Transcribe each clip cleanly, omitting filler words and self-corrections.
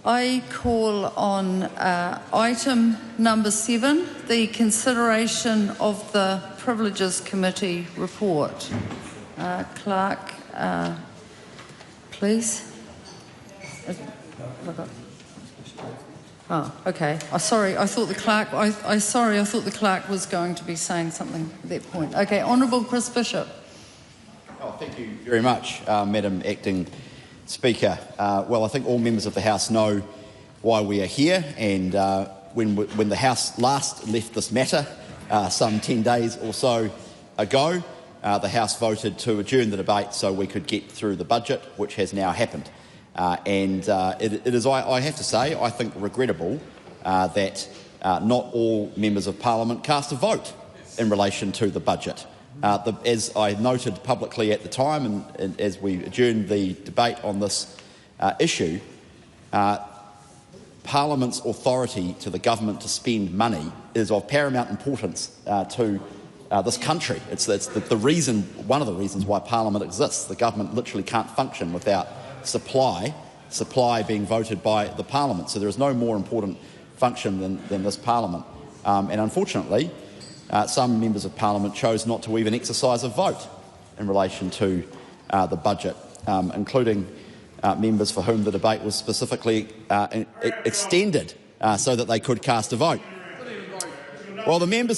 I call on item number 7, the consideration of the Privileges Committee report. Clerk, please. Oh, okay. Sorry, I thought the clerk. I thought the clerk was going to be saying something at that point. Okay, Honourable Chris Bishop. Oh, thank you very much, Madam Acting Speaker. Well, I think all members of the House know why we are here, and when the House last left this matter, some 10 days or so ago, the House voted to adjourn the debate so we could get through the budget, which has now happened. It is, I have to say, I think regrettable that not all members of Parliament cast a vote in relation to the budget. As I noted publicly at the time, and as we adjourned the debate on this issue, Parliament's authority to the government to spend money is of paramount importance to this country. It's the reason, one of the reasons why Parliament exists. The government literally can't function without supply being voted by the Parliament. So there is no more important function than this Parliament. And unfortunately, some members of Parliament chose not to even exercise a vote in relation to the budget, including members for whom the debate was specifically extended so that they could cast a vote. Well, the member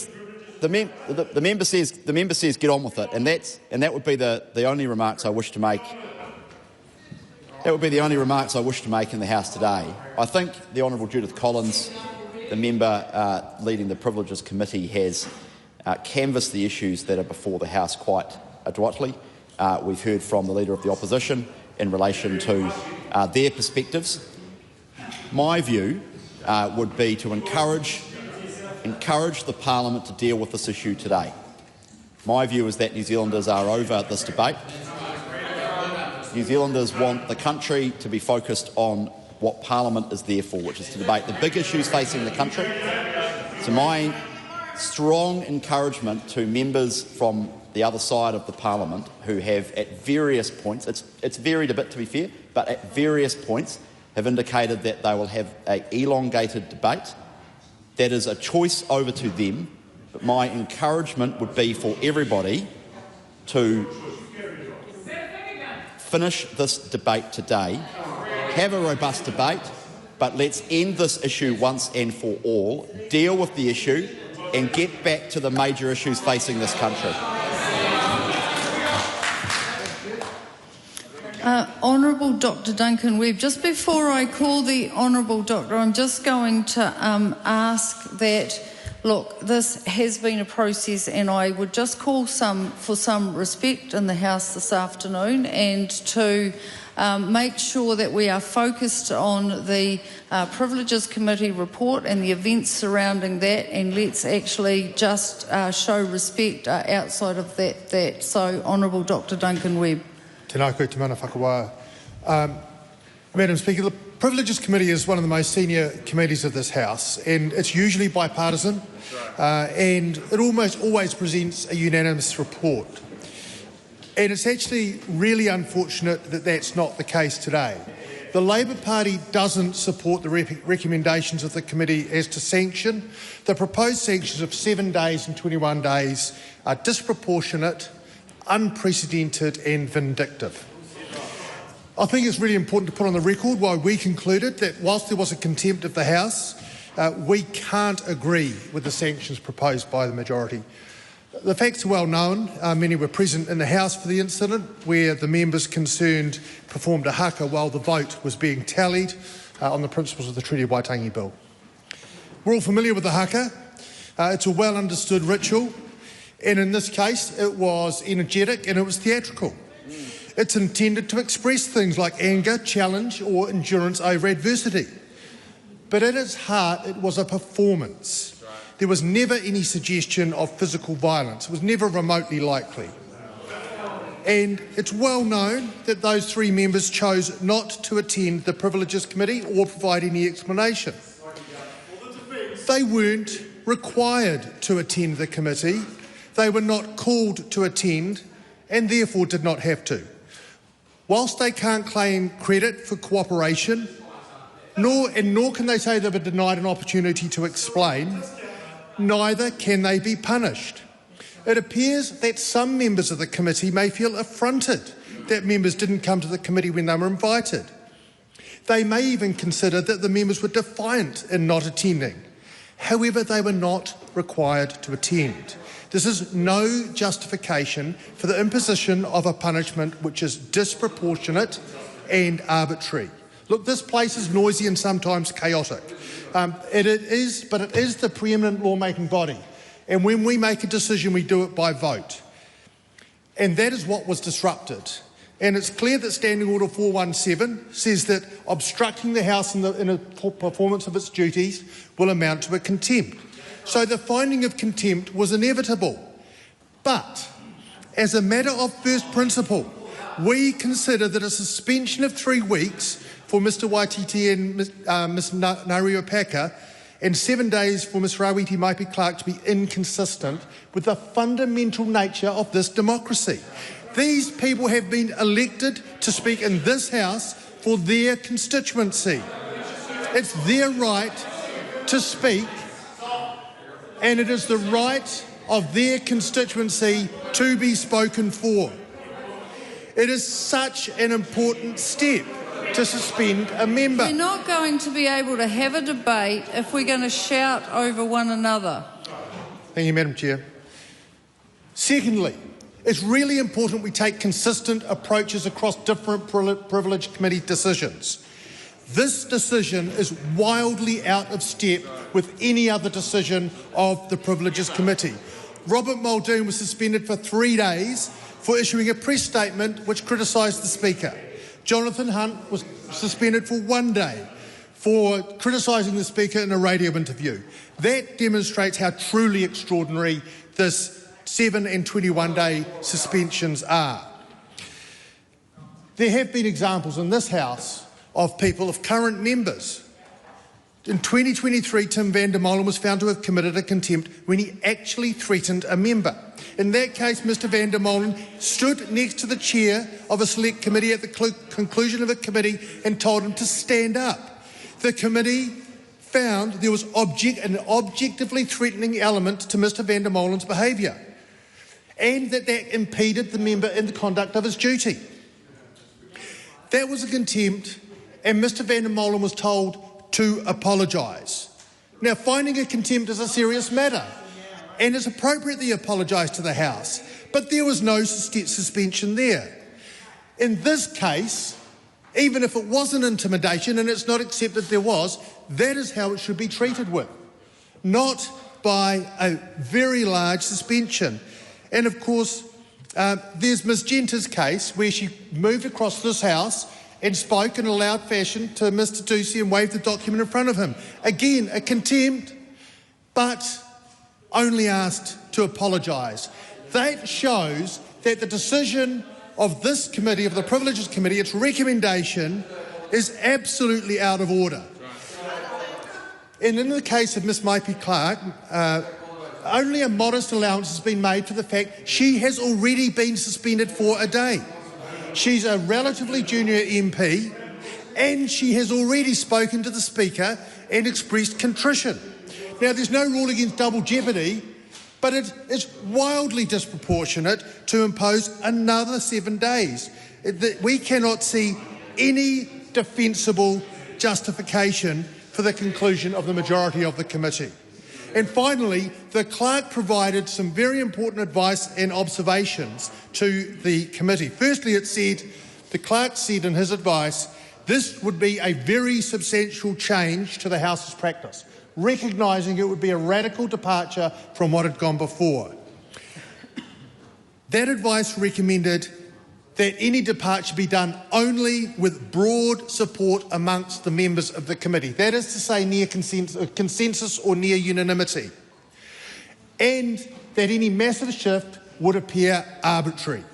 says get on with it, and that would be the only remarks I wish to make. That would be the only remarks I wish to make in the House today. I think the Honourable Judith Collins, the member leading the Privileges Committee, has canvassed the issues that are before the House quite adroitly. We've heard from the Leader of the Opposition in relation to their perspectives. My view would be to encourage the Parliament to deal with this issue today. My view is that New Zealanders are over this debate. New Zealanders want the country to be focused on what Parliament is there for, which is to debate the big issues facing the country. So my strong encouragement to members from the other side of the Parliament who have at various points, it's varied a bit to be fair, but at various points have indicated that they will have an elongated debate. That is a choice over to them, but my encouragement would be for everybody to finish this debate today, have a robust debate, but let's end this issue once and for all, deal with the issue and get back to the major issues facing this country. Honourable Dr Duncan Webb, just before I call the Honourable Doctor, I'm just going to ask that, look, this has been a process, and I would just call for some respect in the House this afternoon, and to make sure that we are focused on the Privileges Committee report and the events surrounding that, and let's actually just show respect outside of that. So, Honourable Dr Duncan Webb. Tēnā koe te mana whakawā. Madam Speaker, the Privileges Committee is one of the most senior committees of this House, and it's usually bipartisan, and it almost always presents a unanimous report. And it's actually really unfortunate that that's not the case today. The Labor Party doesn't support the recommendations of the committee as to sanction. The proposed sanctions of 7 days and 21 days are disproportionate, unprecedented and vindictive. I think it's really important to put on the record why we concluded that whilst there was a contempt of the House, we can't agree with the sanctions proposed by the majority. The facts are well known. Many were present in the House for the incident where the members concerned performed a haka while the vote was being tallied on the principles of the Treaty of Waitangi Bill. We're all familiar with the haka. It's a well understood ritual, and in this case it was energetic and it was theatrical. It's intended to express things like anger, challenge or endurance over adversity. But at its heart it was a performance. There was never any suggestion of physical violence. It was never remotely likely. And it's well known that those three members chose not to attend the Privileges Committee or provide any explanation. They weren't required to attend the committee. They were not called to attend and therefore did not have to. Whilst they can't claim credit for cooperation, nor can they say they were denied an opportunity to explain. Neither can they be punished. It appears that some members of the committee may feel affronted that members didn't come to the committee when they were invited. They may even consider that the members were defiant in not attending. However, they were not required to attend. This is no justification for the imposition of a punishment which is disproportionate and arbitrary. Look, this place is noisy and sometimes chaotic. But it is the preeminent lawmaking body. And when we make a decision, we do it by vote. And that is what was disrupted. And it's clear that Standing Order 417 says that obstructing the House in the performance of its duties will amount to a contempt. So the finding of contempt was inevitable. But as a matter of first principle, we consider that a suspension of 3 weeks for Mr Waititi and Ms Ngarewa-Packer and 7 days for Ms Rawiri Maipi-Clarke to be inconsistent with the fundamental nature of this democracy. These people have been elected to speak in this House for their constituency. It's their right to speak, and it is the right of their constituency to be spoken for. It is such an important step to suspend a member. We're not going to be able to have a debate if we're going to shout over one another. Thank you, Madam Chair. Secondly, it's really important we take consistent approaches across different privilege committee decisions. This decision is wildly out of step with any other decision of the Privileges Committee. Robert Muldoon was suspended for 3 days for issuing a press statement which criticised the Speaker. Jonathan Hunt was suspended for 1 day for criticising the Speaker in a radio interview. That demonstrates how truly extraordinary this 7 and 21-day suspensions are. There have been examples in this House of current members. In 2023, Tim van der Molen was found to have committed a contempt when he actually threatened a member. In that case, Mr van der Molen stood next to the chair of a select committee at the conclusion of a committee and told him to stand up. The committee found there was an objectively threatening element to Mr van der Molen's behaviour, and that impeded the member in the conduct of his duty. That was a contempt, and Mr van der Molen was told to apologise. Now, finding a contempt is a serious matter, and it's appropriate that he apologise to the House, but there was no suspension there. In this case, even if it wasn't intimidation, and it's not accepted there was, that is how it should be treated with, not by a very large suspension. And of course, there's Ms Genta's case where she moved across this House and spoke in a loud fashion to Mr Ducey and waved the document in front of him. Again, a contempt, but only asked to apologise. That shows that the decision of this committee, of the Privileges Committee, its recommendation is absolutely out of order. And in the case of Ms Maipi-Clarke, only a modest allowance has been made for the fact she has already been suspended for a day. She's a relatively junior MP, and she has already spoken to the Speaker and expressed contrition. Now, there's no rule against double jeopardy, but it is wildly disproportionate to impose another 7 days. We cannot see any defensible justification for the conclusion of the majority of the committee. And finally, the clerk provided some very important advice and observations to the committee. Firstly, the clerk said in his advice, this would be a very substantial change to the House's practice, recognising it would be a radical departure from what had gone before. That advice recommended that any departure be done only with broad support amongst the members of the committee. That is to say, near consensus or near unanimity. And that any massive shift would appear arbitrary.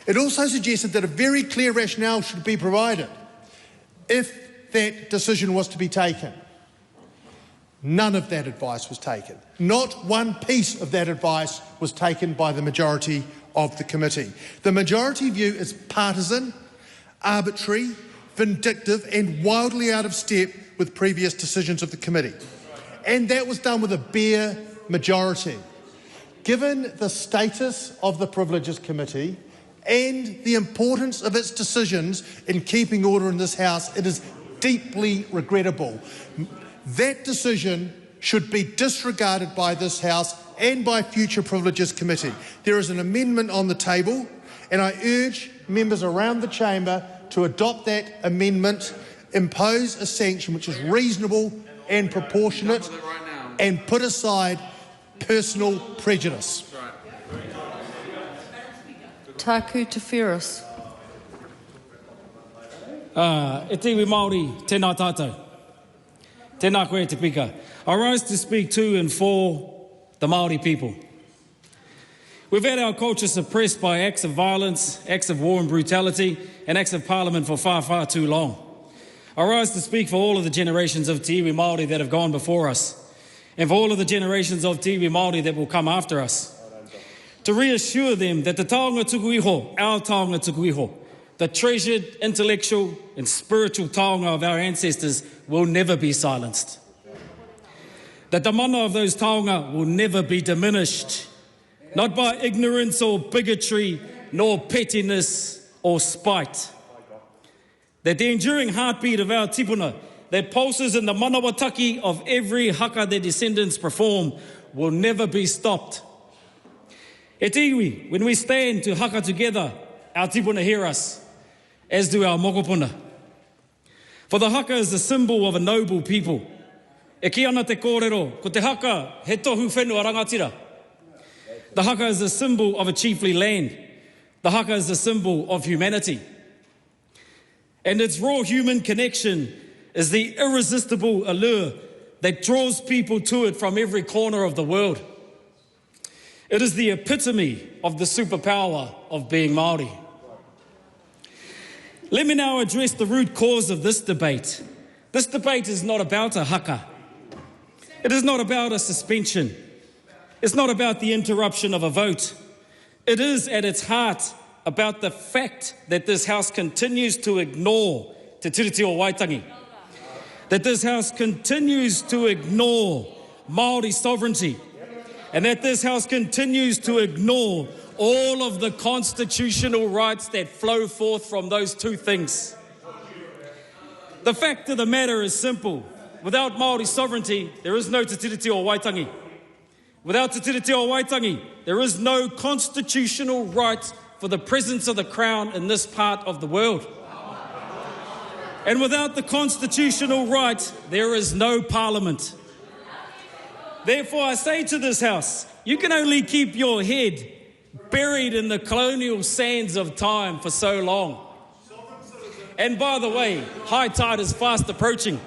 It also suggested that a very clear rationale should be provided if that decision was to be taken. None of that advice was taken. Not one piece of that advice was taken by the majority of the committee. The majority view is partisan, arbitrary, vindictive and wildly out of step with previous decisions of the committee. And that was done with a bare majority. Given the status of the Privileges Committee and the importance of its decisions in keeping order in this House, it is deeply regrettable. That decision should be disregarded by this House and by future Privileges Committee. There is an amendment on the table, and I urge members around the chamber to adopt that amendment, impose a sanction which is reasonable and proportionate, and put aside personal prejudice. Taku Te Whereas. E te iwi Māori, tēnā tātou. Tēnā koe te pika. I rise to speak to and for the Māori people. We've had our culture suppressed by acts of violence, acts of war and brutality, and acts of parliament for far, far too long. I rise to speak for all of the generations of te iwi Māori that have gone before us, and for all of the generations of te iwi Māori that will come after us, to reassure them that the taonga tuku iho, our taonga tuku iho, the treasured intellectual and spiritual taonga of our ancestors will never be silenced. That the mana of those taonga will never be diminished, not by ignorance or bigotry, nor pettiness or spite. That the enduring heartbeat of our tipuna that pulses in the manawataki of every haka their descendants perform will never be stopped. E te iwi, when we stand to haka together, our tipuna hear us, as do our mokopuna. For the haka is the symbol of a noble people. E ki ana te kōrero, ko te haka he tohu whenua rangatira. The haka is a symbol of a chiefly land. The haka is a symbol of humanity. And its raw human connection is the irresistible allure that draws people to it from every corner of the world. It is the epitome of the superpower of being Māori. Let me now address the root cause of this debate. This debate is not about a haka. It is not about a suspension. It's not about the interruption of a vote. It is, at its heart, about the fact that this House continues to ignore Te Tiriti o Waitangi. That this House continues to ignore Māori sovereignty. And that this House continues to ignore all of the constitutional rights that flow forth from those two things. The fact of the matter is simple. Without Māori sovereignty, there is no Te Tiriti o Waitangi. Without Te Tiriti o Waitangi, there is no constitutional right for the presence of the Crown in this part of the world. And without the constitutional right, there is no Parliament. Therefore, I say to this House, you can only keep your head buried in the colonial sands of time for so long. And by the way, high tide is fast approaching.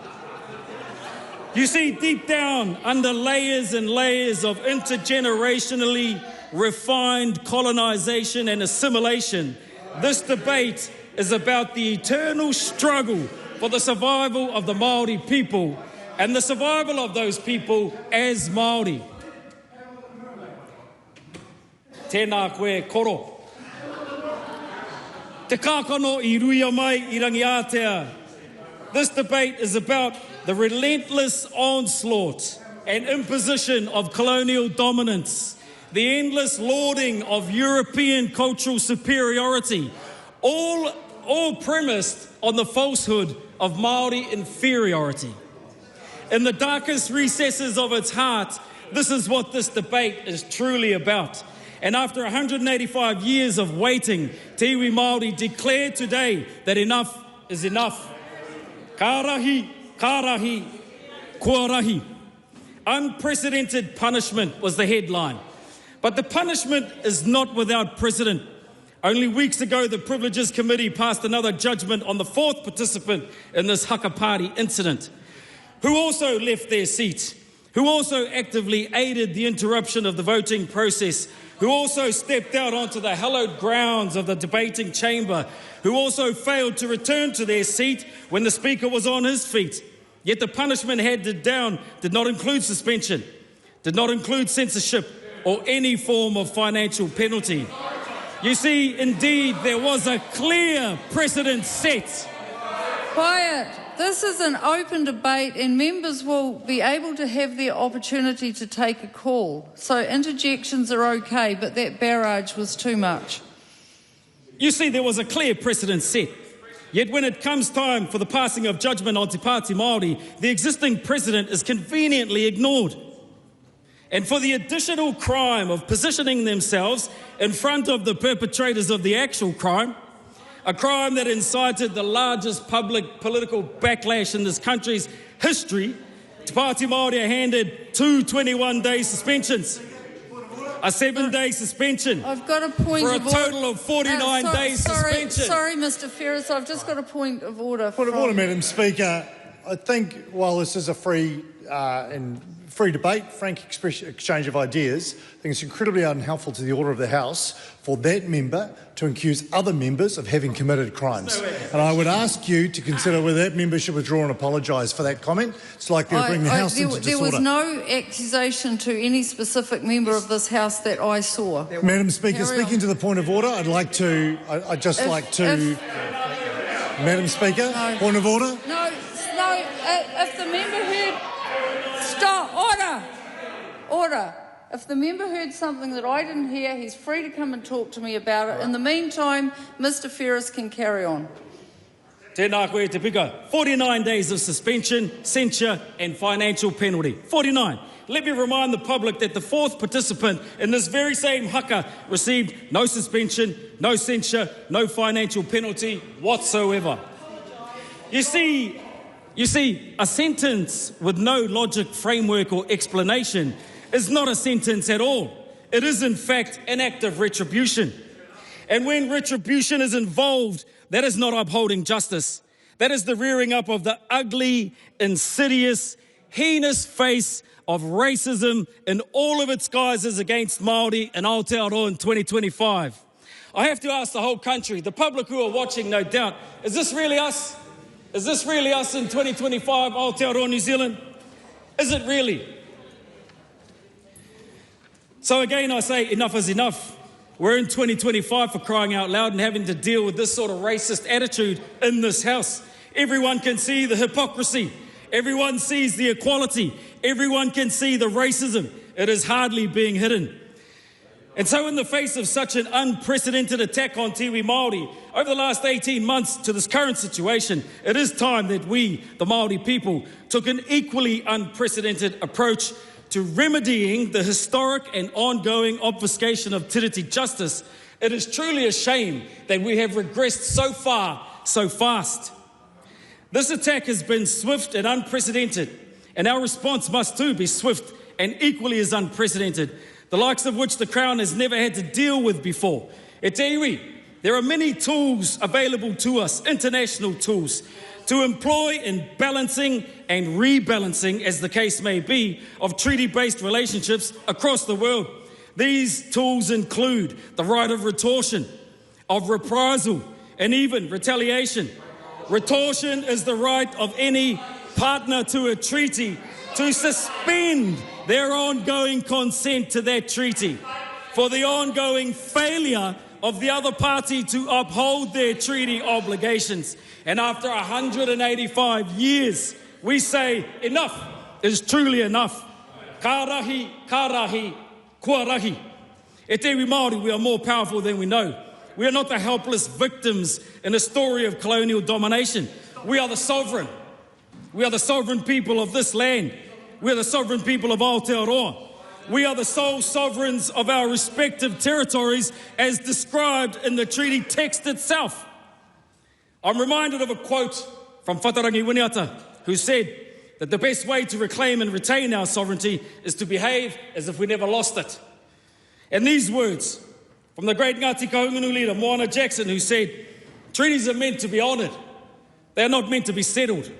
You see, deep down, under layers and layers of intergenerationally refined colonisation and assimilation, this debate is about the eternal struggle for the survival of the Māori people and the survival of those people as Māori. Tēnā koe koro. Te kākano I ruia mai I rangi Aotea. This debate is about the relentless onslaught and imposition of colonial dominance, the endless lauding of European cultural superiority, all premised on the falsehood of Māori inferiority. In the darkest recesses of its heart, this is what this debate is truly about. And after 185 years of waiting, te iwi Māori declare today that enough is enough. Kārahi, kārahi, kua rahi. Unprecedented punishment was the headline. But the punishment is not without precedent. Only weeks ago, the Privileges Committee passed another judgment on the fourth participant in this haka party incident, who also left their seat, who also actively aided the interruption of the voting process, who also stepped out onto the hallowed grounds of the debating chamber, who also failed to return to their seat when the Speaker was on his feet. Yet the punishment handed down did not include suspension, did not include censorship or any form of financial penalty. You see, indeed, there was a clear precedent set. Quiet. This is an open debate and members will be able to have the opportunity to take a call. So interjections are okay, but that barrage was too much. You see, there was a clear precedent set. Yet when it comes time for the passing of judgment on Te Pāti Māori, the existing precedent is conveniently ignored. And for the additional crime of positioning themselves in front of the perpetrators of the actual crime, a crime that incited the largest public political backlash in this country's history, Te Pāti Māori are handed 2 21-day suspensions, a 7-day suspension. I've got a point for of a total of 49 days suspension. Sorry, Mr. Ferris, I've just got a point of order. Point of order, Madam Speaker. I think while this is a free debate, frank exchange of ideas, I think it's incredibly unhelpful to the order of the House for that member to accuse other members of having committed crimes. And I would ask you to consider whether that member should withdraw and apologise for that comment. It's likely to bring the House into disorder. There was no accusation to any specific member of this House that I saw. Madam Speaker, speaking to the point of order, I'd just like to... Madam Speaker, no. Point of order? No, if the member heard... Stop, order. If the member heard something that I didn't hear, he's free to come and talk to me about it. In the meantime, Mr. Ferris can carry on. Tēnā koe te pika. 49 days of suspension, censure and financial penalty. 49. Let me remind the public that the fourth participant in this very same haka received no suspension, no censure, no financial penalty whatsoever. You see, a sentence with no logic, framework or explanation is not a sentence at all. It is, in fact, an act of retribution. And when retribution is involved, that is not upholding justice. That is the rearing up of the ugly, insidious, heinous face of racism in all of its guises against Māori and Aotearoa in 2025. I have to ask the whole country, the public who are watching, no doubt, is this really us? Is this really us in 2025, Aotearoa, New Zealand? Is it really? So again, I say enough is enough. We're in 2025 for crying out loud and having to deal with this sort of racist attitude in this House. Everyone can see the hypocrisy. Everyone sees the equality. Everyone can see the racism. It is hardly being hidden. And so in the face of such an unprecedented attack on te iwi Māori over the last 18 months to this current situation, it is time that we, the Māori people, took an equally unprecedented approach to remedying the historic and ongoing obfuscation of tiriti justice. It is truly a shame that we have regressed so far, so fast. This attack has been swift and unprecedented, and our response must too be swift and equally as unprecedented, the likes of which the Crown has never had to deal with before. E te iwi, there are many tools available to us, international tools, to employ in balancing and rebalancing, as the case may be, of treaty-based relationships across the world. These tools include the right of retortion, of reprisal, and even retaliation. Retortion is the right of any partner to a treaty to suspend their ongoing consent to that treaty for the ongoing failure of the other party to uphold their treaty obligations. And after 185 years, we say enough is truly enough. Ka rahi, kua rahi. E te iwi Māori, we are more powerful than we know. We are not the helpless victims in a story of colonial domination. We are the sovereign. We are the sovereign people of this land. We are the sovereign people of Aotearoa. We are the sole sovereigns of our respective territories as described in the treaty text itself. I'm reminded of a quote from Whatarangi Winiata, who said that the best way to reclaim and retain our sovereignty is to behave as if we never lost it. And these words from the great Ngāti Kahungunu leader, Moana Jackson, who said, treaties are meant to be honoured. They are not meant to be settled.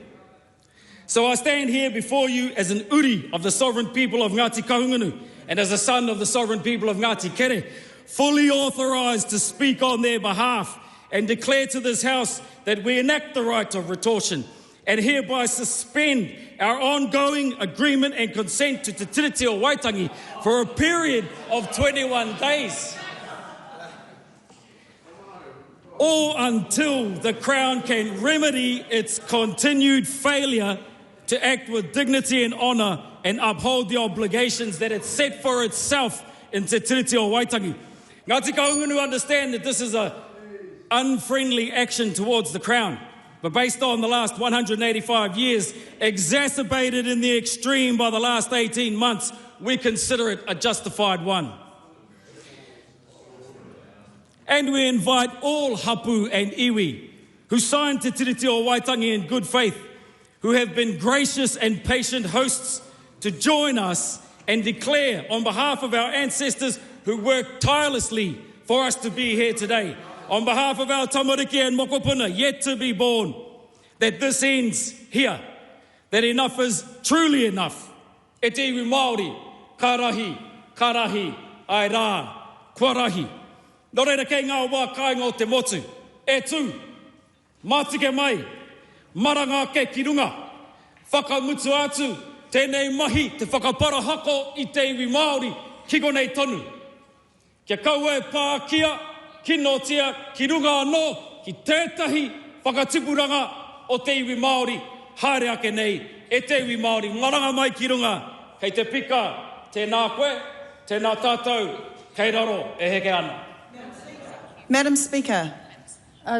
So I stand here before you as an uri of the sovereign people of Ngāti Kahungunu and as a son of the sovereign people of Ngāti Kere, fully authorised to speak on their behalf and declare to this House that we enact the right of retortion and hereby suspend our ongoing agreement and consent to Te Tiriti o Waitangi for a period of 21 days. or until the Crown can remedy its continued failure to act with dignity and honour and uphold the obligations that it set for itself in Te Tiriti o Waitangi. Ngāti Kaungunu understand that this is an unfriendly action towards the Crown, but based on the last 185 years, exacerbated in the extreme by the last 18 months, we consider it a justified one. And we invite all hapu and iwi who signed Te Tiriti o Waitangi in good faith, who have been gracious and patient hosts, to join us and declare on behalf of our ancestors who worked tirelessly for us to be here today, on behalf of our tamariki and mokopuna yet to be born, that this ends here, that enough is truly enough. E te iwi Māori, karahi, karahi, ai rā, kua rahi. Nō reira kei ngā wā kāinga o te motu, e tū, mātike mai, maranga ke ki runga, whakamutu atu, tēnei mahi te whakapara hako i te iwi Māori ki konei tonu. Kia kaua e pā kia, ki notia, ki runga anō, ki tētahi whakatipuranga o te iwi Māori, haere ake nei, e te iwi Māori, maranga mai ki runga, kei te pika, tēnā koe, tēnā tātou, kei raro, e heke ana. Madam Speaker.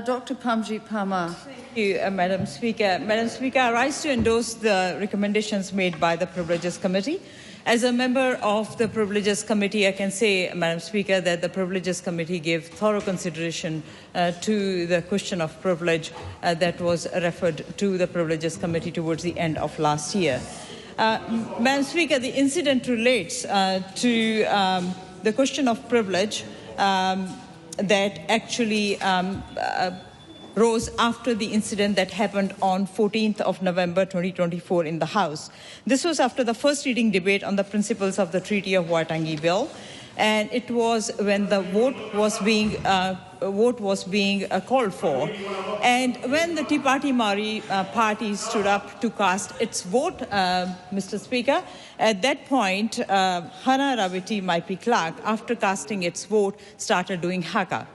Dr. Pamjit Pama. Thank you, Madam Speaker. Madam Speaker, I rise to endorse the recommendations made by the Privileges Committee. As a member of the Privileges Committee, I can say, Madam Speaker, that the Privileges Committee gave thorough consideration to the question of privilege that was referred to the Privileges Committee towards the end of last year. Madam Speaker, the incident relates to the question of privilege that actually rose after the incident that happened on 14th of November 2024 in the House. This was after the first reading debate on the principles of the Treaty of Waitangi Bill, and it was when the vote was being called for. And when the Te Pāti Māori party stood up to cast its vote, Mr. Speaker, at that point, Hana-Rawhiti Maipi-Clarke, after casting its vote, started doing haka.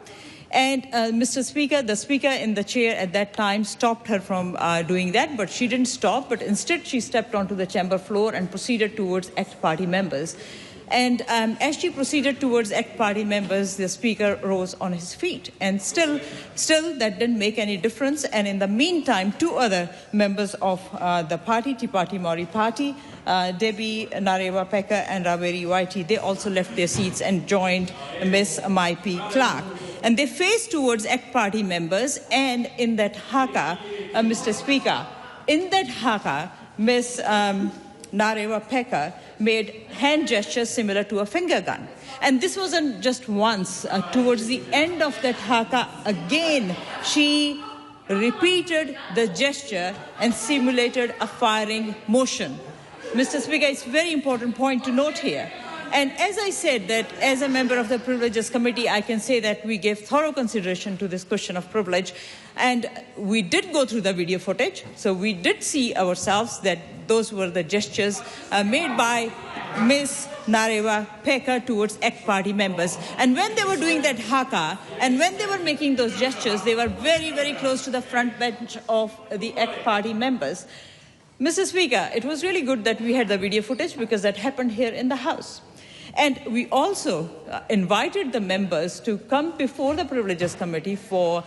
And Mr. Speaker, the speaker in the chair at that time stopped her from doing that, but she didn't stop, but instead she stepped onto the chamber floor and proceeded towards ACT Party members. And as she proceeded towards ACT Party members, the speaker rose on his feet. And still that didn't make any difference. And in the meantime, two other members of the party, Te Pāti Māori Party, Debbie Ngarewa-Packer and Rawiri Waititi, they also left their seats and joined Ms. Maipi-Clarke. And they faced towards ACT Party members. And in that haka, Mr. Speaker, in that haka, Ms. Ngarewa-Packer made hand gestures similar to a finger gun. And this wasn't just once. Towards the end of that haka, again, she repeated the gesture and simulated a firing motion. Mr. Speaker, it's a very important point to note here. And as I said, that as a member of the Privileges Committee, I can say that we gave thorough consideration to this question of privilege. And we did go through the video footage. So we did see ourselves that those were the gestures made by Ms. Ngarewa-Packer towards ACT Party members. And when they were doing that haka, and when they were making those gestures, they were very, very close to the front bench of the ACT Party members. Mr. Speaker, it was really good that we had the video footage because that happened here in the House. And we also invited the members to come before the Privileges Committee for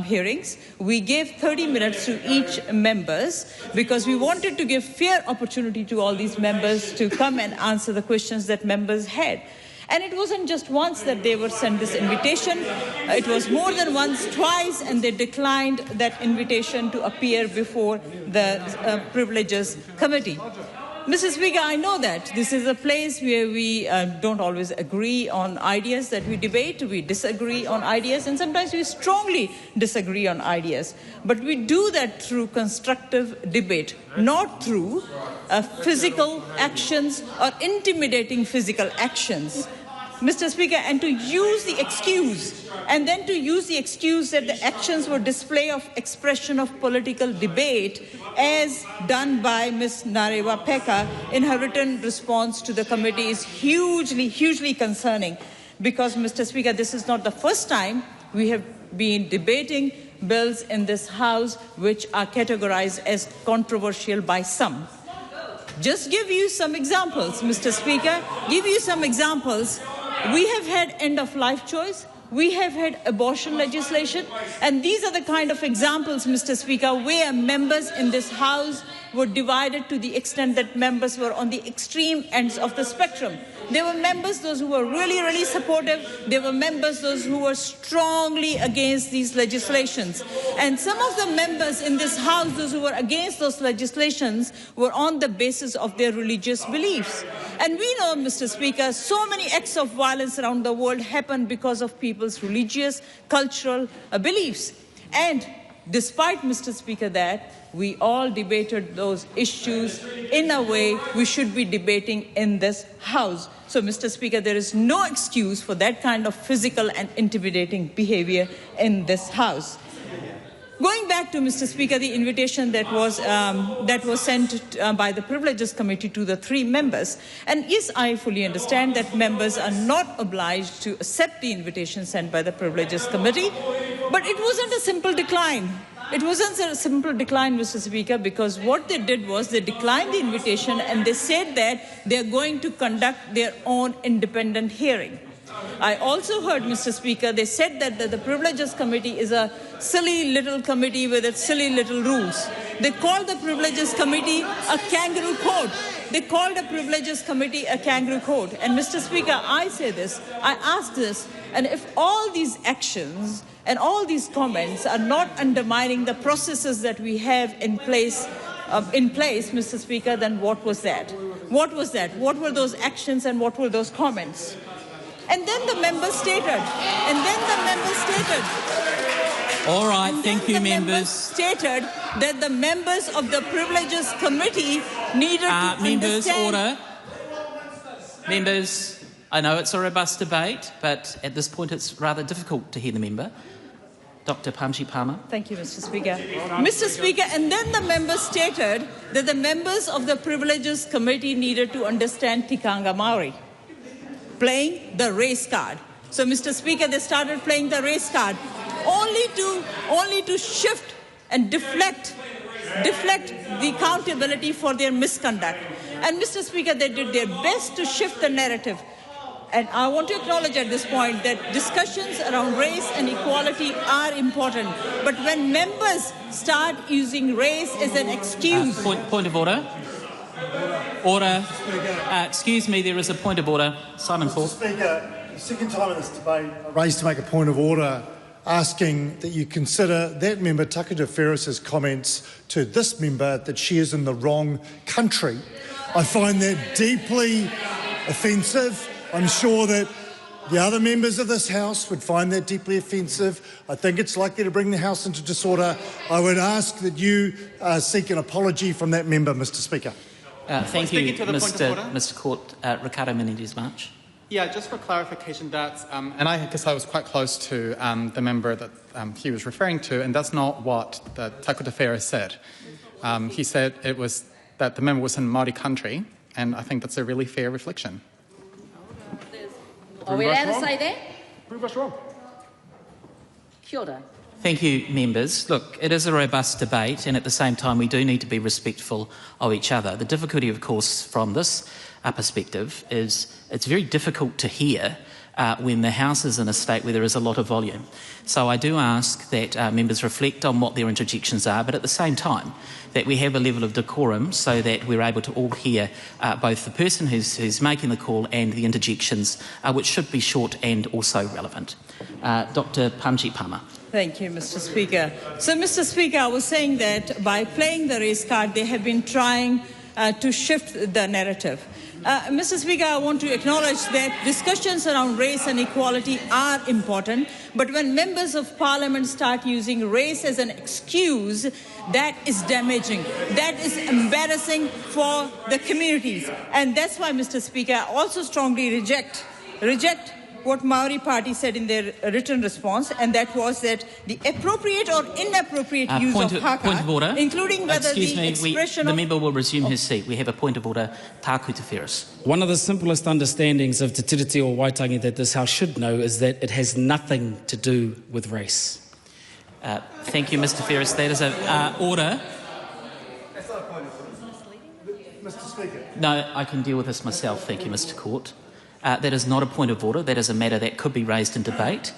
hearings. We gave 30 minutes to each members because we wanted to give fair opportunity to all these members to come and answer the questions that members had. And it wasn't just once that they were sent this invitation. It was more than once, twice, and they declined that invitation to appear before the Privileges Committee. Mr. Speaker, I know that this is a place where we don't always agree on ideas that we debate. We disagree on ideas, and sometimes we strongly disagree on ideas. But we do that through constructive debate, not through physical actions or intimidating physical actions. Mr. Speaker, and to use the excuse, and then to use the excuse that the actions were display of expression of political debate, as done by Ms. Ngarewa-Packer in her written response to the committee, is hugely, hugely concerning. Because, Mr. Speaker, this is not the first time we have been debating bills in this House which are categorized as controversial by some. Just give you some examples, Mr. Speaker. Give you some examples. We have had end-of-life choice. We have had abortion legislation. And these are the kind of examples, Mr. Speaker, where members in this House were divided to the extent that members were on the extreme ends of the spectrum. There were members, those who were really, really supportive. There were members, those who were strongly against these legislations. And some of the members in this House, those who were against those legislations, were on the basis of their religious beliefs. And we know, Mr. Speaker, so many acts of violence around the world happen because of people's religious, cultural beliefs. And despite, Mr. Speaker, that, we all debated those issues in a way we should be debating in this House. So, Mr. Speaker, there is no excuse for that kind of physical and intimidating behavior in this House. Going back to, Mr. Speaker, the invitation that was sent by the Privileges Committee to the 3 members. And yes, I fully understand that members are not obliged to accept the invitation sent by the Privileges Committee, but it wasn't a simple decline. It wasn't a simple decline, Mr. Speaker, because what they did was they declined the invitation and they said that they're going to conduct their own independent hearing. I also heard, Mr. Speaker, they said that the Privileges Committee is a silly little committee with its silly little rules. They called the Privileges Committee a kangaroo court. They called the Privileges Committee a kangaroo court. And, Mr. Speaker, I say this, I ask this, and if all these actions and all these comments are not undermining the processes that we have in place, Mr. Speaker, then what was that? What was that? What were those actions and what were those comments? And then the member stated, All right, thank you, members. Stated that the members of the Privileges Committee needed to understand... Order. Members, I know it's a robust debate, but at this point it's rather difficult to hear the member. Dr. Pāmji Pāma. Thank you, Mr. Speaker. Mr. Speaker, and then the member stated that the members of the Privileges Committee needed to understand Tikanga Maori, playing the race card. So, Mr. Speaker, they started playing the race card only to shift and deflect the accountability for their misconduct. And, Mr. Speaker, they did their best to shift the narrative. And I want to acknowledge at this point that discussions around race and equality are important. But when members start using race as an excuse... Point of order. Order. Excuse me, there is a point of order. Simon Ford. Mr. Speaker, the second time in this debate I raised to make a point of order asking that you consider that member Takata Ferris's comments to this member that she is in the wrong country. I find that deeply offensive. I'm sure that the other members of this House would find that deeply offensive. I think it's likely to bring the House into disorder. I would ask that you seek an apology from that member, Mr. Speaker. Thank you, Mr. Court. Ricardo Menendez-March. Yeah, just for clarification, that's, and I guess I was quite close to the member that he was referring to, and that's not what the Takata Ferris said. He said it was that the member was in Māori country, and I think that's a really fair reflection. Are we allowed to say that? Prove us wrong. Kia ora. Thank you, members. Look, it is a robust debate, and at the same time we do need to be respectful of each other. The difficulty, of course, from this perspective is it's very difficult to hear when the House is in a state where there is a lot of volume. So I do ask that members reflect on what their interjections are, but at the same time that we have a level of decorum so that we're able to all hear both the person who's making the call and the interjections, which should be short and also relevant. Dr. Pāmji Pāma. Thank you, Mr. Speaker. So, Mr. Speaker, I was saying that by playing the race card, they have been trying to shift the narrative. Mr. Speaker, I want to acknowledge that discussions around race and equality are important, but when members of Parliament start using race as an excuse, that is damaging. That is embarrassing for the communities. And that's why, Mr. Speaker, I also strongly reject what Maori Party said in their written response, and that was that the appropriate or inappropriate use of haka, point of order. including whether The member will resume his seat. We have a point of order. Tāku te whereas. One of the simplest understandings of Te Tiriti o Waitangi that this House should know is that it has nothing to do with race. Thank you, Mr. Ferris. That is a order. Mr. Speaker. No, I can deal with this myself. Thank you, Mr. Court. That is not a point of order. That is a matter that could be raised in debate.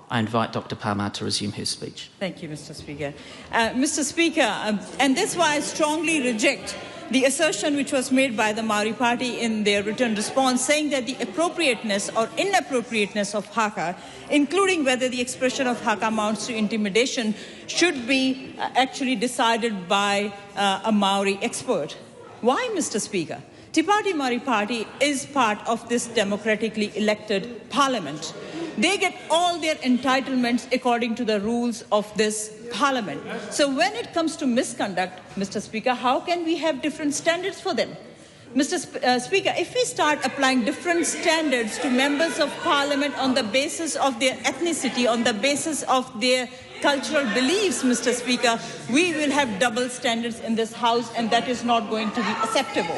I invite Dr. Palmer to resume her speech. Thank you, Mr. Speaker. Mr. Speaker, and that's why I strongly reject the assertion which was made by the Maori Party in their written response, saying that the appropriateness or inappropriateness of haka, including whether the expression of haka amounts to intimidation, should be actually decided by a Maori expert. Why, Mr. Speaker? Te Pāti Māori Party is part of this democratically elected parliament. They get all their entitlements according to the rules of this parliament. So when it comes to misconduct, Mr. Speaker, how can we have different standards for them? Mr. Speaker, if we start applying different standards to members of parliament on the basis of their ethnicity, on the basis of their cultural beliefs, Mr. Speaker, we will have double standards in this House, and that is not going to be acceptable.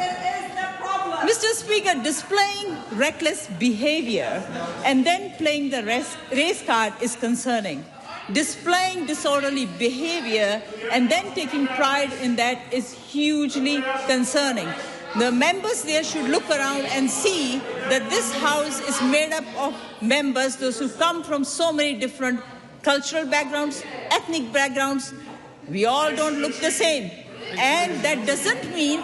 Mr. Speaker, displaying reckless behavior and then playing the race card is concerning. Displaying disorderly behavior and then taking pride in that is hugely concerning. The members there should look around and see that this House is made up of members, those who come from so many different cultural backgrounds, ethnic backgrounds. We all don't look the same. And that doesn't mean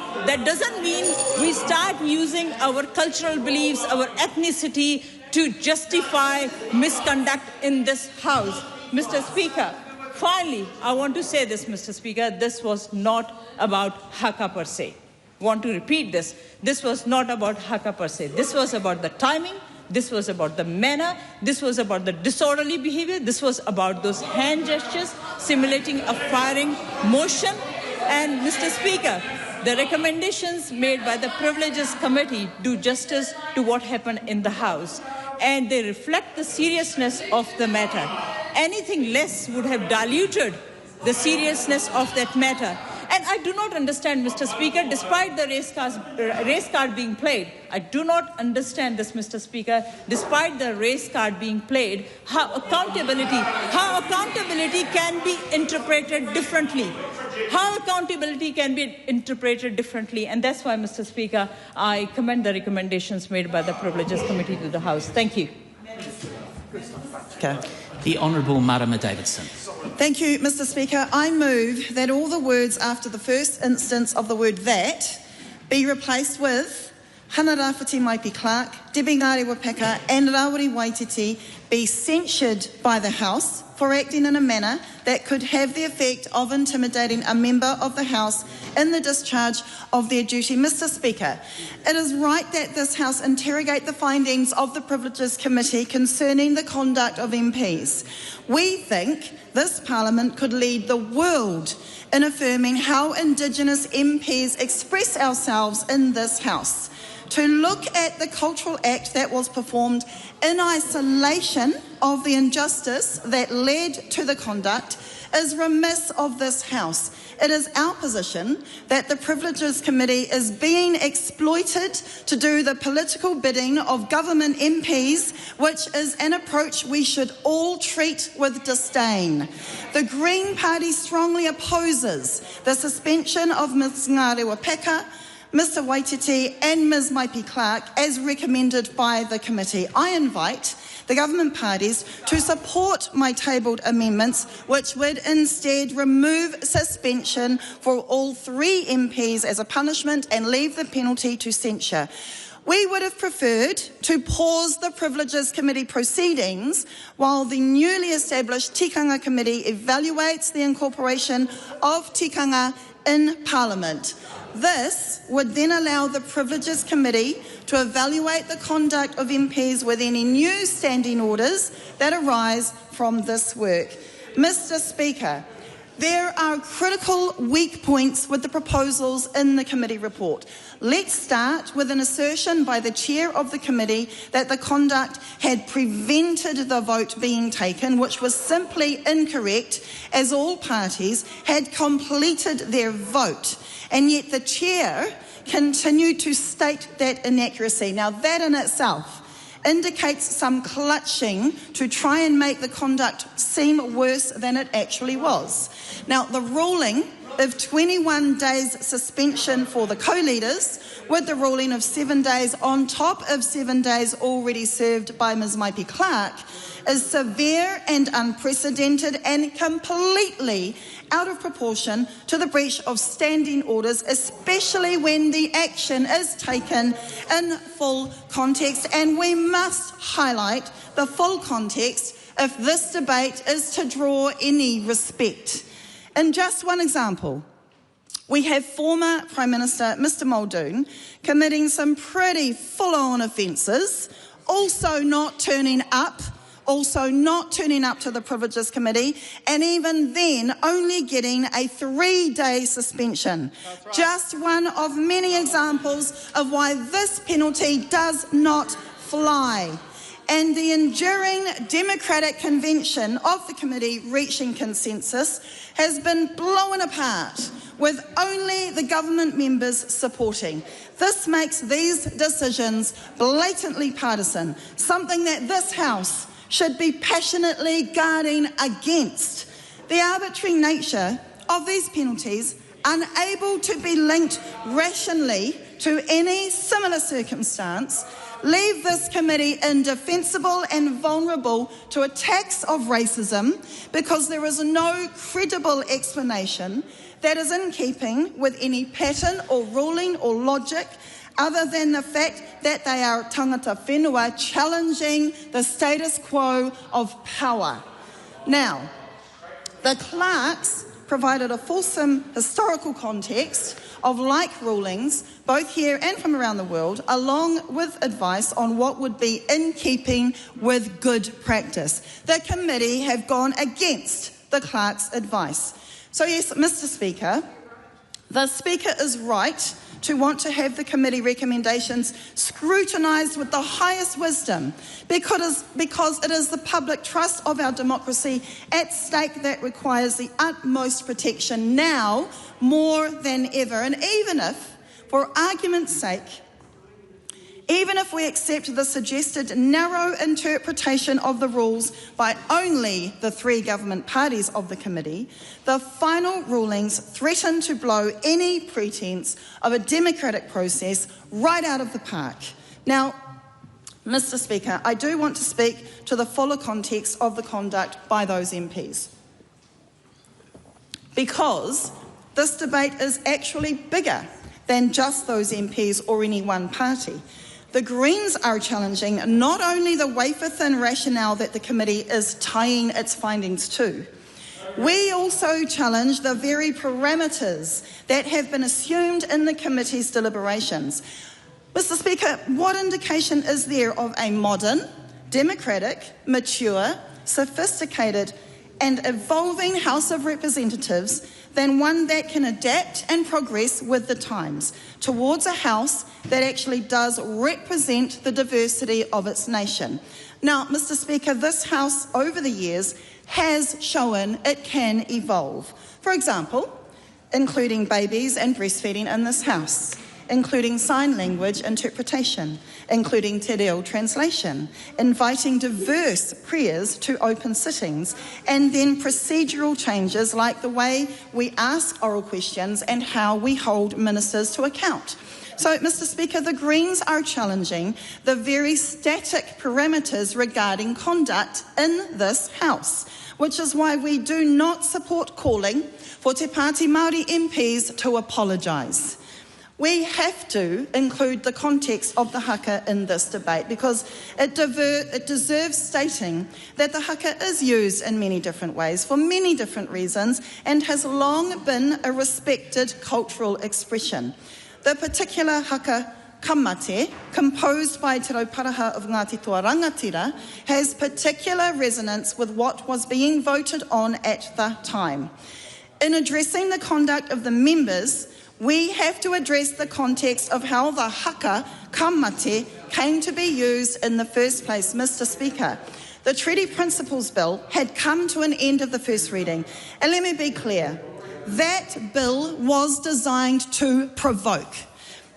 we start using our cultural beliefs, our ethnicity to justify misconduct in this House. Mr. Speaker, finally, I want to say this, Mr. Speaker, this was not about haka per se. I want to repeat this. This was not about haka per se. This was about the timing. This was about the manner. This was about the disorderly behavior. This was about those hand gestures simulating a firing motion. And, Mr. Speaker, the recommendations made by the Privileges Committee do justice to what happened in the House, and they reflect the seriousness of the matter. Anything less would have diluted the seriousness of that matter. And I do not understand, Mr. Speaker, despite the race card being played, I do not understand this, Mr. Speaker, despite the race card being played, how accountability can be interpreted differently. How accountability can be interpreted differently. And that's why, Mr. Speaker, I commend the recommendations made by the Privileges Committee to the House. Thank you. Okay. The Honourable Marama Davidson. Thank you, Mr. Speaker. I move that all the words after the first instance of the word that be replaced with Hana-Rawhiti Maipi-Clarke, Debbie Ngarewa-Packer and Rawiri Waititi be censured by the House for acting in a manner that could have the effect of intimidating a member of the House in the discharge of their duty. Mr. Speaker, it is right that this House interrogate the findings of the Privileges Committee concerning the conduct of MPs. We think this Parliament could lead the world in affirming how Indigenous MPs express ourselves in this House. To look at the cultural act that was performed in isolation of the injustice that led to the conduct is remiss of this House. It is our position that the Privileges Committee is being exploited to do the political bidding of government MPs, which is an approach we should all treat with disdain. The Green Party strongly opposes the suspension of Ms Ngarewa-Packer, Mr Waititi and Ms Maipi-Clarke as recommended by the committee. I invite the government parties to support my tabled amendments, which would instead remove suspension for all 3 MPs as a punishment and leave the penalty to censure. We would have preferred to pause the Privileges Committee proceedings while the newly established Tikanga Committee evaluates the incorporation of tikanga in Parliament. This would then allow the Privileges Committee to evaluate the conduct of MPs with any new standing orders that arise from this work. Mr. Speaker, There are critical weak points with the proposals in the committee report. Let's start with an assertion by the chair of the committee that the conduct had prevented the vote being taken, which was simply incorrect, as all parties had completed their vote. And yet the chair continued to state that inaccuracy. Now that in itself indicates some clutching to try and make the conduct seem worse than it actually was. Now, the ruling of 21 days suspension for the co-leaders, with the ruling of 7 days on top of 7 days already served by Ms Maipi-Clarke, is severe and unprecedented and completely out of proportion to the breach of standing orders, especially when the action is taken in full context. And we must highlight the full context if this debate is to draw any respect. In just one example, we have former Prime Minister Mr Muldoon committing some pretty full-on offences, also not turning up to the Privileges Committee, and even then only getting a 3-day suspension. Right. Just one of many examples of why this penalty does not fly. And the enduring democratic convention of the committee reaching consensus has been blown apart, with only the government members supporting. This makes these decisions blatantly partisan, something that this House should be passionately guarding against. The arbitrary nature of these penalties, unable to be linked rationally to any similar circumstance, leave this committee indefensible and vulnerable to attacks of racism because there is no credible explanation that is in keeping with any pattern or ruling or logic other than the fact that they are tangata whenua challenging the status quo of power. Now, the Clarkes provided a fulsome historical context of like rulings, both here and from around the world, along with advice on what would be in keeping with good practice. The committee have gone against the Clarkes' advice. So yes, Mr Speaker, the Speaker is right to want to have the committee recommendations scrutinised with the highest wisdom because it is the public trust of our democracy at stake that requires the utmost protection now more than ever. And even if, for argument's sake, even if we accept the suggested narrow interpretation of the rules by only the 3 government parties of the committee, the final rulings threaten to blow any pretence of a democratic process right out of the park. Now, Mr Speaker, I do want to speak to the fuller context of the conduct by those MPs, because this debate is actually bigger than just those MPs or any one party. The Greens are challenging not only the wafer-thin rationale that the committee is tying its findings to, we also challenge the very parameters that have been assumed in the committee's deliberations. Mr Speaker, what indication is there of a modern, democratic, mature, sophisticated and evolving House of Representatives than one that can adapt and progress with the times towards a House that actually does represent the diversity of its nation? Now, Mr Speaker, this House over the years has shown it can evolve. For example, including babies and breastfeeding in this House, including sign language interpretation, including te reo translation, inviting diverse prayers to open sittings, and then procedural changes like the way we ask oral questions and how we hold ministers to account. So, Mr Speaker, the Greens are challenging the very static parameters regarding conduct in this House, which is why we do not support calling for Te Pāti Māori MPs to apologise. We have to include the context of the haka in this debate because it deserves stating that the haka is used in many different ways for many different reasons and has long been a respected cultural expression. The particular haka kamate, composed by Te Rauparaha of Ngāti Toa Rangatira, has particular resonance with what was being voted on at the time. In addressing the conduct of the members, we have to address the context of how the haka, kamate, came to be used in the first place. Mr. Speaker, the Treaty Principles Bill had come to an end of the first reading. And let me be clear, that bill was designed to provoke.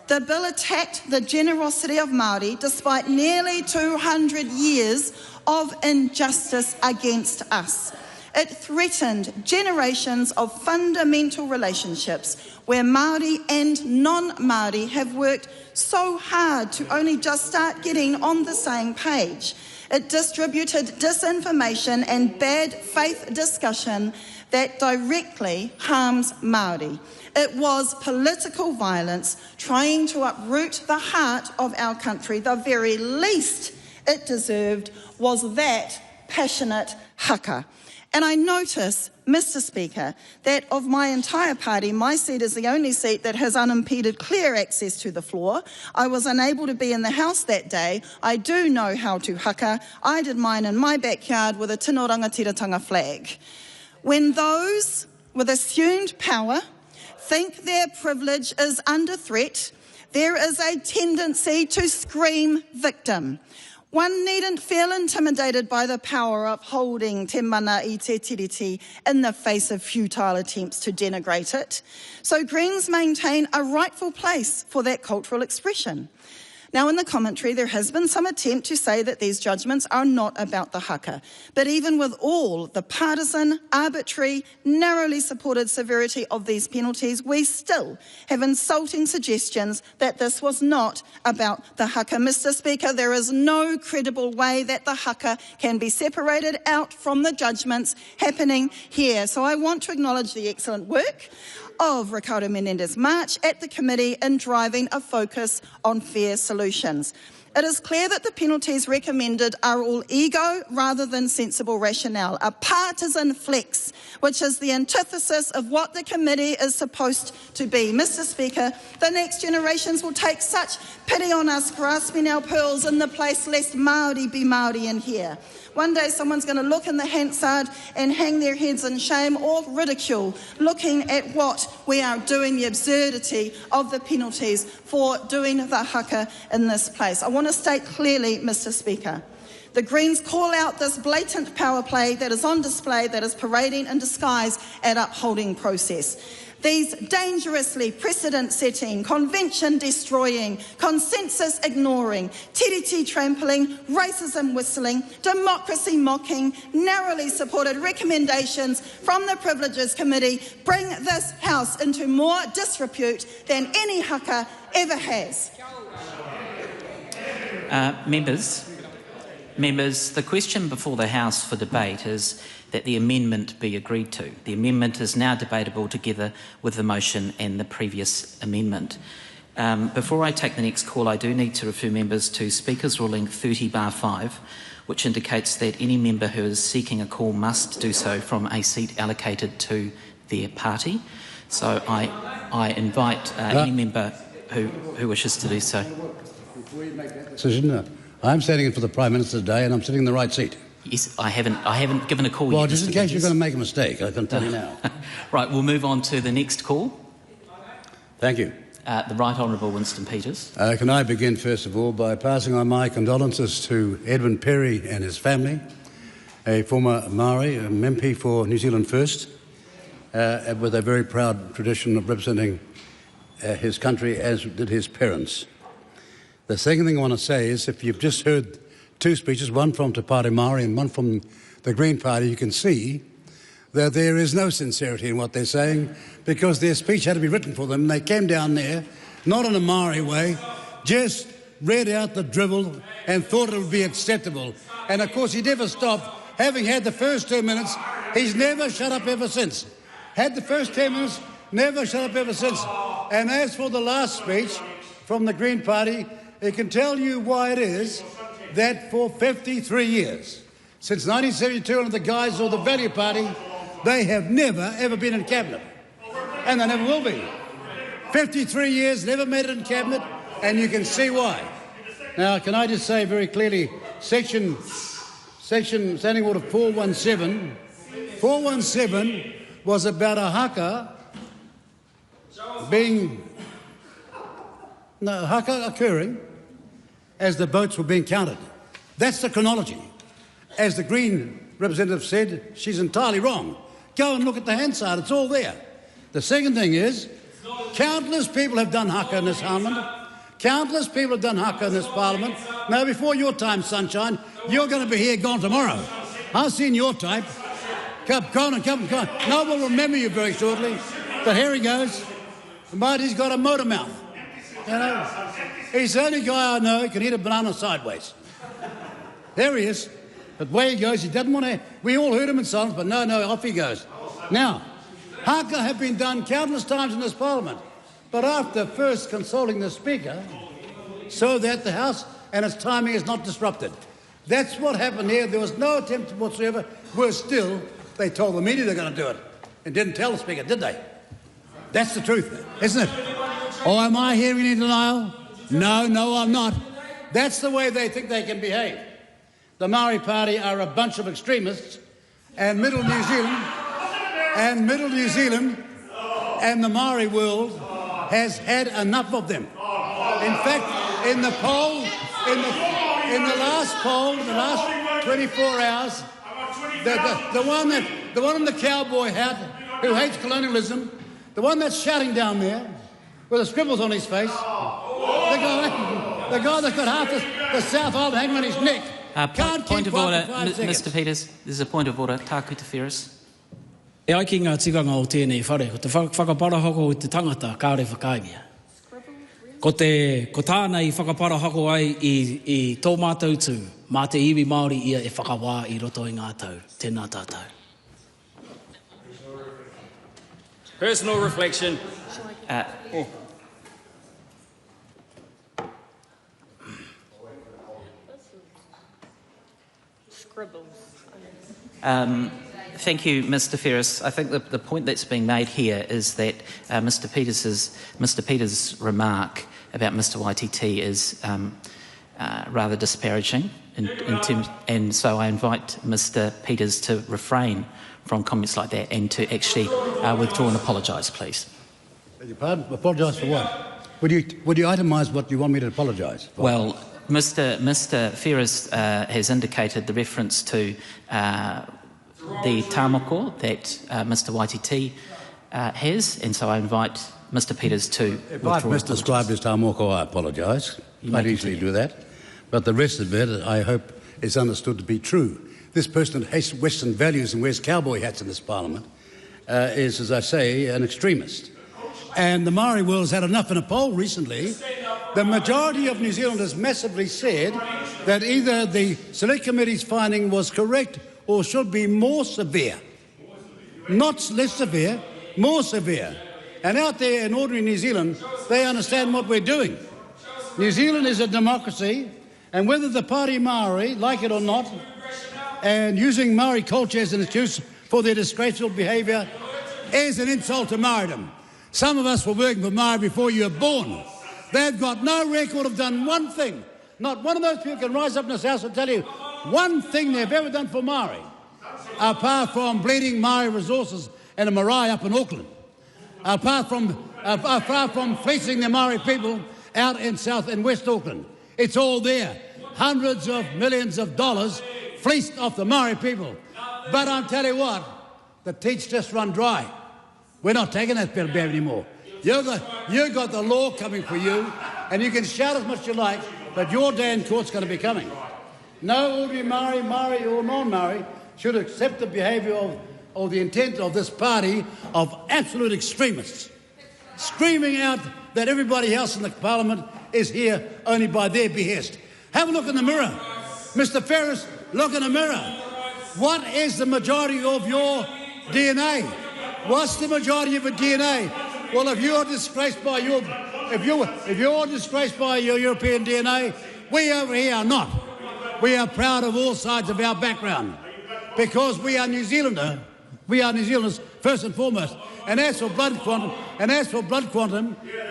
The bill attacked the generosity of Māori despite nearly 200 years of injustice against us. It threatened generations of fundamental relationships where Māori and non-Māori have worked so hard to only just start getting on the same page. It distributed disinformation and bad faith discussion that directly harms Māori. It was political violence trying to uproot the heart of our country. The very least it deserved was that passionate haka. And I notice, Mr. Speaker, that of my entire party, my seat is the only seat that has unimpeded clear access to the floor. I was unable to be in the House that day. I do know how to haka. I did mine in my backyard with a tino rangatiratanga flag. When those with assumed power think their privilege is under threat, there is a tendency to scream victim. One needn't feel intimidated by the power upholding te mana I te tiriti in the face of futile attempts to denigrate it. So Greens maintain a rightful place for that cultural expression. Now, in the commentary, there has been some attempt to say that these judgments are not about the haka. But even with all the partisan, arbitrary, narrowly supported severity of these penalties, we still have insulting suggestions that this was not about the haka. Mr. Speaker, there is no credible way that the haka can be separated out from the judgments happening here. So I want to acknowledge the excellent work of Ricardo Menendez March at the committee in driving a focus on fair solutions. It is clear that the penalties recommended are all ego rather than sensible rationale, a partisan flex, which is the antithesis of what the committee is supposed to be. Mr. Speaker, the next generations will take such pity on us grasping our pearls in the place lest Māori be Māori in here. One day someone's going to look in the Hansard and hang their heads in shame or ridicule, looking at what we are doing, the absurdity of the penalties for doing the haka in this place. I want to state clearly, Mr. Speaker, the Greens call out this blatant power play that is on display, that is parading in disguise at upholding process. These dangerously precedent-setting, convention-destroying, consensus-ignoring, tiriti trampling, racism whistling, democracy-mocking, narrowly supported recommendations from the Privileges Committee bring this House into more disrepute than any haka ever has. Members, the question before the House for debate is that the amendment be agreed to. The amendment is now debatable together with the motion and the previous amendment. Before I take the next call, I do need to refer members to Speaker's Ruling 30/5, which indicates that any member who is seeking a call must do so from a seat allocated to their party. So I invite any member who wishes to do so. Before you make that decision, I'm standing in for the Prime Minister today and I'm sitting in the right seat. Yes, I haven't given a call yet. Well, just in case you're going to make a mistake, I can tell you now. Right, we'll move on to the next call. Thank you. The Right Honourable Winston Peters. Can I begin, first of all, by passing on my condolences to Edwin Perry and his family, a former Maori, an MP for New Zealand First, with a very proud tradition of representing his country as did his parents. The second thing I want to say is, if you've just heard two speeches, one from Te Pāti Māori and one from the Green Party, you can see that there is no sincerity in what they're saying, because their speech had to be written for them. They came down there, not in a Māori way, just read out the drivel and thought it would be acceptable. And of course he never stopped. Having had the first 2 minutes, he's never shut up ever since. Had the first 10 minutes, never shut up ever since. And as for the last speech from the Green Party, it can tell you why it is that for 53 years, since 1972 under the guise of the Value Party, they have never, ever been in Cabinet. And they never will be. 53 years, never made it in Cabinet, and you can see why. Now, can I just say very clearly, Section Standing Order 417 was about a haka occurring as the votes were being counted. That's the chronology. As the Green representative said, she's entirely wrong. Go and look at the Hansard, it's all there. The second thing is, countless people have done haka in this parliament. Countless people have done haka in this parliament. Now, before your time, sunshine, you're going to be here gone tomorrow. I've seen your type. Come. No one will remember you very shortly. But here he goes. But he's got a motor mouth. You know, he's the only guy I know who can eat a banana sideways. There he is. But where he goes, he doesn't want to... We all heard him in silence, but no, off he goes. Now, haka have been done countless times in this parliament, but after first consulting the Speaker so that the House and its timing is not disrupted. That's what happened here. There was no attempt whatsoever. Worse still, they told the media they're going to do it and didn't tell the Speaker, did they? That's the truth, isn't it? Or am I hearing in denial? No, I'm not. That's the way they think they can behave. The Maori Party are a bunch of extremists, and Middle New Zealand and the Maori world has had enough of them. In fact, in the last 24 hours, the one in the cowboy hat who hates colonialism, the one that's shouting down there with the scribbles on his face, the guy that's got half the South Island hanging on his neck. Point of order, Mr. Peters. There's a point of order. Tāku te whirus. E ai ki ngā tikanga o tēnei whare, ko te whakapara hako o te tangata kāre whakaingia. Ko tānei whakapara hako ai i tō mātou tū, mā te iwi Māori ia e whakawā i roto i ngā tau. Tēnā tātou. Personal reflection. Thank you, Mr. Ferris. I think the point that's being made here is that Mr. Peters' remark about Mr. Waititi is rather disparaging, and so I invite Mr. Peters to refrain from comments like that and to actually withdraw and apologise, please. Beg your pardon? Apologise for what? Would you itemise what you want me to apologise for? Well, Mr. Ferris has indicated the reference to the tāmoko that Mr. Waititi has, and so I invite Mr. Peters to If I've misdescribed his tāmoko, I apologise. I'd easily do that. But the rest of it, I hope, is understood to be true. This person that hates Western values and wears cowboy hats in this parliament is, as I say, an extremist. And the Maori world has had enough. In a poll recently, the majority of New Zealanders massively said that either the Select Committee's finding was correct or should be more severe. Not less severe, more severe. And out there in ordinary New Zealand, they understand what we're doing. New Zealand is a democracy, and whether the Pāti Māori like it or not, and using Maori culture as an excuse for their disgraceful behaviour is an insult to Maoridom. Some of us were working for Maori before you were born. They've got no record of done one thing. Not one of those people can rise up in this house and tell you one thing they've ever done for Maori, apart from bleeding Maori resources and a marae up in Auckland, apart from fleecing the Maori people out in South and West Auckland. It's all there. Hundreds of millions of dollars fleeced off the Maori people. But I'll tell you what, the teats just run dry. We're not taking that bit of bear anymore. You've got the law coming for you, and you can shout as much as you like, but your day in court's going to be coming. No ordinary Maori or non-Maori should accept the behaviour or the intent of this party of absolute extremists, screaming out that everybody else in the parliament is here only by their behest. Have a look in the mirror. Mr. Ferris, look in the mirror. What is the majority of your DNA? What's the majority of your DNA? Well, if you're disgraced by your European DNA, we over here are not. We are proud of all sides of our background because we are New Zealanders. We are New Zealanders first and foremost. And as for blood quantum,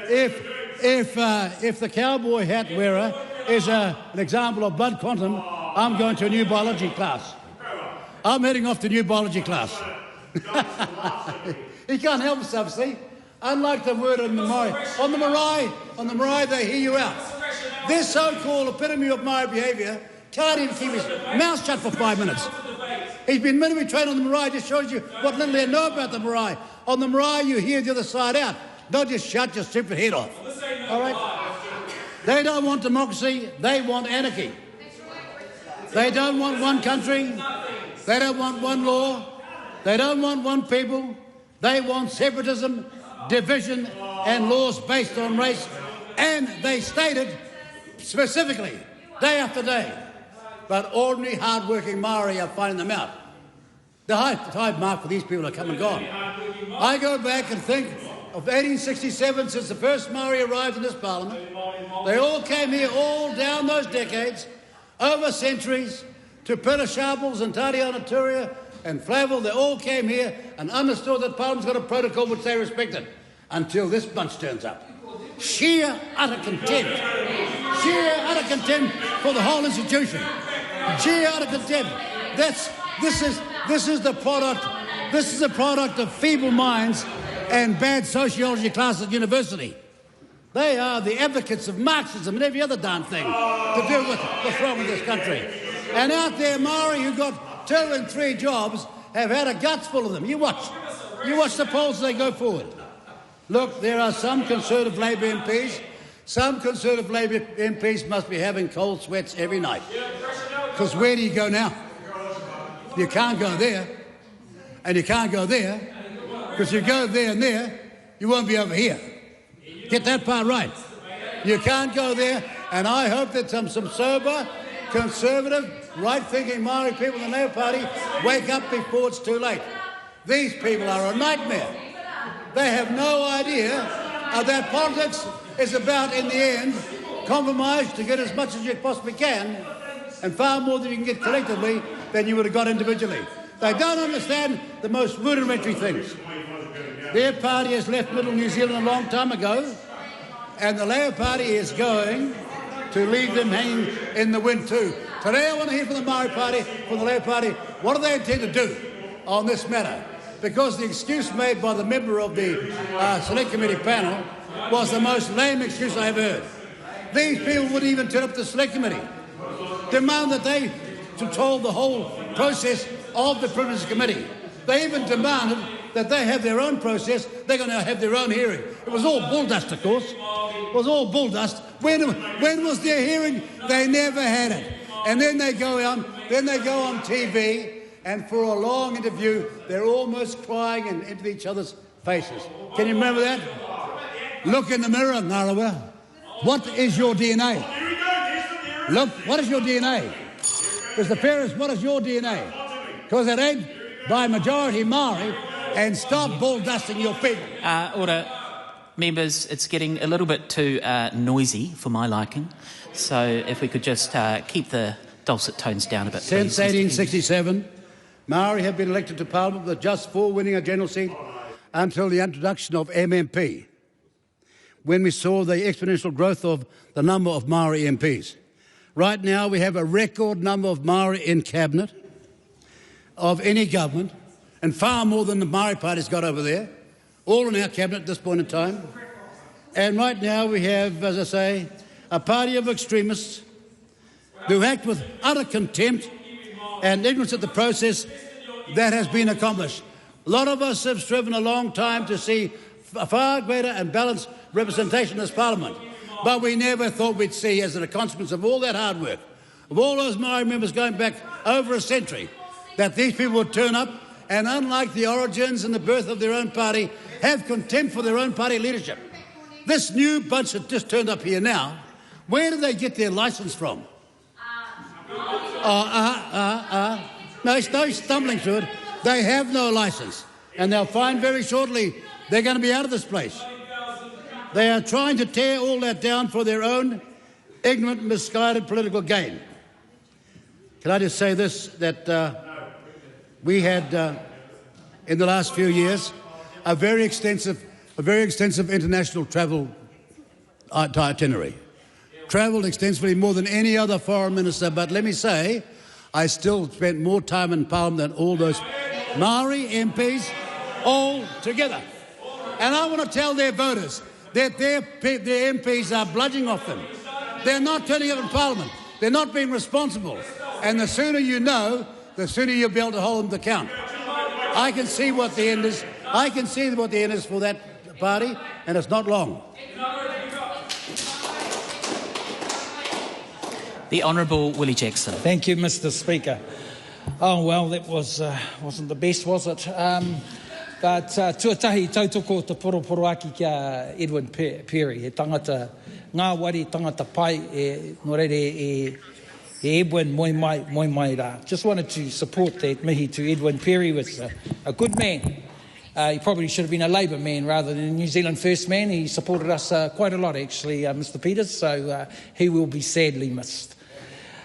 if the cowboy hat wearer is an example of blood quantum, I'm going to a new biology class. I'm heading off to new biology class. He can't help himself, see? Unlike the word on the Maori. On the marae, they hear you out. This so-called epitome of Maori behaviour can't even keep his mouth shut for 5 minutes. He's been minimally trained on the marae, just shows you what little they know about the marae. On the marae, you hear the other side out. Don't just shut your stupid head off. All right? They don't want democracy, they want anarchy. They don't want one country, they don't want one law, they don't want one people, they want separatism, division and laws based on race, and they stated specifically, day after day. But ordinary, hard-working Maori are finding them out. The high mark for these people are come and gone. I go back and think of 1867, since the first Maori arrived in this parliament. They all came here all down those decades, over centuries, to Pina Sharples and Tariana Turia and Flavel. They all came here and understood that Parliament's got a protocol which they respected, until this bunch turns up. Sheer utter contempt. Sheer utter contempt for the whole institution. Sheer utter contempt. This is the product of feeble minds and bad sociology classes at university. They are the advocates of Marxism and every other darn thing to do with what's wrong with this country. And out there, Maori, who got 2 and 3 jobs, have had a guts full of them. You watch the polls as they go forward. Look, there are some Conservative Labor MPs. Some Conservative Labor MPs must be having cold sweats every night. Because where do you go now? You can't go there, and you can't go there, because you go there and there, you won't be over here. Get that part right. You can't go there, and I hope that some sober, conservative, right-thinking Maori people in the Labour Party wake up before it's too late. These people are a nightmare. They have no idea that politics is about, in the end, compromise to get as much as you possibly can, and far more than you can get collectively than you would have got individually. They don't understand the most rudimentary things. Their party has left Middle New Zealand a long time ago, and the Labour Party is going to leave them hanging in the wind too. Today I want to hear from the Maori Party, from the Labour Party, what do they intend to do on this matter? Because the excuse made by the member of the Select Committee panel was the most lame excuse I ever heard. These people wouldn't even turn up to the Select Committee. Demand that they control the whole process of the Privileges Committee. They even demanded that they have their own process, they're going to have their own hearing. It was all bull dust, of course. It was all bull dust. When was their hearing? They never had it. And then they go on TV, and for a long interview, they're almost crying into each other's faces. Can you remember that? Look in the mirror, Ngarewa. What is your DNA? Look, what is your DNA? Mr. Peres, what is your DNA? Because it ain't by majority Maori, and stop bull dusting your people. Order. Members, it's getting a little bit too noisy for my liking. So if we could just keep the dulcet tones down a bit. Since 1867, Maori have been elected to Parliament with just 4 winning a general seat until the introduction of MMP, when we saw the exponential growth of the number of Maori MPs. Right now we have a record number of Maori in Cabinet of any government, and far more than the Maori Party's got over there, all in our Cabinet at this point in time. And right now we have, as I say, a party of extremists who act with utter contempt and ignorance of the process that has been accomplished. A lot of us have striven a long time to see a far greater and balanced representation in this Parliament, but we never thought we'd see, as a consequence of all that hard work, of all those Maori members going back over a century, that these people would turn up and, unlike the origins and the birth of their own party, have contempt for their own party leadership. This new bunch that just turned up here now, where do they get their licence from? No, stumbling through it. They have no licence, and they'll find very shortly they're going to be out of this place. They are trying to tear all that down for their own ignorant, misguided political gain. Can I just say this, that we had, in the last few years, a very extensive international travel itinerary. Travelled extensively, more than any other foreign minister, but let me say, I still spent more time in Parliament than all those Maori MPs all together. And I want to tell their voters that their MPs are bludgeoning off them. They're not turning up in Parliament. They're not being responsible. And the sooner you know, the sooner you'll be able to hold them to account. I can see what the end is. I can see what the end is for that party, and it's not long. The Honourable Willie Jackson. Thank you, Mr. Speaker. Oh, well, that wasn't the best, was it? But tuatahi tautoko te poroporo aki kia Edwin Perry, he tangata ngā wari tangata pai no reire Edwin moi mai rā. Just wanted to support that mihi to Edwin Perry. Was a good man. He probably should have been a Labour man rather than a New Zealand First man. He supported us quite a lot, actually, Mr. Peters, so he will be sadly missed.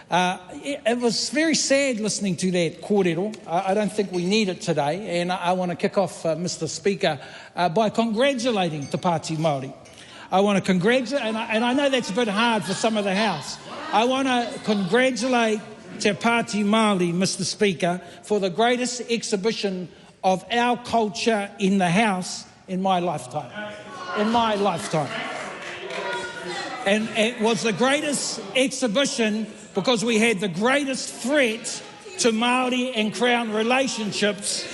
It was very sad listening to that kōrero. I don't think we need it today, and I want to kick off, Mr. Speaker, by congratulating Te Pāti Māori. I want to congratulate, and I know that's a bit hard for some of the House. I want to congratulate Te Pāti Māori, Mr. Speaker, for the greatest exhibition of our culture in the House in my lifetime. In my lifetime. And it was the greatest exhibition because we had the greatest threat to Māori and Crown relationships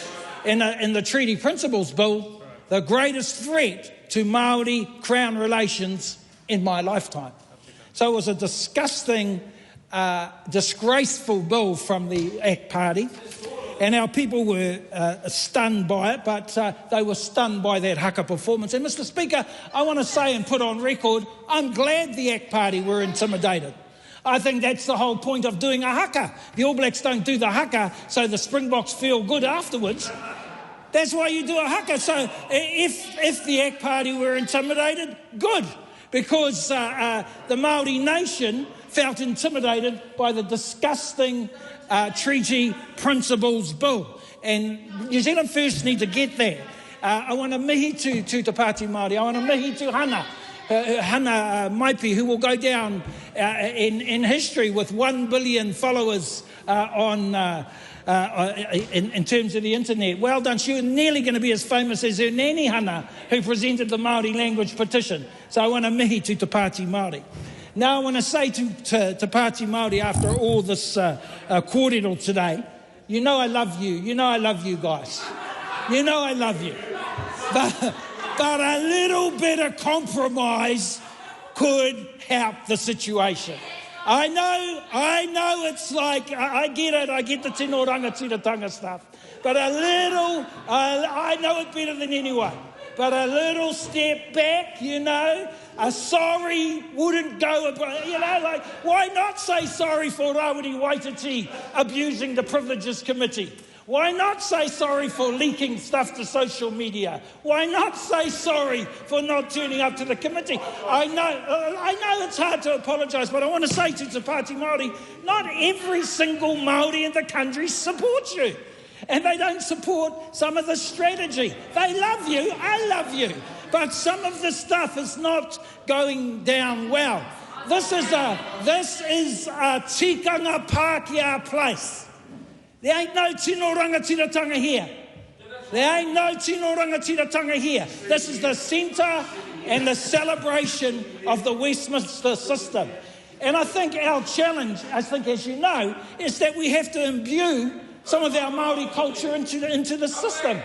in the Treaty Principles Bill, the greatest threat to Māori Crown relations in my lifetime. So it was a disgusting, disgraceful bill from the ACT Party, and our people were stunned by it, but they were stunned by that haka performance. And Mr. Speaker, I want to say and put on record, I'm glad the ACT Party were intimidated. I think that's the whole point of doing a haka. The All Blacks don't do the haka so the Springboks feel good afterwards. That's why you do a haka. So if the ACT Party were intimidated, good, because the Māori nation felt intimidated by the disgusting Treaty Principles Bill. And New Zealand First need to get that. I want to mihi to Te Pāti Māori. I want to mihi to Hana Maipi, who will go down in history with 1 billion followers in terms of the internet. Well done. She was nearly going to be as famous as her nanny Hana, who presented the Māori language petition. So I want to mihi to Te Pāti Māori. Now I want to say to Te Pāti Māori, after all this kōrero today, you know I love you. You know I love you guys. You know I love you. But a little bit of compromise could help the situation. I know it's like, I get it, I get the tino rangatiratanga stuff, but a little, I know it better than anyone, but a little step back, you know, a sorry wouldn't go, you know, like, why not say sorry for Rawiri Waititi abusing the Privileges Committee? Why not say sorry for leaking stuff to social media? Why not say sorry for not turning up to the committee? I know it's hard to apologise, but I want to say to Te Pāti Māori, not every single Māori in the country supports you. And they don't support some of the strategy. They love you, I love you. But some of the stuff is not going down well. This is a tikanga Pākehā place. There ain't no tino rangatiratanga here. There ain't no tino rangatiratanga here. This is the centre and the celebration of the Westminster system. And I think our challenge, as you know, is that we have to imbue some of our Māori culture into the system.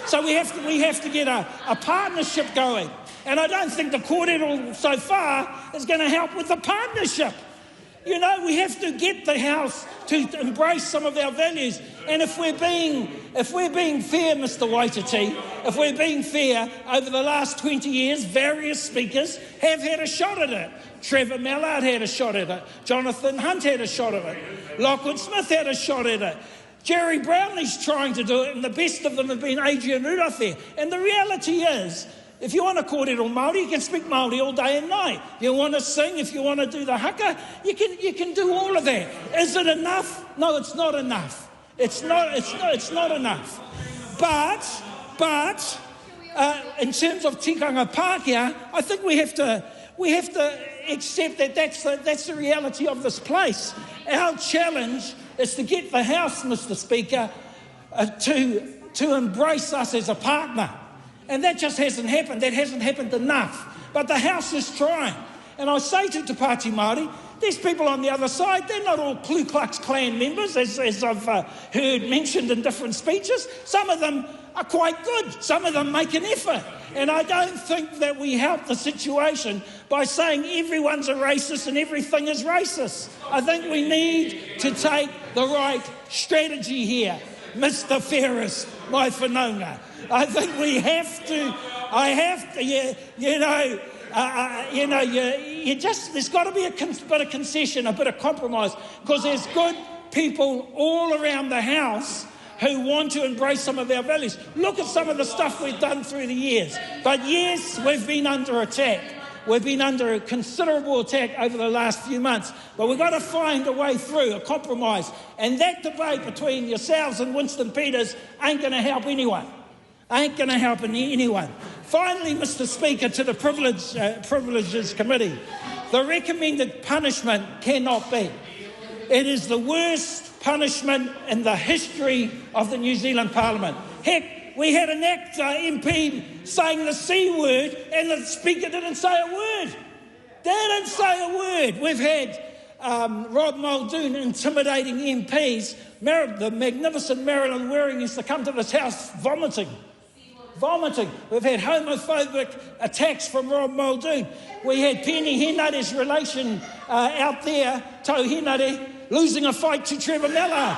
So we have to get a partnership going. And I don't think the kōrero so far is going to help with the partnership. You know, we have to get the House to embrace some of our values. And if we're being fair, Mr. Waititi, if we're being fair, over the last 20 years, various speakers have had a shot at it. Trevor Mallard had a shot at it. Jonathan Hunt had a shot at it. Lockwood Smith had a shot at it. Jerry Brownlee's trying to do it, and the best of them have been Adrian Rudolph. And the reality is, if you want to kōrero Māori, you can speak Māori all day and night. If you want to sing, if you want to do the haka, you can do all of that. Is it enough? No, it's not enough. It's not enough. But in terms of tikanga Pākehā, I think we have to accept that that's the reality of this place. Our challenge is to get the House, Mr. Speaker, to to embrace us as a partner. And that just hasn't happened. That hasn't happened enough. But the House is trying. And I say to Te Pāti Māori, there's people on the other side, they're not all Ku Klux Klan members, as I've heard mentioned in different speeches. Some of them are quite good. Some of them make an effort. And I don't think that we help the situation by saying everyone's a racist and everything is racist. I think we need to take the right strategy here. Mr. Ferris, my whanaunga. I think we have to, there's got to be a bit of concession, a bit of compromise, because there's good people all around the House who want to embrace some of our values. Look at some of the stuff we've done through the years. But yes, we've been under attack. We've been under a considerable attack over the last few months. But we've got to find a way through, a compromise. And that debate between yourselves and Winston Peters ain't going to help anyone. Ain't going to help anyone. Finally, Mr. Speaker, to the Privileges Committee, the recommended punishment cannot be. It is the worst punishment in the history of the New Zealand Parliament. Heck, we had an ACT MP saying the C word and the Speaker didn't say a word. Didn't say a word. We've had Rod Muldoon intimidating MPs. The magnificent Marilyn Waring used to come to this House vomiting. We've had homophobic attacks from Rod Muldoon. We had Penny Henare's relation out there, Tau Henare, losing a fight to Trevor Miller.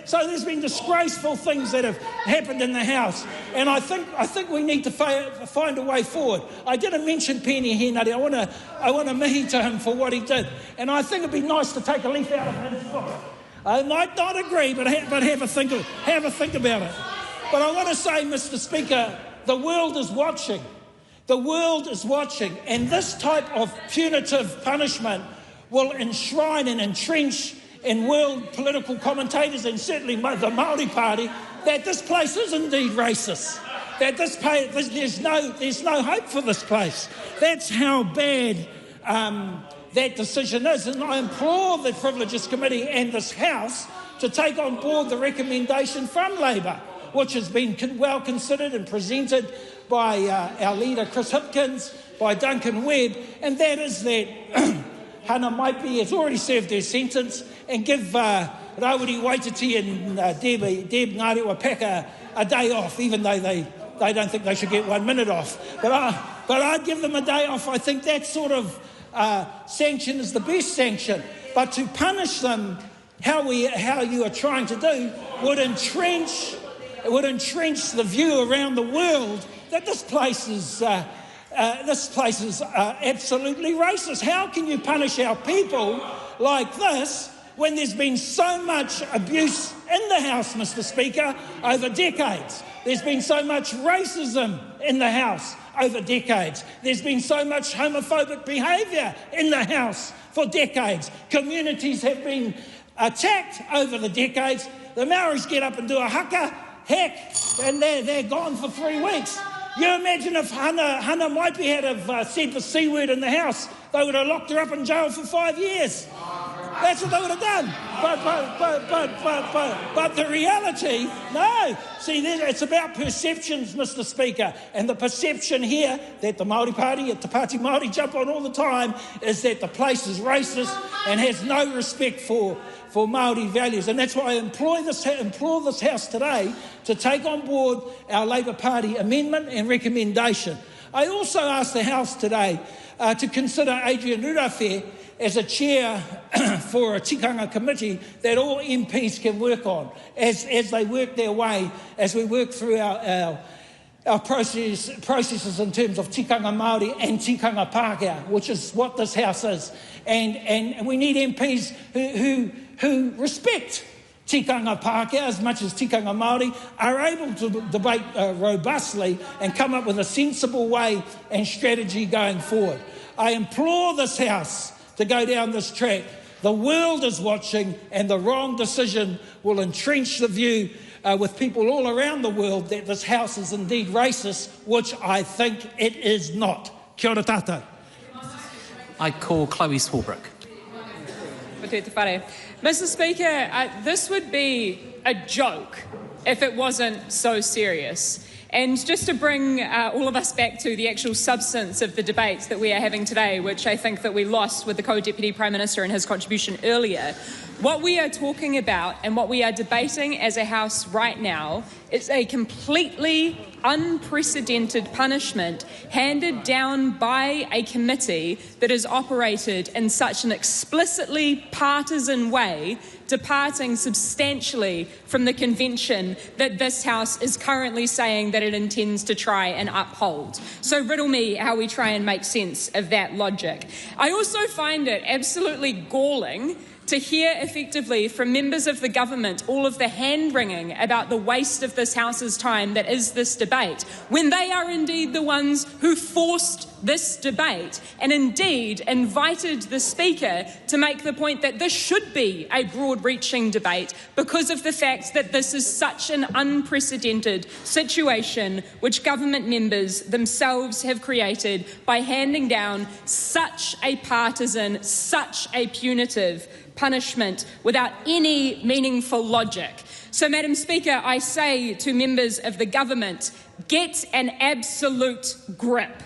So there's been disgraceful things that have happened in the House, and I think we need to find a way forward. I didn't mention Penny Henare. I want to mihi to him for what he did, and I think it'd be nice to take a leaf out of his book. I might not agree, but have a think about it. But I want to say, Mr. Speaker, the world is watching. The world is watching, and this type of punitive punishment will enshrine and entrench in world political commentators and certainly the Māori Party that this place is indeed racist. That there's no hope for this place. That's how bad that decision is. And I implore the Privileges Committee and this House to take on board the recommendation from Labour, which has been well considered and presented by our leader Chris Hipkins, by Duncan Webb, and that is that Hana Maipi has already served their sentence and give Rawiri, Waititi and Deb Ngarewa-Packer a day off, even though they don't think they should get 1 minute off. But I'd give them a day off. I think that sort of sanction is the best sanction. But to punish them how you are trying to do would entrench the view around the world that this place is absolutely racist. How can you punish our people like this when there's been so much abuse in the House, Mr. Speaker, over decades? There's been so much racism in the House over decades. There's been so much homophobic behaviour in the House for decades. Communities have been attacked over the decades. The Maoris get up and do a haka, heck, and they're gone for 3 weeks. You imagine if Hana Maipi had have said the C word in the House, they would have locked her up in jail for 5 years. That's what they would have done. But the reality, no. See, it's about perceptions, Mr. Speaker. And the perception here that the Māori Party at Te Pāti Māori jump on all the time is that the place is racist and has no respect for Māori values. And that's why I implore this House today to take on board our Labour Party amendment and recommendation. I also ask the House today to consider Adrian Rurawhe as a chair for a tikanga committee that all MPs can work on as they work their way, as we work through our processes in terms of tikanga Māori and tikanga Pākehā, which is what this House is. And we need MPs who respect tikanga Pākehā as much as tikanga Māori, are able to debate robustly and come up with a sensible way and strategy going forward. I implore this House to go down this track. The world is watching, and the wrong decision will entrench the view with people all around the world that this House is indeed racist, which I think it is not. Kia ora tātou. I call Chloe Swarbrick. Mr. Speaker, this would be a joke if it wasn't so serious. And just to bring all of us back to the actual substance of the debate that we are having today, which I think that we lost with the Co-Deputy Prime Minister in his contribution earlier, what we are talking about and what we are debating as a House right now is a completely unprecedented punishment handed down by a committee that has operated in such an explicitly partisan way, departing substantially from the convention that this House is currently saying that it intends to try and uphold. So riddle me how we try and make sense of that logic. I also find it absolutely galling to hear effectively from members of the government all of the hand-wringing about the waste of this House's time that is this debate, when they are indeed the ones who forced this debate and indeed invited the Speaker to make the point that this should be a broad-reaching debate because of the fact that this is such an unprecedented situation which government members themselves have created by handing down such a partisan, such a punitive punishment without any meaningful logic. So, Madam Speaker, I say to members of the government, get an absolute grip.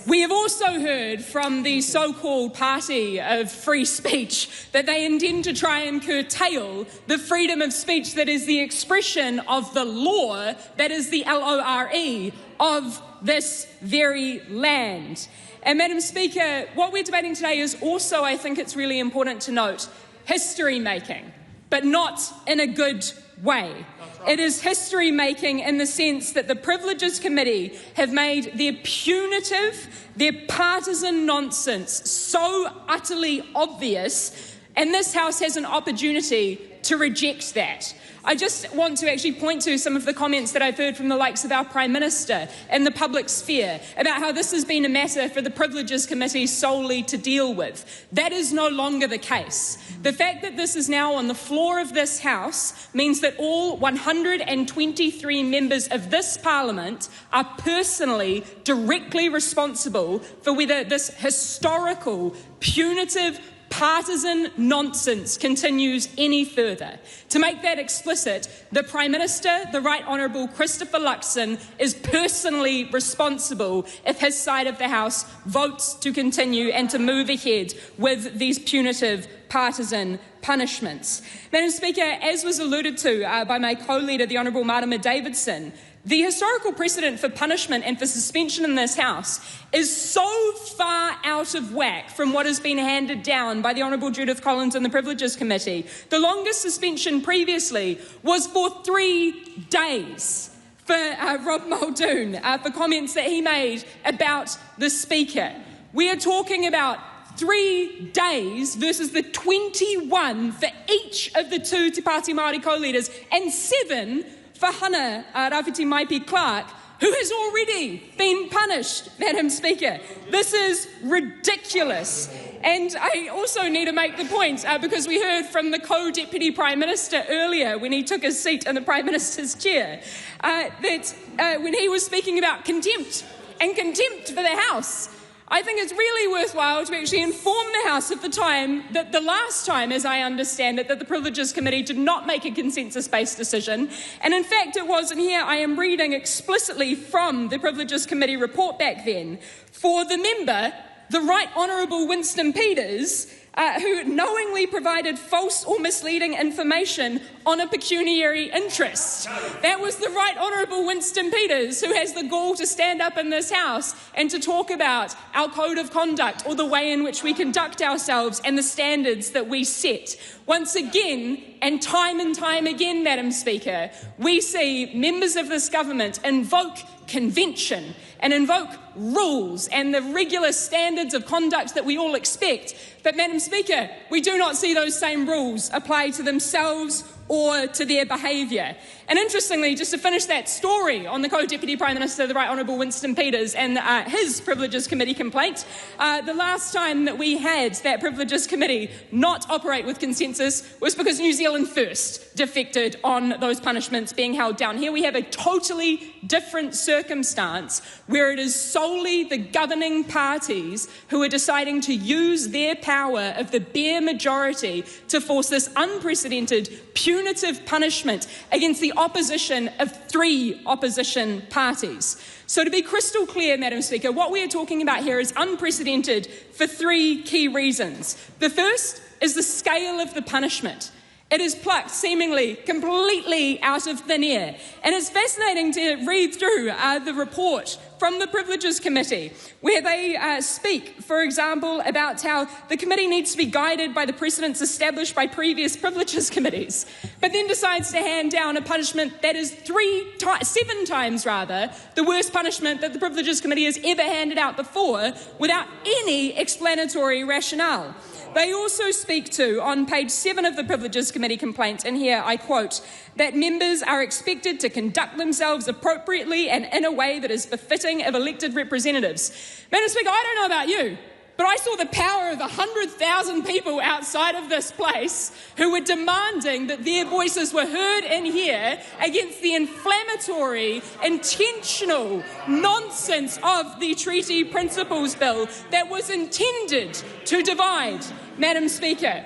We have also heard from the so-called party of free speech that they intend to try and curtail the freedom of speech that is the expression of the law, that is the LORE, of this very land. And Madam Speaker, what we're debating today is also, I think it's really important to note, history-making, but not in a good way. It is history-making in the sense that the Privileges Committee have made their punitive, their partisan nonsense so utterly obvious, and this House has an opportunity to reject that. I just want to actually point to some of the comments that I've heard from the likes of our Prime Minister in the public sphere about how this has been a matter for the Privileges Committee solely to deal with. That is no longer the case. The fact that this is now on the floor of this House means that all 123 members of this Parliament are personally, directly responsible for whether this historical, punitive, partisan nonsense continues any further. To make that explicit, the Prime Minister, the Right Honourable Christopher Luxon, is personally responsible if his side of the House votes to continue and to move ahead with these punitive partisan punishments. Madam Speaker, as was alluded to by my co-leader, the Honourable Marama Davidson, the historical precedent for punishment and for suspension in this House is so far out of whack from what has been handed down by the Honourable Judith Collins and the Privileges Committee. The longest suspension previously was for 3 days for Rob Muldoon for comments that he made about the Speaker. We are talking about 3 days versus the 21 for each of the 2 Te Pāti Māori co-leaders and 7 for Hana-Rawhiti Maipi-Clarke, who has already been punished, Madam Speaker. This is ridiculous. And I also need to make the point, because we heard from the Co-Deputy Prime Minister earlier when he took his seat in the Prime Minister's chair, that when he was speaking about contempt and contempt for the House, I think it's really worthwhile to actually inform the House of the time that the last time, as I understand it, that the Privileges Committee did not make a consensus-based decision. And in fact, it was, and here I am reading explicitly from the Privileges Committee report back then, for the member, the Right Honourable Winston Peters, who knowingly provided false or misleading information on a pecuniary interest. That was the Right Honourable Winston Peters, who has the gall to stand up in this House and to talk about our code of conduct or the way in which we conduct ourselves and the standards that we set. Once again, and time again, Madam Speaker, we see members of this government invoke convention and invoke rules and the regular standards of conduct that we all expect. But, Madam Speaker, we do not see those same rules apply to themselves or to their behaviour. And interestingly, just to finish that story on the Co-Deputy Prime Minister, the Right Honourable Winston Peters, and his Privileges Committee complaint, the last time that we had that Privileges Committee not operate with consensus was because New Zealand First defected on those punishments being held down. Here we have a totally different circumstance where it is solely the governing parties who are deciding to use their power of the bare majority to force this unprecedented punitive punishment against the opposition of 3 opposition parties. So to be crystal clear, Madam Speaker, what we are talking about here is unprecedented for 3 key reasons. The first is the scale of the punishment. It is plucked seemingly completely out of thin air. And it's fascinating to read through the report from the Privileges Committee, where they speak, for example, about how the committee needs to be guided by the precedents established by previous Privileges Committees, but then decides to hand down a punishment that is 7 times the worst punishment that the Privileges Committee has ever handed out before, without any explanatory rationale. They also speak to, on page 7 of the Privileges Committee complaint, and here I quote, that members are expected to conduct themselves appropriately and in a way that is befitting of elected representatives. Madam Speaker, I don't know about you, but I saw the power of 100,000 people outside of this place who were demanding that their voices were heard in here against the inflammatory, intentional nonsense of the Treaty Principles Bill that was intended to divide. Madam Speaker,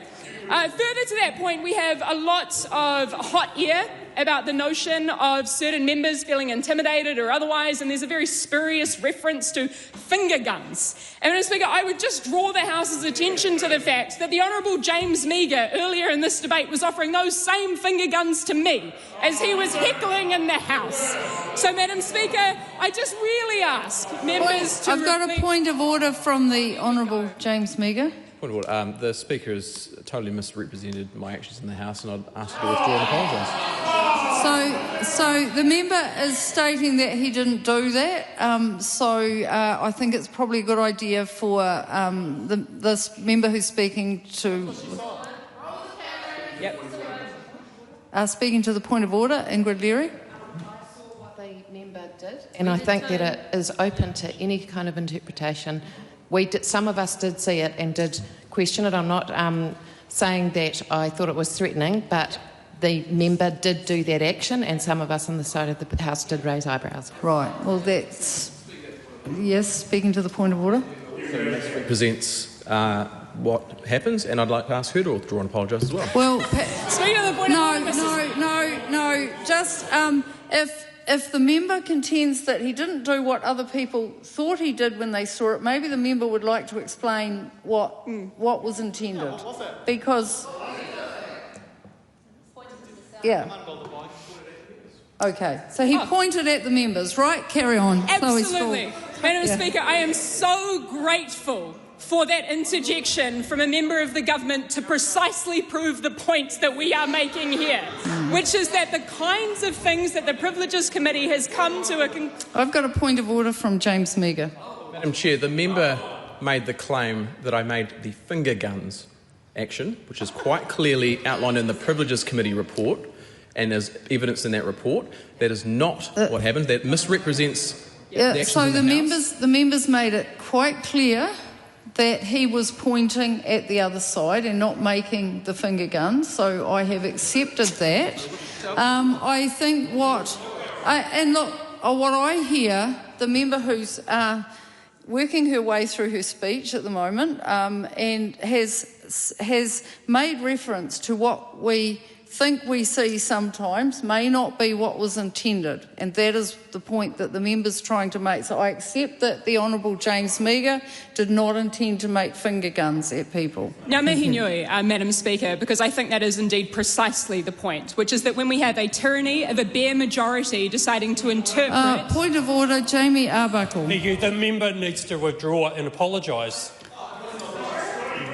further to that point, we have a lot of hot air about the notion of certain members feeling intimidated or otherwise, and there's a very spurious reference to finger guns. And Madam Speaker, I would just draw the House's attention to the fact that the Honourable James Meagher earlier in this debate was offering those same finger guns to me as he was heckling in the House. So, Madam Speaker, I just really ask members to... I've got a point of order from the Honourable James Meagher. Point of order. The Speaker has totally misrepresented my actions in the House, and I'd ask her to withdraw and apologise. So the member is stating that he didn't do that. I think it's probably a good idea for this member who's speaking to... Yep. Speaking to the point of order, Ingrid Leary. The member did, and I think that it is open to any kind of interpretation. Some of us did see it and did question it. I'm not saying that I thought it was threatening, but the member did do that action, and some of us on the side of the House did raise eyebrows. Right. Well, that's... Yes, speaking to the point of order. So it misrepresents what happens, and I'd like to ask her to withdraw and apologise as well. Well, speaking of the point of order, no. Just if the member contends that he didn't do what other people thought he did when they saw it, maybe the member would like to explain what was intended. Because... Yeah. Okay, so he pointed at the members, right? Carry on. Absolutely. Madam Speaker, I am so grateful for that interjection from a member of the government to precisely prove the point that we are making here, which is that the kinds of things that the Privileges Committee has come to a... I've got a point of order from James Meagher. Madam Chair, the member made the claim that I made the finger guns action, which is quite clearly outlined in the Privileges Committee report, and there's evidence in that report. That is not what happened. That misrepresents the actions so in the House. The members made it quite clear that he was pointing at the other side and not making the finger guns, so I have accepted that. I think what I hear, the member who's working her way through her speech at the moment and has made reference to what we think we see sometimes may not be what was intended, and that is the point that the member's trying to make. So I accept that the Honourable James Meagher did not intend to make finger guns at people. Now, mihi nui, Madam Speaker, because I think that is indeed precisely the point, which is that when we have a tyranny of a bare majority deciding to interpret... Point of order, Jamie Arbuckle. Thank you. The member needs to withdraw and apologise.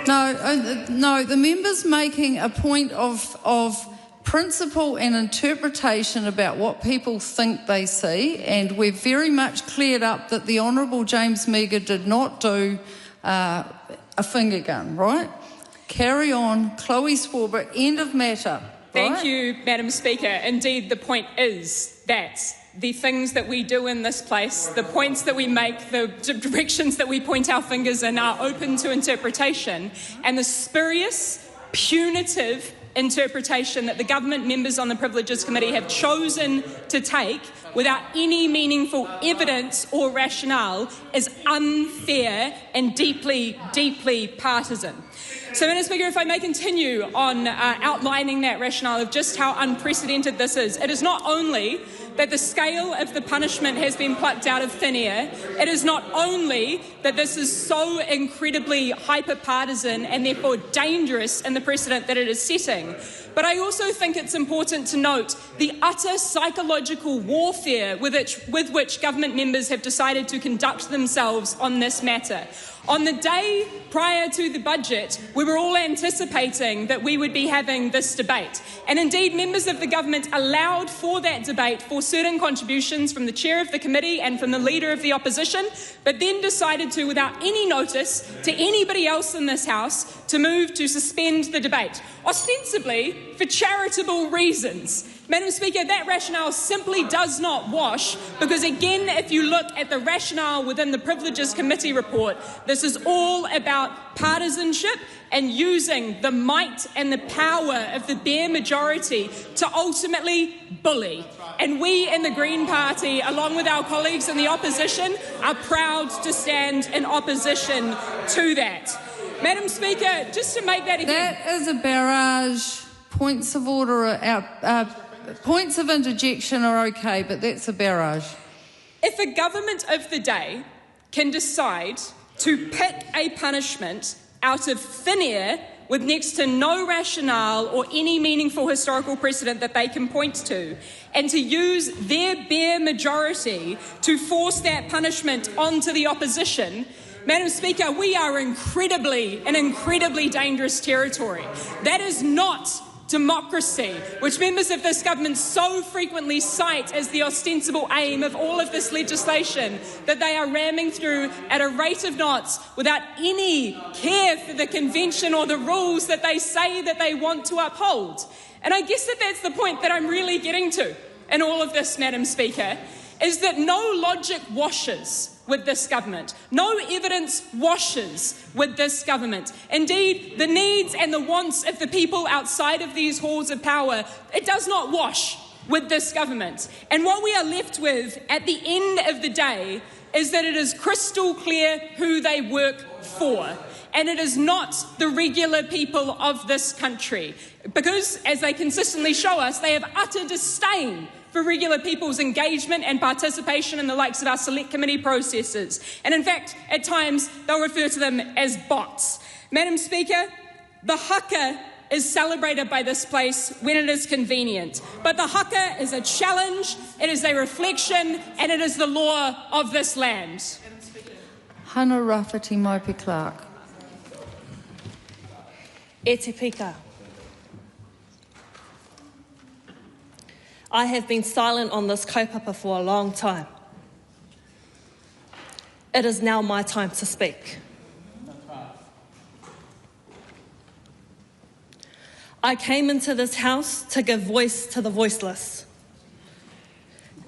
No, the member's making a point of principle and interpretation about what people think they see, and we've very much cleared up that the Honourable James Meagher did not do a finger gun, right? Carry on. Chloe Swarbrick, end of matter. Thank you, Madam Speaker. Indeed, the point is that the things that we do in this place, the points that we make, the directions that we point our fingers in are open to interpretation, and the spurious, punitive interpretation that the government members on the Privileges Committee have chosen to take without any meaningful evidence or rationale is unfair and deeply, deeply partisan. So, Madam Speaker, if I may continue on outlining that rationale of just how unprecedented this is, it is not only that the scale of the punishment has been plucked out of thin air, it is not only that this is so incredibly hyper-partisan and therefore dangerous in the precedent that it is setting, but I also think it's important to note the utter psychological warfare with which government members have decided to conduct themselves on this matter. On the day prior to the budget, we were all anticipating that we would be having this debate. And indeed, members of the government allowed for that debate for certain contributions from the chair of the committee and from the leader of the opposition, but then decided to, without any notice to anybody else in this House, to move to suspend the debate, ostensibly for charitable reasons. Madam Speaker, that rationale simply does not wash because, again, if you look at the rationale within the Privileges Committee report, this is all about partisanship and using the might and the power of the bare majority to ultimately bully. And we in the Green Party, along with our colleagues in the opposition, are proud to stand in opposition to that. Madam Speaker, just to make that again... That is a barrage. Points of order points of interjection are okay, but that's a barrage. If a government of the day can decide to pick a punishment out of thin air with next to no rationale or any meaningful historical precedent that they can point to, and to use their bare majority to force that punishment onto the opposition, Madam Speaker, we are in incredibly dangerous territory. That is not democracy, which members of this government so frequently cite as the ostensible aim of all of this legislation that they are ramming through at a rate of knots without any care for the convention or the rules that they say that they want to uphold. And I guess that's the point that I'm really getting to in all of this, Madam Speaker, is that no logic washes with this government. No evidence washes with this government. Indeed, the needs and the wants of the people outside of these halls of power, it does not wash with this government. And what we are left with at the end of the day is that it is crystal clear who they work for. And it is not the regular people of this country. Because, as they consistently show us, they have utter disdain for regular people's engagement and participation in the likes of our select committee processes. And in fact, at times, they'll refer to them as bots. Madam Speaker, the haka is celebrated by this place when it is convenient. But the haka is a challenge, it is a reflection, and it is the law of this land. Hana-Rawhiti Maipi-Clarke. E te pika. I have been silent on this kaupapa for a long time. It is now my time to speak. I came into this house to give voice to the voiceless.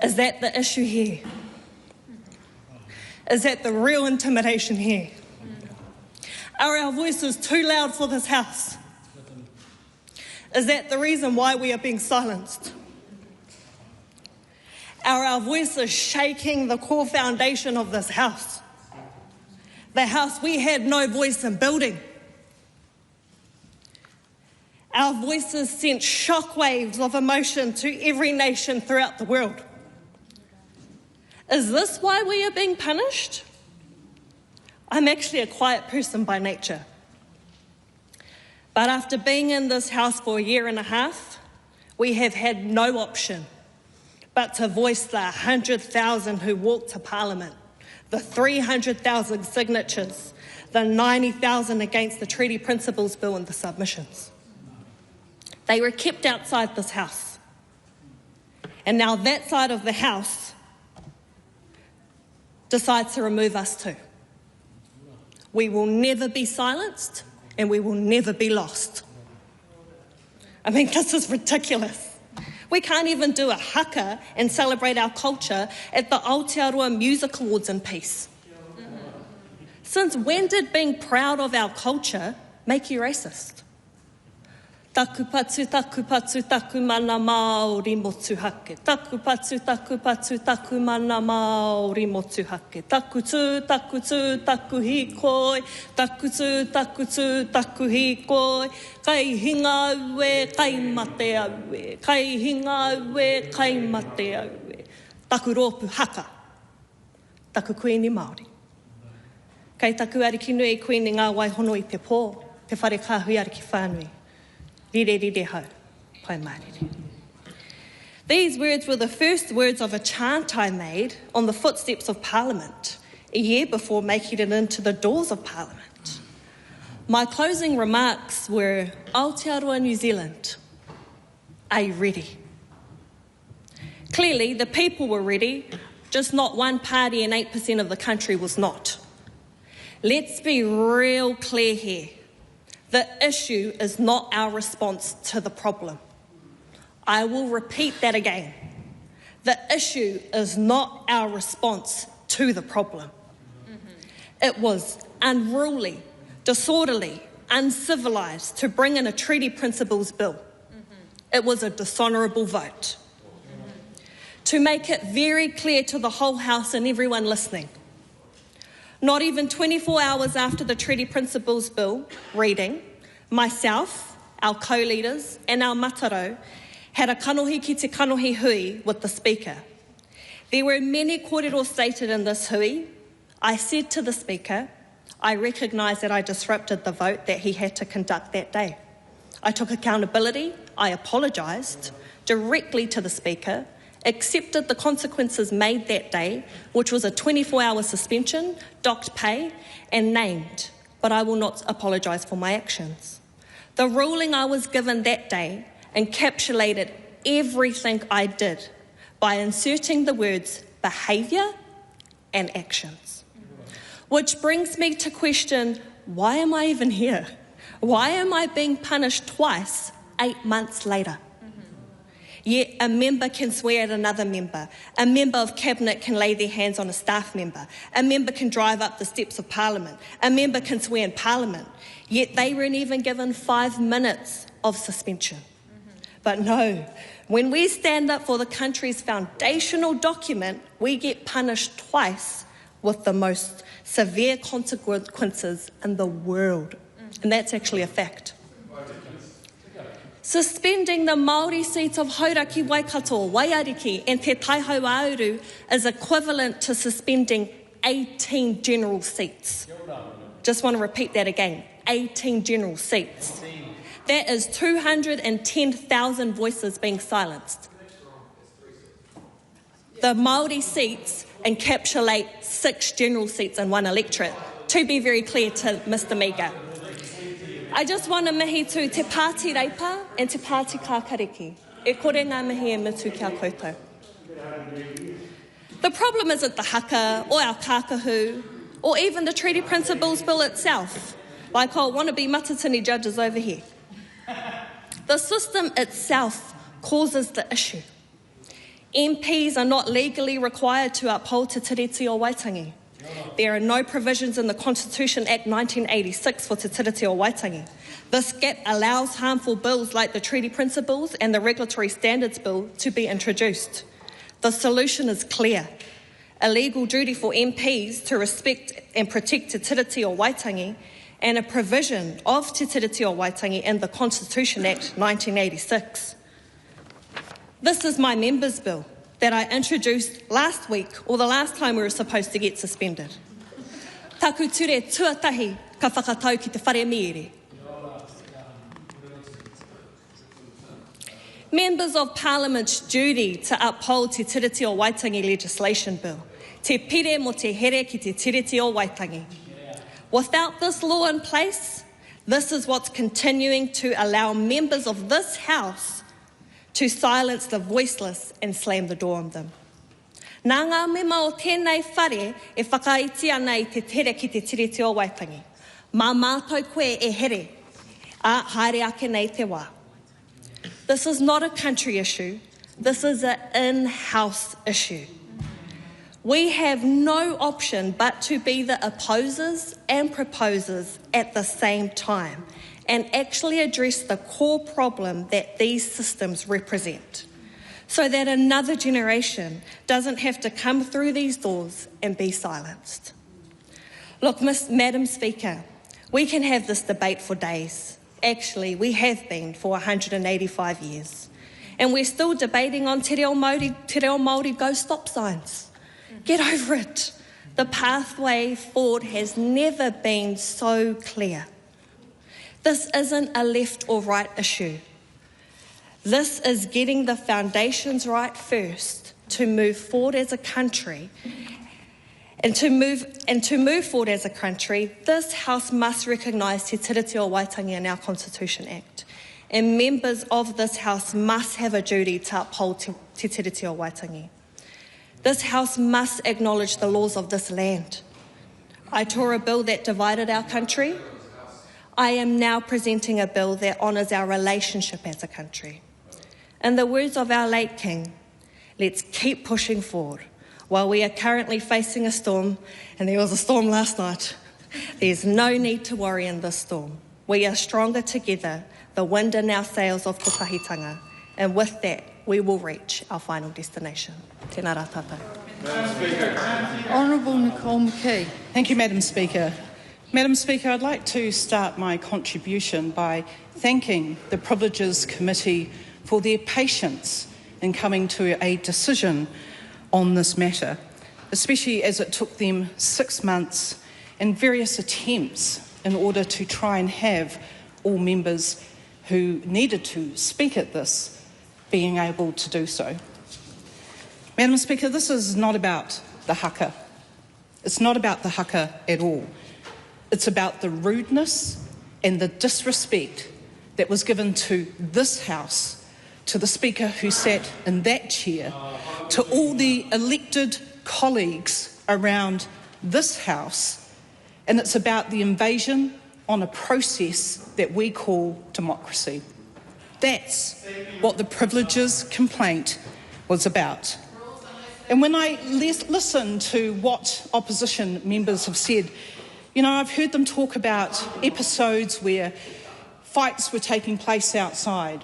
Is that the issue here? Is that the real intimidation here? Are our voices too loud for this house? Is that the reason why we are being silenced? Are our voices shaking the core foundation of this house? The house we had no voice in building. Our voices sent shockwaves of emotion to every nation throughout the world. Is this why we are being punished? I'm actually a quiet person by nature. But after being in this house for a year and a half, we have had no option but to voice the 100,000 who walked to Parliament, the 300,000 signatures, the 90,000 against the Treaty Principles Bill and the submissions. They were kept outside this house. And now that side of the house decides to remove us too. We will never be silenced and we will never be lost. I mean, this is ridiculous. We can't even do a haka and celebrate our culture at the Aotearoa Music Awards in peace. Since when did being proud of our culture make you racist? Taku patu, taku mana Māori motu hake. Taku patu, taku mana Māori motu hake. Taku tū, taku hikoi. Taku tū, taku hikoi. Kai hinga ue, kai mate aue. Kai hinga ue, kai mate aue. Taku rōpu haka. Taku kuini Māori. Kai taku ariki nui kuini ngā waihono I te pō. Te whare kāhui ariki whānui. Rire hau, pai marire. These words were the first words of a chant I made on the footsteps of Parliament, a year before making it into the doors of Parliament. My closing remarks were, Aotearoa New Zealand, are you ready? Clearly, the people were ready, just not one party and 8% of the country was not. Let's be real clear here. The issue is not our response to the problem. I will repeat that again. The issue is not our response to the problem. It was unruly, disorderly, uncivilised to bring in a treaty principles bill. It was a dishonourable vote. To make it very clear to the whole House and everyone listening, not even 24 hours after the Treaty Principles Bill reading, myself, our co-leaders and our mataro had a kanohi ki te kanohi hui with the Speaker. There were many kōrero stated in this hui. I said to the Speaker, I recognise that I disrupted the vote that he had to conduct that day. I took accountability, I apologised directly to the Speaker, accepted the consequences made that day, which was a 24-hour suspension, docked pay, and named, but I will not apologise for my actions. The ruling I was given that day encapsulated everything I did by inserting the words behaviour and actions. Which brings me to question, why am I even here? Why am I being punished twice 8 months later? Yet a member can swear at another member. A member of Cabinet can lay their hands on a staff member. A member can drive up the steps of Parliament. A member can swear in Parliament. Yet they weren't even given 5 minutes of suspension. But no, when we stand up for the country's foundational document, we get punished twice with the most severe consequences in the world. And that's actually a fact. Suspending the Māori seats of Hauraki, Waikato, Waiariki and Te Taihau Auru is equivalent to suspending 18 general seats. Just want to repeat that again, 18 general seats. That is 210,000 voices being silenced. The Māori seats encapsulate 6 general seats in one electorate, to be very clear to Mr Meager. I just want to mihi tū Te Pāti Reipa and Te Pāti Kākariki. E kore ngā mihi e mitu kia koutou. The problem isn't the haka or our kākahu or even the Treaty Principles Bill itself, like our wannabe matatini judges over here. The system itself causes the issue. MPs are not legally required to uphold Te Tiriti o Waitangi. There are no provisions in the Constitution Act 1986 for Te Tiriti o Waitangi. This gap allows harmful bills like the Treaty Principles and the Regulatory Standards Bill to be introduced. The solution is clear. A legal duty for MPs to respect and protect Te Tiriti o Waitangi and a provision of Te Tiriti o Waitangi in the Constitution Act 1986. This is my member's bill that I introduced last week, or the last time we were supposed to get suspended. Taku ture tuatahi ka whakatau ki te whare miere. Members of Parliament's duty to uphold Te Tiriti o Waitangi legislation bill. Te pire mo te here ki Te Tiriti o Waitangi. Without this law in place, this is what's continuing to allow members of this House to silence the voiceless and slam the door on them. Nā ngā mema o tēnei whare e whakaiti ana I te tere ki Te Tiriti o Waitangi. Mā mātou koe e here, a haere ake nei te wā. This is not a country issue. This is an in-house issue. We have no option but to be the opposers and proposers at the same time and actually address the core problem that these systems represent, so that another generation doesn't have to come through these doors and be silenced. Look, Madam Speaker, we can have this debate for days. Actually, we have been for 185 years. And we're still debating on Te Reo Māori go stop signs. Get over it. The pathway forward has never been so clear. This isn't a left or right issue. This is getting the foundations right first to move forward as a country. And to move forward as a country, this House must recognise Te Tiriti o Waitangi in our Constitution Act. And members of this House must have a duty to uphold Te Tiriti o Waitangi. This House must acknowledge the laws of this land. I tore a bill that divided our country. I am now presenting a bill that honours our relationship as a country. In the words of our late King, let's keep pushing forward. While we are currently facing a storm, and there was a storm last night, there's no need to worry in this storm. We are stronger together, the wind in our sails of Te Pahitanga, and with that, we will reach our final destination. Tēnā rā tātou. Honourable Nicole McKee. Thank you, Madam Speaker. Madam Speaker, I'd like to start my contribution by thanking the Privileges Committee for their patience in coming to a decision on this matter, especially as it took them 6 months and various attempts in order to try and have all members who needed to speak at this being able to do so. Madam Speaker, this is not about the haka. It's not about the haka at all. It's about the rudeness and the disrespect that was given to this House, to the Speaker who sat in that chair, to all the elected colleagues around this House, and it's about the invasion on a process that we call democracy. That's what the Privileges complaint was about. And when I listen to what opposition members have said, you know, I've heard them talk about episodes where fights were taking place outside,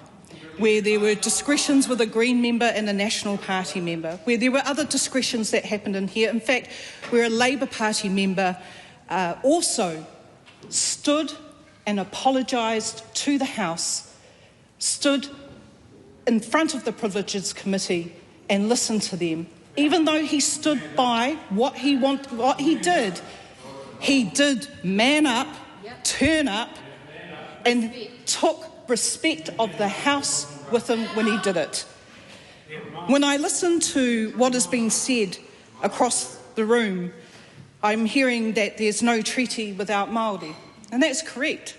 where there were discretions with a Green member and a National Party member, where there were other discretions that happened in here. In fact, where a Labour Party member also stood and apologised to the House, stood in front of the Privileges Committee and listened to them. Even though he stood by what he did man up, turn up, and took respect of the House with him when he did it. When I listen to what is being said across the room, I'm hearing that there's no treaty without Māori, and that's correct.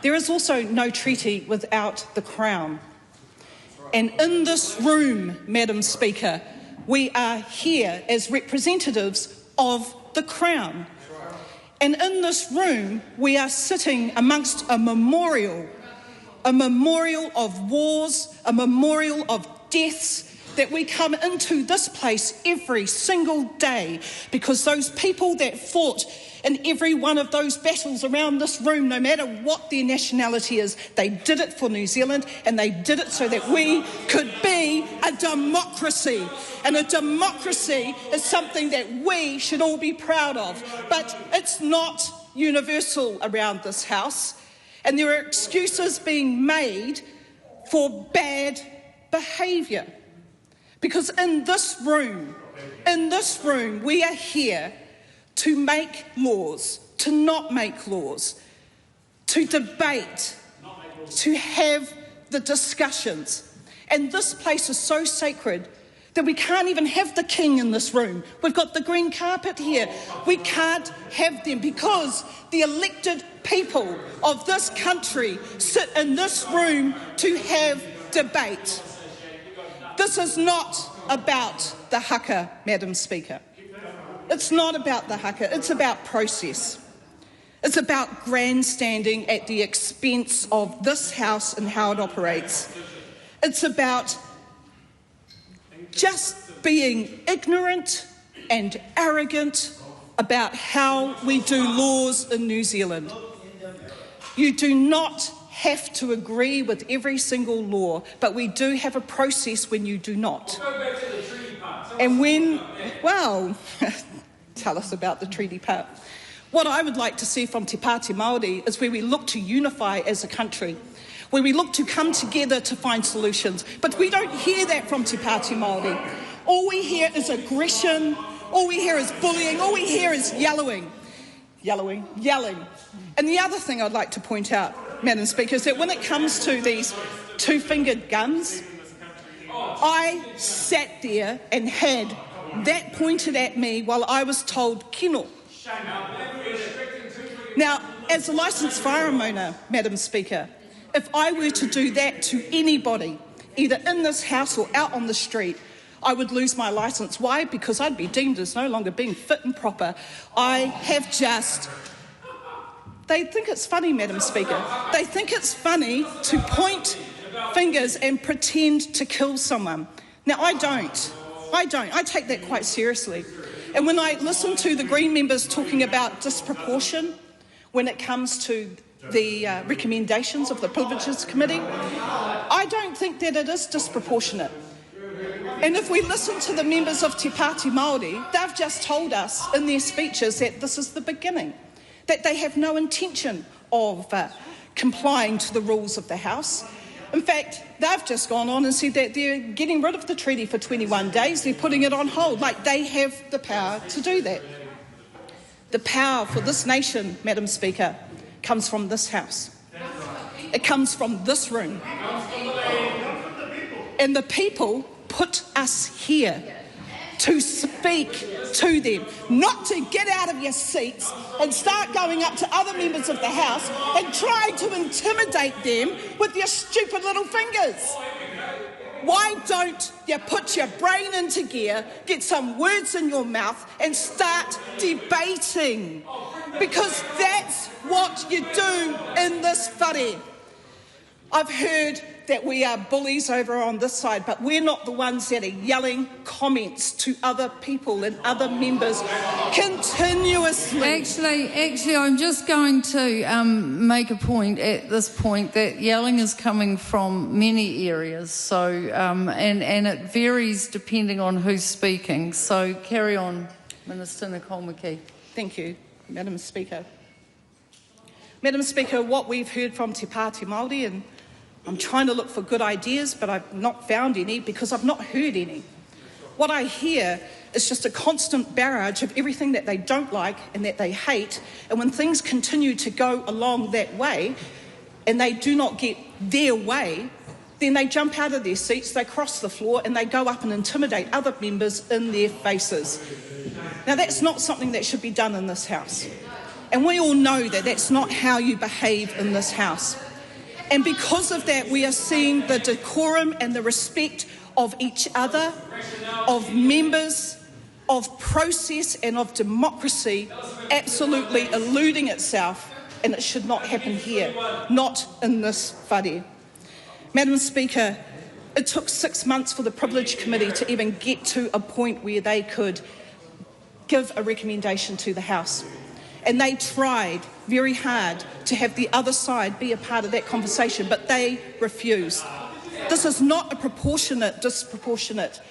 There is also no treaty without the Crown. And in this room, Madam Speaker, we are here as representatives of the Crown. And in this room, we are sitting amongst a memorial of wars, a memorial of deaths, that we come into this place every single day because those people that fought in every one of those battles around this room, no matter what their nationality is, they did it for New Zealand, and they did it so that we could be a democracy. And a democracy is something that we should all be proud of. But it's not universal around this House, and there are excuses being made for bad behaviour. Because in this room, we are here to make laws, to not make laws, to debate, to have the discussions. And this place is so sacred that we can't even have the King in this room. We've got the green carpet here. We can't have them because the elected people of this country sit in this room to have debate. This is not about the haka, Madam Speaker. It's not about the haka, it's about process. It's about grandstanding at the expense of this House and how it operates. It's about just being ignorant and arrogant about how we do laws in New Zealand. You do not have to agree with every single law, but we do have a process when you do not. And when, well, tell us about the treaty part. What I would like to see from Te Pāti Māori is where we look to unify as a country, where we look to come together to find solutions. But we don't hear that from Te Pāti Māori. All we hear is aggression, all we hear is bullying, all we hear is yelling. And the other thing I'd like to point out, Madam Speaker, is that when it comes to these two-fingered guns, I sat there and had that pointed at me while I was told kino. Now, as a licensed firearm owner, Madam Speaker, if I were to do that to anybody, either in this house or out on the street, I would lose my licence. Why? Because I'd be deemed as no longer being fit and proper. I have just... They think it's funny, Madam Speaker. They think it's funny to point fingers and pretend to kill someone. Now, I don't. I take that quite seriously. And when I listen to the Green members talking about disproportion when it comes to the recommendations of the Privileges Committee, I don't think that it is disproportionate. And if we listen to the members of Te Pāti Māori, they've just told us in their speeches that this is the beginning, that they have no intention of complying to the rules of the House. In fact, they've just gone on and said that they're getting rid of the treaty for 21 days, they're putting it on hold, like they have the power to do that. The power for this nation, Madam Speaker, comes from this House. It comes from this room. And the people put us here to speak to them, not to get out of your seats and start going up to other members of the House and try to intimidate them with your stupid little fingers. Why don't you put your brain into gear, get some words in your mouth and start debating? Because that's what you do in this whare. I've heard that we are bullies over on this side, but we're not the ones that are yelling comments to other people and other members continuously. Actually, I'm just going to make a point at this point that yelling is coming from many areas, so and it varies depending on who's speaking. So carry on, Minister Nicole McKee. Thank you, Madam Speaker. Madam Speaker, what we've heard from Te Pāti Māori, and I'm trying to look for good ideas, but I've not found any because I've not heard any. What I hear is just a constant barrage of everything that they don't like and that they hate, and when things continue to go along that way and they do not get their way, then they jump out of their seats, they cross the floor and they go up and intimidate other members in their faces. Now, that's not something that should be done in this House. And we all know that that's not how you behave in this House. And because of that, we are seeing the decorum and the respect of each other, of members, of process and of democracy absolutely eluding itself, and it should not happen here, not in this whare. Madam Speaker, it took 6 months for the Privilege Committee to even get to a point where they could give a recommendation to the House. And they tried very hard to have the other side be a part of that conversation, but they refused. This is not a disproportionate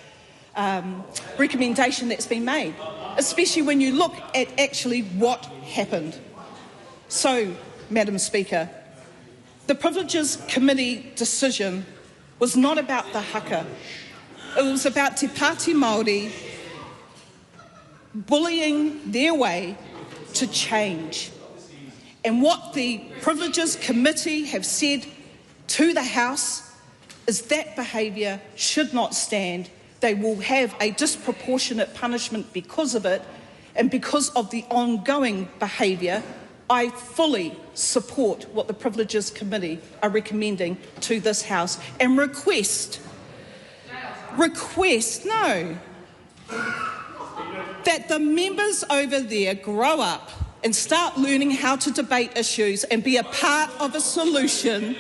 recommendation that's been made, especially when you look at actually what happened. So, Madam Speaker, the Privileges Committee decision was not about the haka. It was about Te Pāti Māori bullying their way to change. And what the Privileges Committee have said to the House is that behaviour should not stand. They will have a disproportionate punishment because of it, and because of the ongoing behaviour, I fully support what the Privileges Committee are recommending to this House and request that the members over there grow up and start learning how to debate issues and be a part of a solution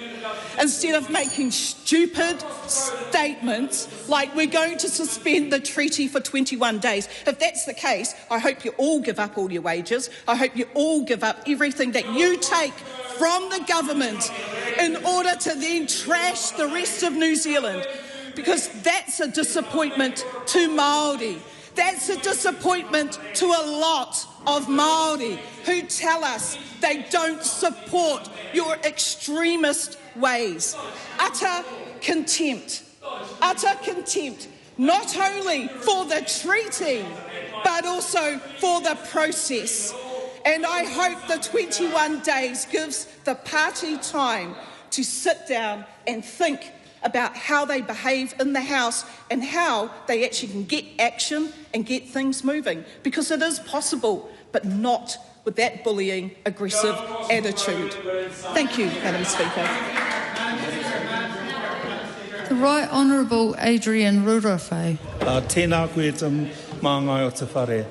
instead of making stupid statements like we're going to suspend the treaty for 21 days. If that's the case, I hope you all give up all your wages. I hope you all give up everything that you take from the government in order to then trash the rest of New Zealand, because that's a disappointment to Māori. That's a disappointment to a lot of Māori who tell us they don't support your extremist ways. Utter contempt, not only for the treaty, but also for the process. And I hope the 21 days gives the party time to sit down and think about how they behave in the House and how they actually can get action and get things moving. Because it is possible, but not with that bullying, aggressive attitude. Thank you, Madam Speaker. The Right Honourable Adrian Rurawhai. Tēnā koe te māngai o te whare.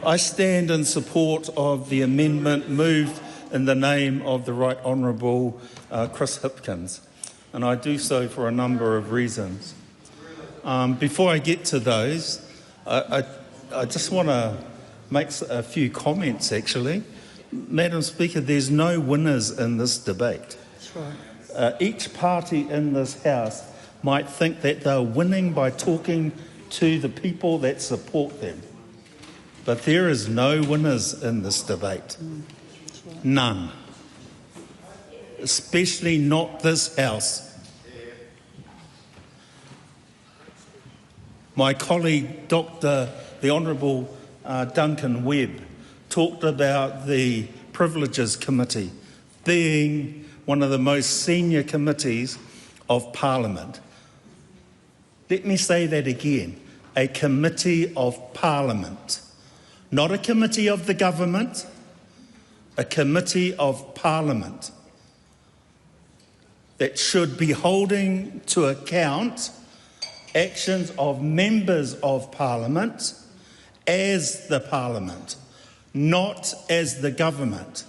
I stand in support of the amendment moved in the name of the Right Honourable Chris Hipkins, and I do so for a number of reasons. Before I get to those, I just want to make a few comments, actually. Madam Speaker, there's no winners in this debate. That's right. Each party in this House might think that they're winning by talking to the people that support them. But there is no winners in this debate. None. Especially not this House. My colleague, the Honourable Duncan Webb, talked about the Privileges Committee being one of the most senior committees of Parliament. Let me say that again, a committee of Parliament. Not a committee of the government, a committee of Parliament that should be holding to account actions of members of Parliament as the Parliament, not as the government.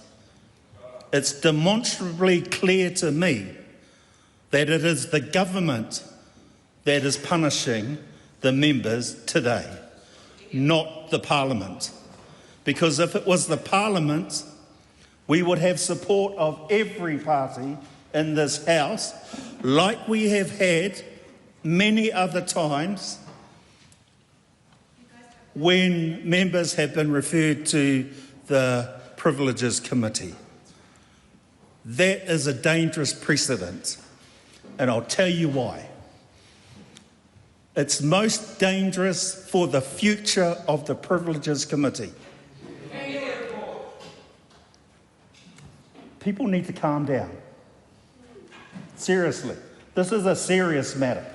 It's demonstrably clear to me that it is the government that is punishing the members today, not the Parliament. Because if it was the Parliament, we would have support of every party in this House, like we have had many other times when members have been referred to the Privileges Committee. That is a dangerous precedent, and I'll tell you why. It's most dangerous for the future of the Privileges Committee. People need to calm down. Seriously, this is a serious matter.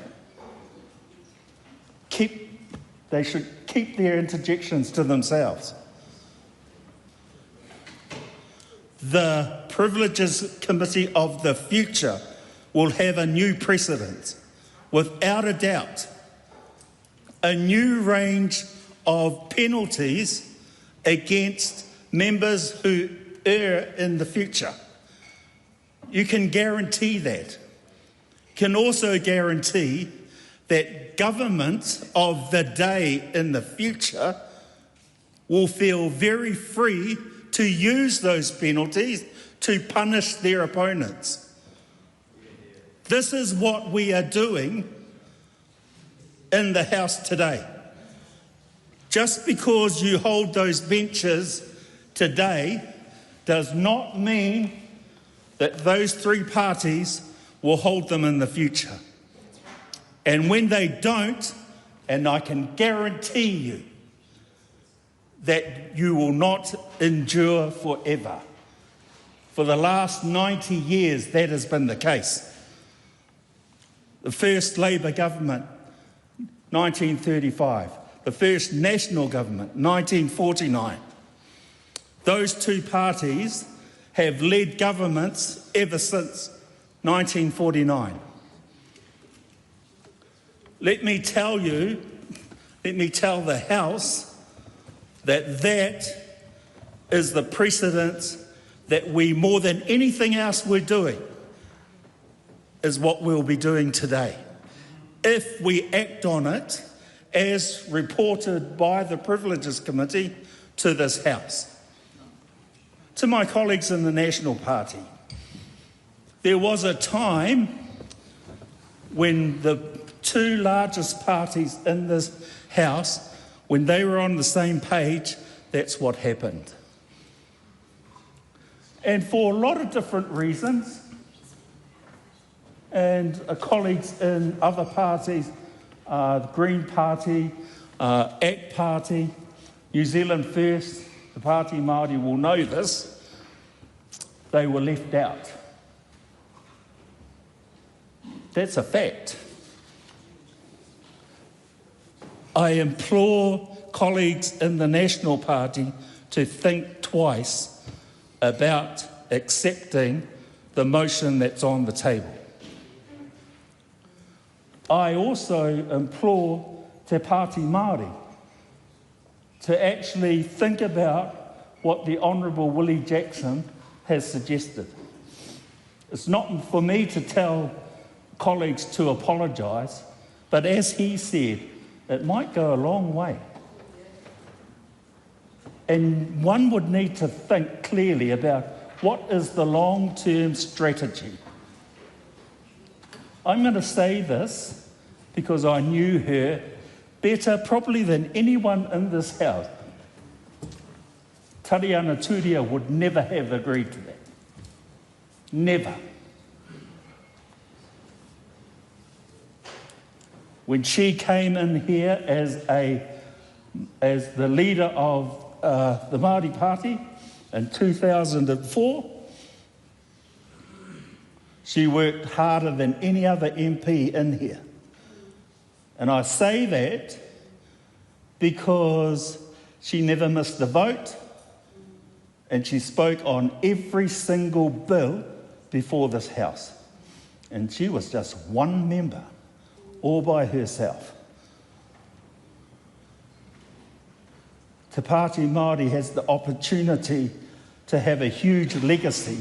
They should keep their interjections to themselves. The Privileges Committee of the future will have a new precedent, without a doubt. A new range of penalties against members who err in the future. You can guarantee that. Can also guarantee that government of the day in the future will feel very free to use those penalties to punish their opponents. This is what we are doing in the House today. Just because you hold those benches today does not mean that those three parties will hold them in the future. And when they don't, and I can guarantee you that you will not endure forever. For the last 90 years, that has been the case. The first Labour government, 1935. The first National government, 1949. Those two parties have led governments ever since 1949. Let me tell the House that is the precedent that we, more than anything else we're doing, is what we'll be doing today. If we act on it, as reported by the Privileges Committee to this House. To my colleagues in the National Party, there was a time when the two largest parties in this House, when they were on the same page, that's what happened. And for a lot of different reasons, and colleagues in other parties, the Green Party, ACT Party, New Zealand First, Te Pāti Māori will know this, they were left out. That's a fact. I implore colleagues in the National Party to think twice about accepting the motion that's on the table. I also implore Te Pāti Māori to actually think about what the Honourable Willie Jackson has suggested. It's not for me to tell colleagues to apologise, but as he said, it might go a long way. And one would need to think clearly about what is the long-term strategy. I'm going to say this because I knew her better probably than anyone in this House. Tariana Turia would never have agreed to that. Never. When she came in here as the leader of the Māori Party in 2004, she worked harder than any other MP in here. And I say that because she never missed a vote and she spoke on every single bill before this House. And she was just one member, all by herself. Te Pāti Māori has the opportunity to have a huge legacy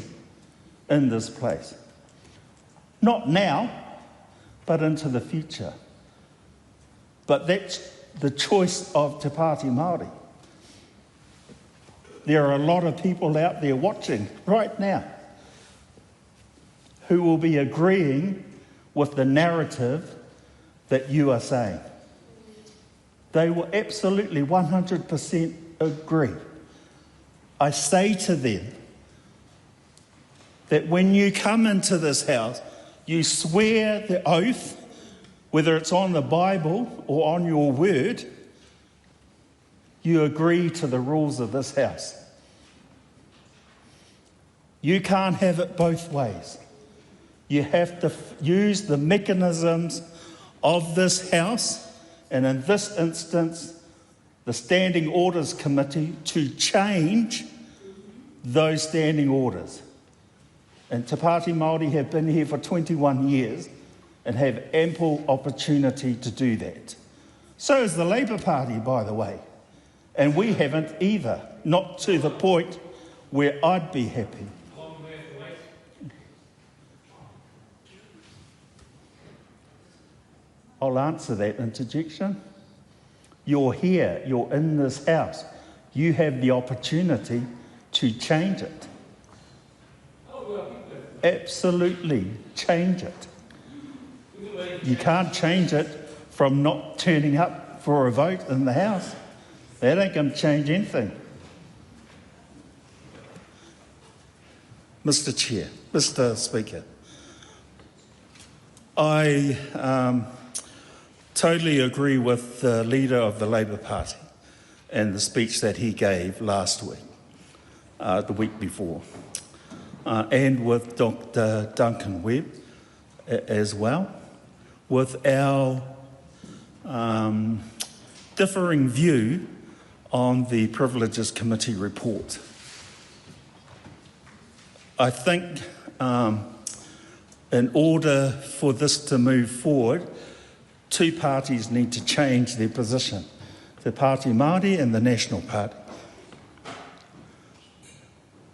in this place. Not now, but into the future. But that's the choice of Te Pāti Māori. There are a lot of people out there watching right now who will be agreeing with the narrative that you are saying. They will absolutely 100% agree. I say to them that when you come into this House, you swear the oath, whether it's on the Bible or on your word, you agree to the rules of this House. You can't have it both ways. You have to use the mechanisms of this House, and in this instance, the Standing Orders Committee, to change those standing orders. And Te Pāti Māori have been here for 21 years and have ample opportunity to do that. So is the Labour Party, by the way. And we haven't either, not to the point where I'd be happy. I'll answer that interjection. You're here, you're in this House. You have the opportunity to change it. Absolutely change it. You can't change it from not turning up for a vote in the House. That ain't going to change anything. Mr. Chair, Mr. Speaker, I totally agree with the leader of the Labour Party and the speech that he gave last week, the week before, and with Dr. Duncan Webb as well, with our differing view on the Privileges Committee report. I think in order for this to move forward, two parties need to change their position, the Pāti Māori and the National Party.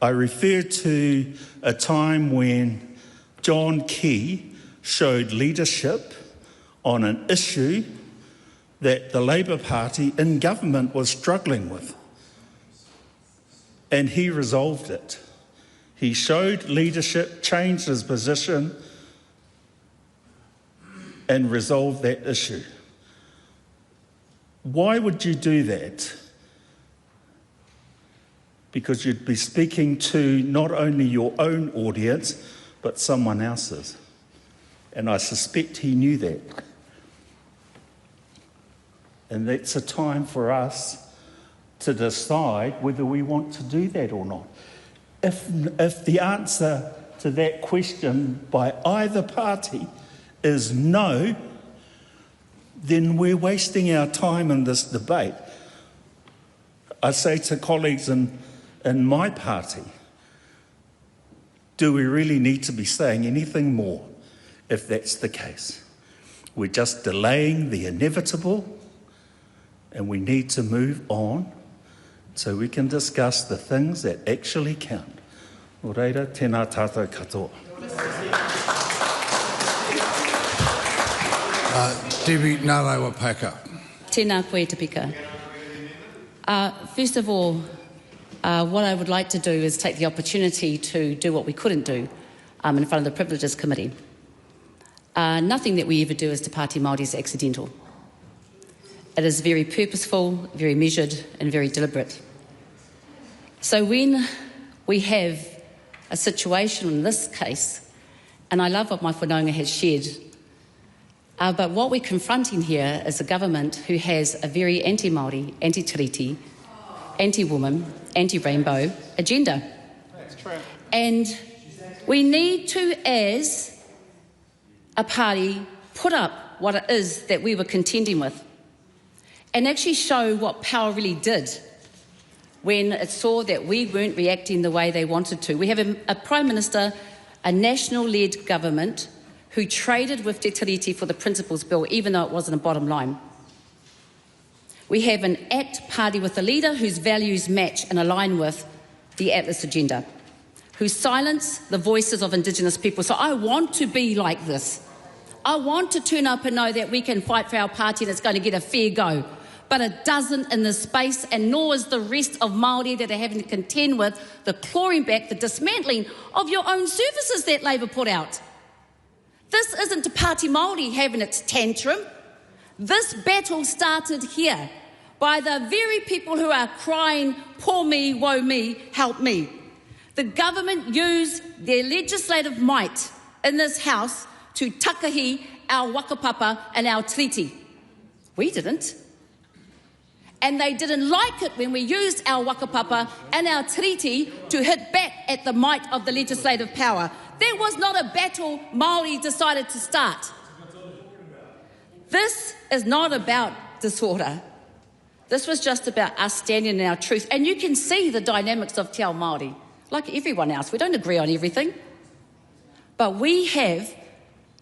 I refer to a time when John Key showed leadership on an issue that the Labour Party in government was struggling with. And he resolved it. He showed leadership, changed his position, and resolved that issue. Why would you do that? Because you'd be speaking to not only your own audience, but someone else's. And I suspect he knew that. And that's a time for us to decide whether we want to do that or not. If the answer to that question by either party is no, then we're wasting our time in this debate. I say to colleagues in my party, do we really need to be saying anything more if that's the case? We're just delaying the inevitable, and we need to move on so we can discuss the things that actually count. O reira, tēnā tātou katoa. Debbie Ngarewa-Packer. Tēnā koe Te Pika. First of all, what I would like to do is take the opportunity to do what we couldn't do in front of the Privileges Committee. Nothing that we ever do as Te Pāti Māori is accidental. It is very purposeful, very measured and very deliberate. So when we have a situation in this case, and I love what my whanaunga has shared, but what we're confronting here is a government who has a very anti-Māori, anti-tiriti, anti-woman, anti-rainbow agenda. That's true. And we need to, as a party, put up what it is that we were contending with and actually show what power really did when it saw that we weren't reacting the way they wanted to. We have a Prime Minister, a national-led government who traded with Te Tiriti for the Principles Bill, even though it wasn't a bottom line. We have an ACT party with a leader whose values match and align with the Atlas agenda, who silence the voices of Indigenous people. So I want to be like this. I want to turn up and know that we can fight for our party and it's going to get a fair go. But it doesn't in this space, and nor is the rest of Māori that are having to contend with the clawing back, the dismantling of your own services that Labour put out. This isn't Te Pāti Māori having its tantrum. This battle started here by the very people who are crying, poor me, woe me, help me. The government used their legislative might in this House to takahi our wakapapa and our treaty. We didn't. And they didn't like it when we used our wakapapa and our treaty to hit back at the might of the legislative power. There was not a battle Māori decided to start. This is not about disorder. This was just about us standing in our truth. And you can see the dynamics of Te Ao Māori, like everyone else. We don't agree on everything. But we have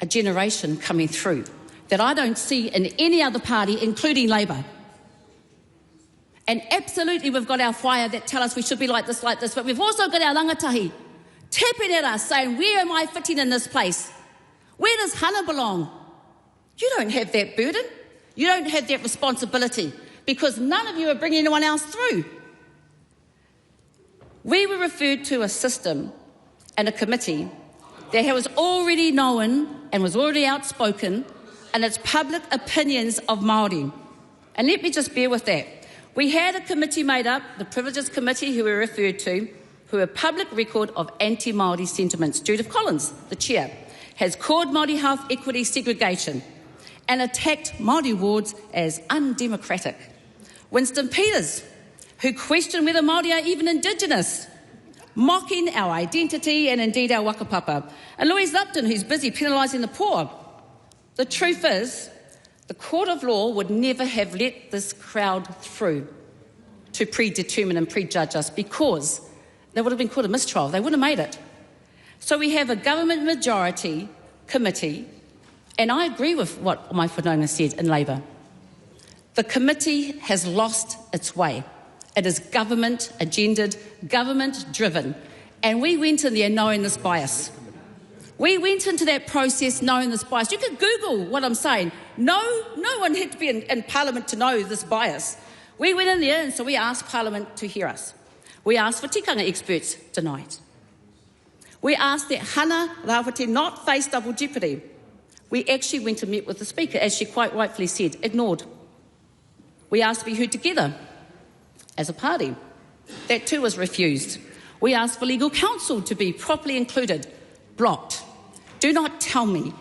a generation coming through that I don't see in any other party, including Labour. And absolutely we've got our whaia that tell us we should be like this, but we've also got our rangatahi tapping at us saying, where am I fitting in this place? Where does Hana belong? You don't have that burden. You don't have that responsibility because none of you are bringing anyone else through. We were referred to a system and a committee that was already known and was already outspoken in its public opinions of Māori. And let me just bear with that. We had a committee made up, the Privileges Committee, who we referred to, who are public record of anti-Māori sentiments. Judith Collins, the chair, has called Māori health equity segregation and attacked Māori wards as undemocratic. Winston Peters, who questioned whether Māori are even Indigenous, mocking our identity and indeed our wakapapa. And Louise Lupton, who's busy penalising the poor. The truth is, the court of law would never have let this crowd through to predetermine and prejudge us because they would have been called a mistrial. They wouldn't have made it. So we have a government majority committee, and I agree with what my whanaunga said in Labour. The committee has lost its way. It is government agendaed, government driven. And we went in there knowing this bias. We went into that process knowing this bias. You can Google what I'm saying. No one had to be in Parliament to know this bias. We went in there, and so we asked Parliament to hear us. We asked for tikanga experts, denied. We asked that Hana-Rawhiti not face double jeopardy. We actually went and met with the Speaker, as she quite rightfully said, ignored. We asked to be heard together as a party. That too was refused. We asked for legal counsel to be properly included, blocked. Do not tell me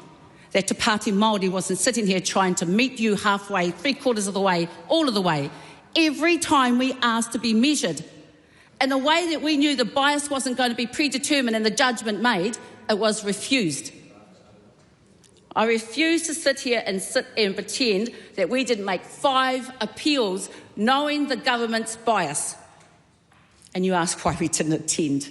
that Te Pāti Māori wasn't sitting here trying to meet you halfway, 3/4 of the way, all of the way. Every time we asked to be measured in a way that we knew the bias wasn't going to be predetermined and the judgment made, it was refused. I refuse to sit here and pretend that we didn't make 5 appeals knowing the government's bias. And you ask why we didn't attend.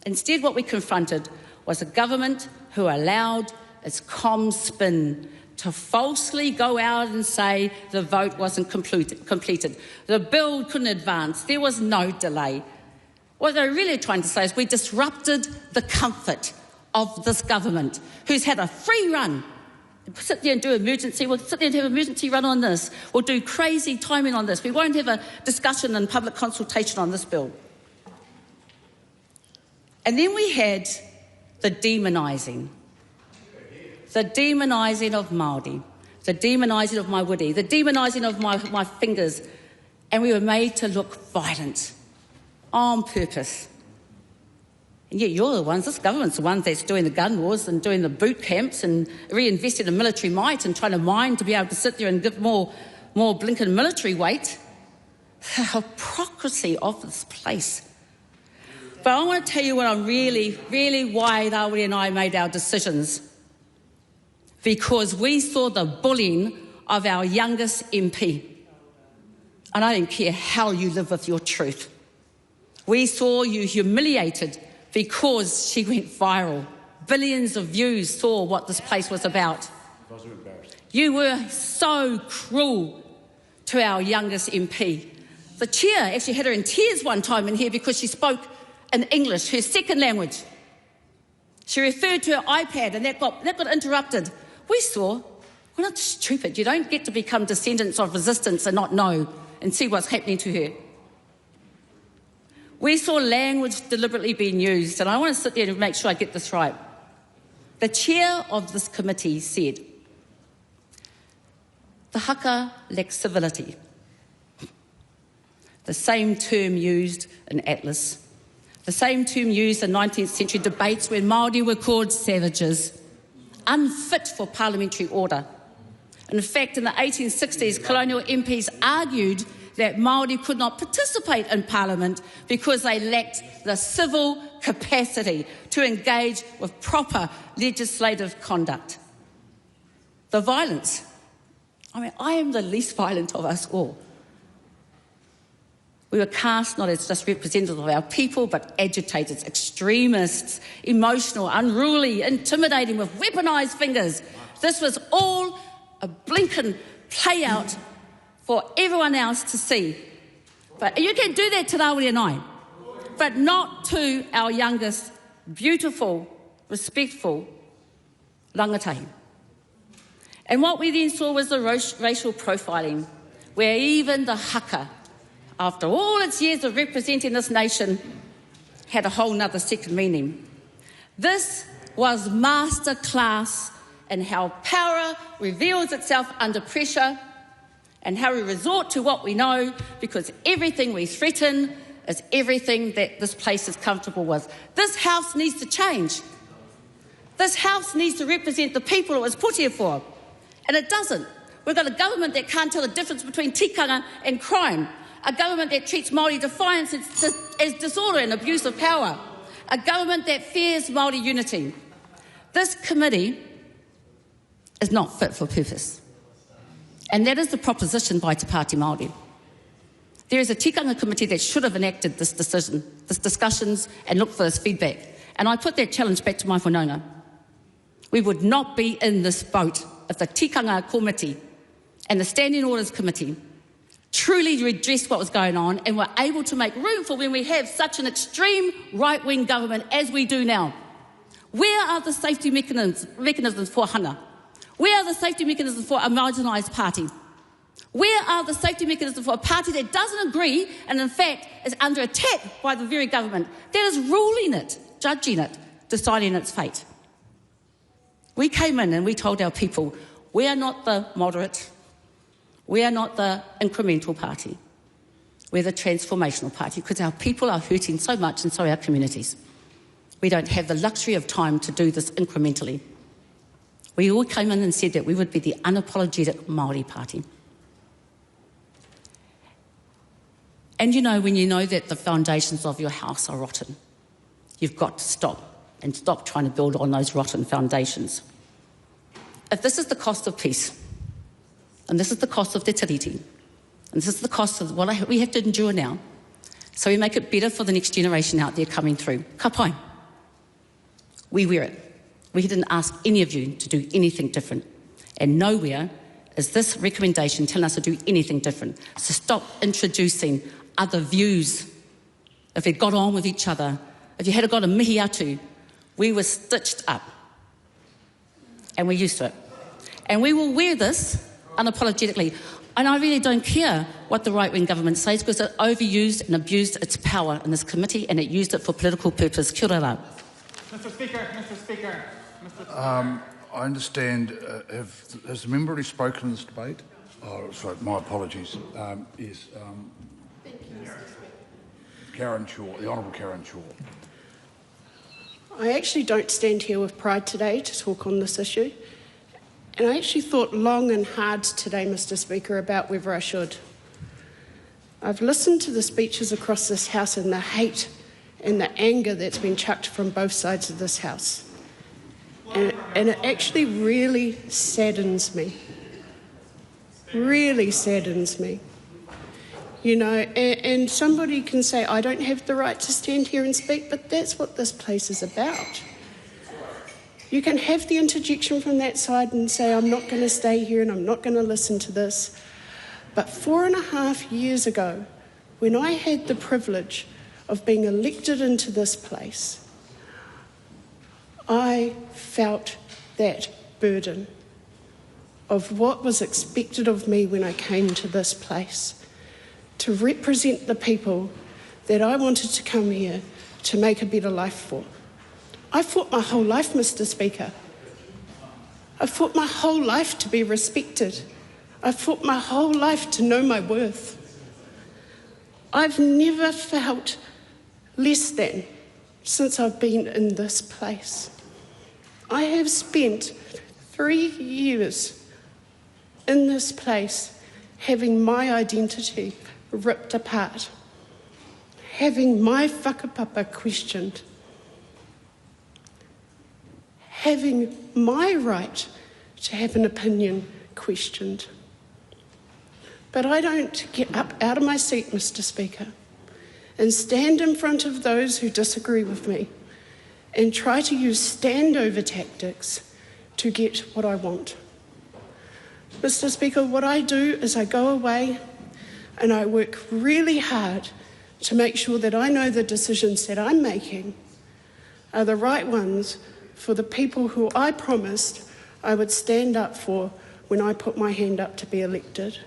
Instead, what we confronted was a government who allowed its comm spin to falsely go out and say the vote wasn't completed. The bill couldn't advance. There was no delay. What they're really trying to say is we disrupted the comfort of this government, who's had a free run. Sit there and do emergency. We'll sit there and have an emergency run on this. We'll do crazy timing on this. We won't have a discussion and public consultation on this bill. And then we had the demonising. The demonising of Māori, the demonising of my wiri, the demonising of my fingers, and we were made to look violent on purpose. And yet you're the ones, this government's the ones that's doing the gun wars and doing the boot camps and reinvesting in military might and trying to mine to be able to sit there and give more blinking military weight. The hypocrisy of this place. But I want to tell you what I'm really why Rawiri and I made our decisions. Because we saw the bullying of our youngest MP. And I don't care how you live with your truth. We saw you humiliated because she went viral. Billions of views saw what this place was about. You were so cruel to our youngest MP. The chair actually had her in tears one time in here because she spoke in English, her second language. She referred to her iPad and that got interrupted. We saw, we're not stupid. You don't get to become descendants of resistance and not know and see what's happening to her. We saw language deliberately being used, and I want to sit there and make sure I get this right. The chair of this committee said, the haka lacks civility. The same term used in Atlas. The same term used in 19th century debates when Māori were called savages. Unfit for parliamentary order. In fact, in the 1860s, colonial MPs argued that Māori could not participate in Parliament because they lacked the civil capacity to engage with proper legislative conduct. The violence. I am the least violent of us all. We were cast not as just representatives of our people, but agitators, extremists, emotional, unruly, intimidating with weaponised fingers. This was all a blinking play-out for everyone else to see. But you can do that to Rawiri and I, but not to our youngest, beautiful, respectful rangatahi. And what we then saw was the racial profiling, where even the haka, after all its years of representing this nation, had a whole nother second meaning. This was masterclass in how power reveals itself under pressure and how we resort to what we know because everything we threaten is everything that this place is comfortable with. This house needs to change. This house needs to represent the people it was put here for. And it doesn't. We've got a government that can't tell the difference between tikanga and crime. A government that treats Māori defiance as disorder and abuse of power. A government that fears Māori unity. This committee is not fit for purpose. And that is the proposition by Te Pāti Māori. There is a tikanga committee that should have enacted this decision, this discussions, and looked for this feedback. And I put that challenge back to my whanaunga. We would not be in this boat if the tikanga committee and the Standing Orders Committee truly redressed what was going on and were able to make room for when we have such an extreme right-wing government as we do now. Where are the safety mechanisms for Hana? Where are the safety mechanisms for a marginalised party? Where are the safety mechanisms for a party that doesn't agree and in fact is under attack by the very government that is ruling it, judging it, deciding its fate? We came in and we told our people, we are not the moderate, we are not the incremental party, we're the transformational party because our people are hurting so much and so are our communities. We don't have the luxury of time to do this incrementally. We all came in and said that we would be the unapologetic Māori party. And you know, when you know that the foundations of your house are rotten, you've got to stop and stop trying to build on those rotten foundations. If this is the cost of peace, and this is the cost of te tiriti, and this is the cost of what we have to endure now, so we make it better for the next generation out there coming through. Ka pai. We wear it. We didn't ask any of you to do anything different. And nowhere is this recommendation telling us to do anything different. So stop introducing other views. If we got on with each other, if you had got a mihi atu, we were stitched up. And we're used to it. And we will wear this unapologetically. And I really don't care what the right-wing government says because it overused and abused its power in this committee and it used it for political purpose. Kia ora. Mr. Speaker. I understand, has the member already spoken in this debate? Oh, sorry, my apologies. Yes, Karen Shaw, the Honourable Karen Shaw. I actually don't stand here with pride today to talk on this issue. And I actually thought long and hard today, Mr. Speaker, about whether I should. I've listened to the speeches across this House and the hate and the anger that's been chucked from both sides of this House. And it actually really saddens me. Really saddens me. You know, and somebody can say, I don't have the right to stand here and speak, but that's what this place is about. You can have the interjection from that side and say, I'm not going to stay here and I'm not going to listen to this. But 4.5 years ago, when I had the privilege of being elected into this place, I felt that burden of what was expected of me when I came to this place, to represent the people that I wanted to come here to make a better life for. I fought my whole life, Mr. Speaker. I fought my whole life to be respected. I fought my whole life to know my worth. I've never felt less than since I've been in this place. I have spent 3 years in this place having my identity ripped apart, having my whakapapa questioned, having my right to have an opinion questioned. But I don't get up out of my seat, Mr. Speaker, and stand in front of those who disagree with me and try to use standover tactics to get what I want. Mr. Speaker, what I do is I go away and I work really hard to make sure that I know the decisions that I'm making are the right ones for the people who I promised I would stand up for when I put my hand up to be elected.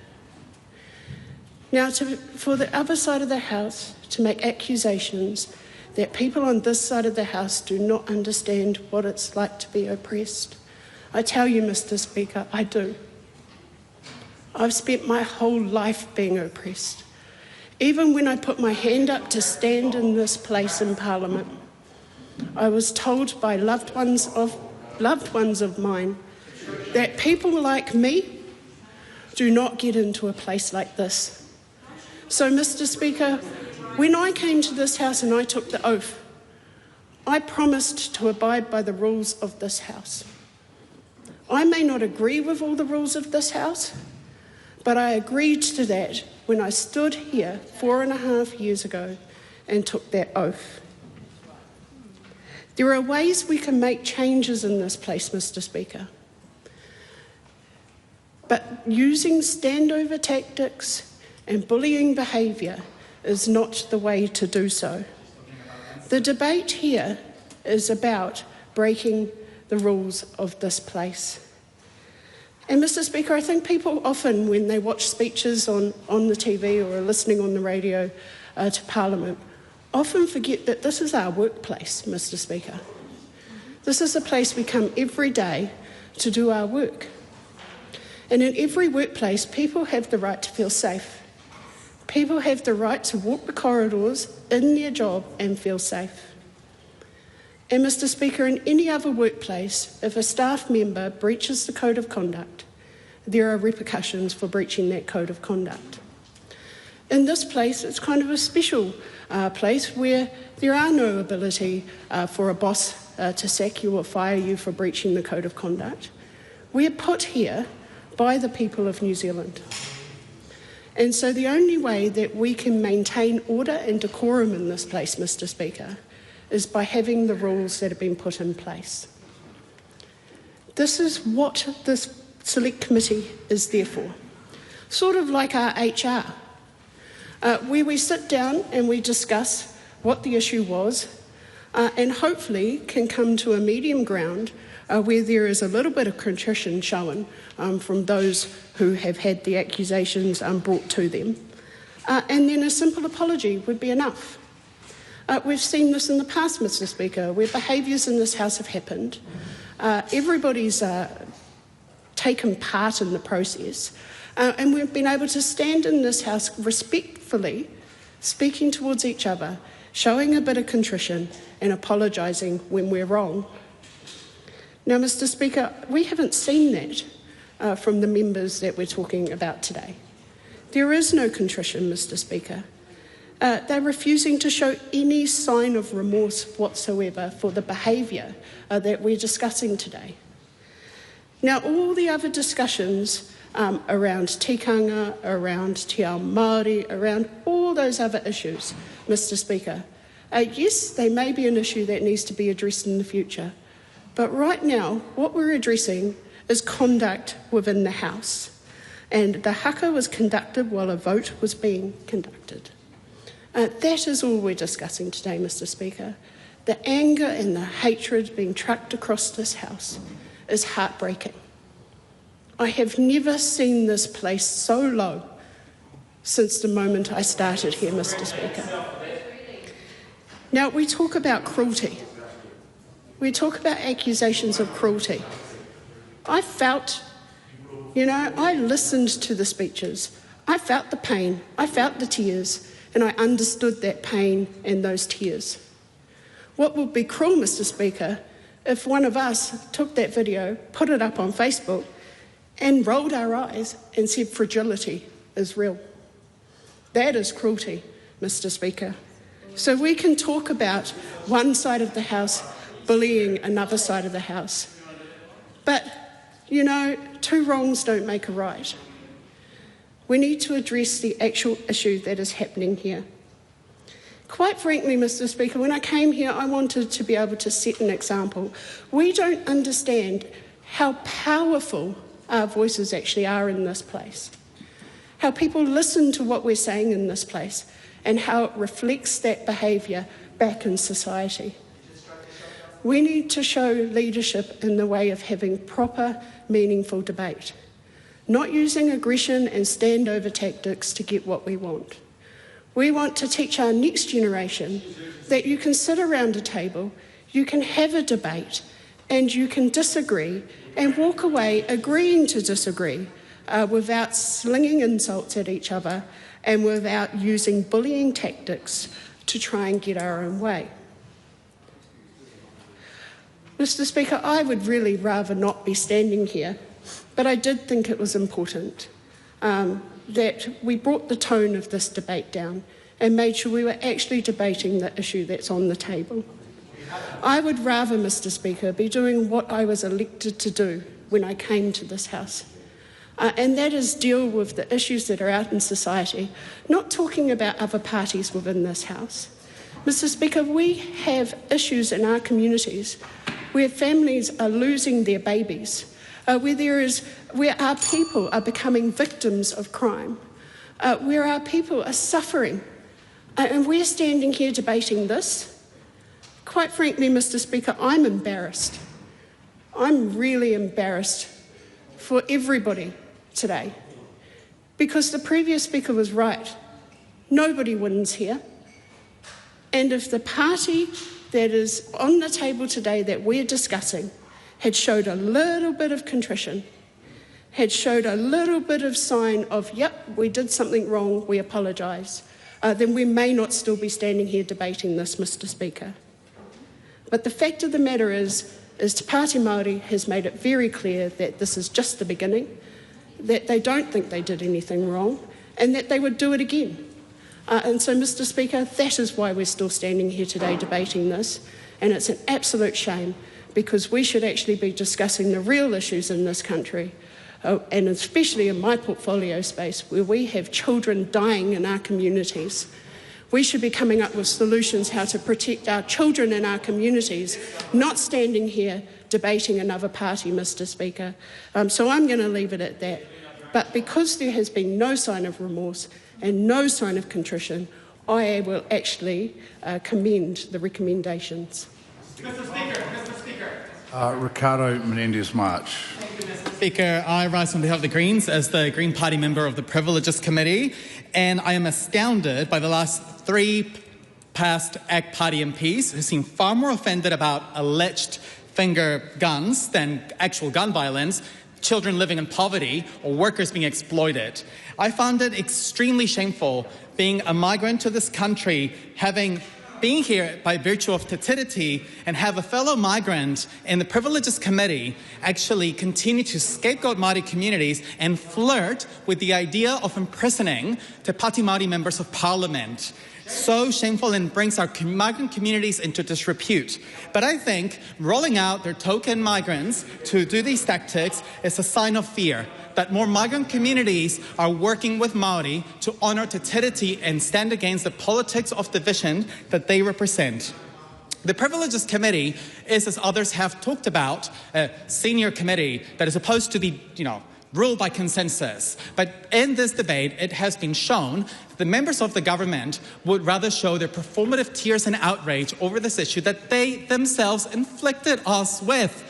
Now, for the other side of the House to make accusations that people on this side of the House do not understand what it's like to be oppressed, I tell you, Mr. Speaker, I do. I've spent my whole life being oppressed. Even when I put my hand up to stand in this place in Parliament, I was told by loved ones of mine that people like me do not get into a place like this. So, Mr. Speaker, when I came to this House and I took the oath, I promised to abide by the rules of this House. I may not agree with all the rules of this House, but I agreed to that when I stood here 4.5 years ago and took that oath. There are ways we can make changes in this place, Mr. Speaker. But using standover tactics and bullying behaviour is not the way to do so. The debate here is about breaking the rules of this place. And Mr. Speaker, I think people often, when they watch speeches on the TV or are listening on the radio to Parliament, often forget that this is our workplace, Mr. Speaker. This is a place we come every day to do our work. And in every workplace, people have the right to feel safe. People have the right to walk the corridors in their job and feel safe. And Mr. Speaker, in any other workplace, if a staff member breaches the code of conduct, there are repercussions for breaching that code of conduct. In this place, it's kind of a special place where there are no ability for a boss to sack you or fire you for breaching the code of conduct. We're put here by the people of New Zealand. And so the only way that we can maintain order and decorum in this place, Mr. Speaker, is by having the rules that have been put in place. This is what this select committee is there for. Sort of like our HR, where we sit down and we discuss what the issue was and hopefully can come to a medium ground where there is a little bit of contrition shown from those who have had the accusations brought to them. And then a simple apology would be enough. We've seen this in the past, Mr. Speaker, where behaviours in this House have happened. Everybody's taken part in the process. And we've been able to stand in this House respectfully, speaking towards each other, showing a bit of contrition and apologising when we're wrong. Now, Mr. Speaker, we haven't seen that from the members that we're talking about today. There is no contrition, Mr. Speaker. They're refusing to show any sign of remorse whatsoever for the behaviour that we're discussing today. Now, all the other discussions around tikanga, around te ao Māori, around all those other issues, Mr. Speaker, yes, they may be an issue that needs to be addressed in the future, but right now, what we're addressing is conduct within the House, and the haka was conducted while a vote was being conducted. That is all we're discussing today, Mr. Speaker. The anger and the hatred being trucked across this House is heartbreaking. I have never seen this place so low since the moment I started here, Mr. Speaker. Now, we talk about cruelty. We talk about accusations of cruelty. I felt, I listened to the speeches. I felt the pain. I felt the tears. And I understood that pain and those tears. What would be cruel, Mr. Speaker, if one of us took that video, put it up on Facebook, and rolled our eyes and said fragility is real. That is cruelty, Mr. Speaker. So we can talk about one side of the House bullying another side of the House. But, two wrongs don't make a right. We need to address the actual issue that is happening here. Quite frankly, Mr. Speaker, when I came here, I wanted to be able to set an example. We don't understand how powerful our voices actually are in this place, how people listen to what we're saying in this place, and how it reflects that behaviour back in society. We need to show leadership in the way of having proper, meaningful debate, not using aggression and standover tactics to get what we want. We want to teach our next generation that you can sit around a table, you can have a debate, and you can disagree and walk away agreeing to disagree without slinging insults at each other and without using bullying tactics to try and get our own way. Mr. Speaker, I would really rather not be standing here, but I did think it was important that we brought the tone of this debate down and made sure we were actually debating the issue that's on the table. I would rather, Mr. Speaker, be doing what I was elected to do when I came to this House, and that is deal with the issues that are out in society, not talking about other parties within this House. Mr. Speaker, we have issues in our communities where families are losing their babies, where our people are becoming victims of crime, where our people are suffering. And we're standing here debating this. Quite frankly, Mr. Speaker, I'm embarrassed. I'm really embarrassed for everybody today, because the previous speaker was right. Nobody wins here. And if the party that is on the table today that we're discussing had showed a little bit of contrition, had showed a little bit of sign of, yep, we did something wrong, we apologise, then we may not still be standing here debating this, Mr. Speaker. But the fact of the matter is Te Pāti Māori has made it very clear that this is just the beginning, that they don't think they did anything wrong, and that they would do it again. And so, Mr. Speaker, that is why we're still standing here today debating this, and it's an absolute shame, because we should actually be discussing the real issues in this country, and especially in my portfolio space, where we have children dying in our communities. We should be coming up with solutions how to protect our children in our communities, not standing here debating another party, Mr. Speaker. So I'm going to leave it at that. But because there has been no sign of remorse and no sign of contrition, I will actually commend the recommendations. Mr. Speaker. Ricardo Menendez-March. Speaker, I rise on behalf of the Greens as the Green Party member of the Privileges Committee, and I am astounded by the last 3 past ACT Party MPs who seem far more offended about alleged finger guns than actual gun violence, children living in poverty, or workers being exploited. I found it extremely shameful being a migrant to this country, being here by virtue of tatidity, and have a fellow migrant in the Privileges Committee actually continue to scapegoat Māori communities and flirt with the idea of imprisoning Te Pāti Māori members of Parliament. So shameful, and brings our migrant communities into disrepute. But I think rolling out their token migrants to do these tactics is a sign of fear, that more migrant communities are working with Māori to honour tatidity and stand against the politics of division that they represent. The Privileges Committee is, as others have talked about, a senior committee that is supposed to be, ruled by consensus. But in this debate, it has been shown that the members of the government would rather show their performative tears and outrage over this issue that they themselves inflicted us with.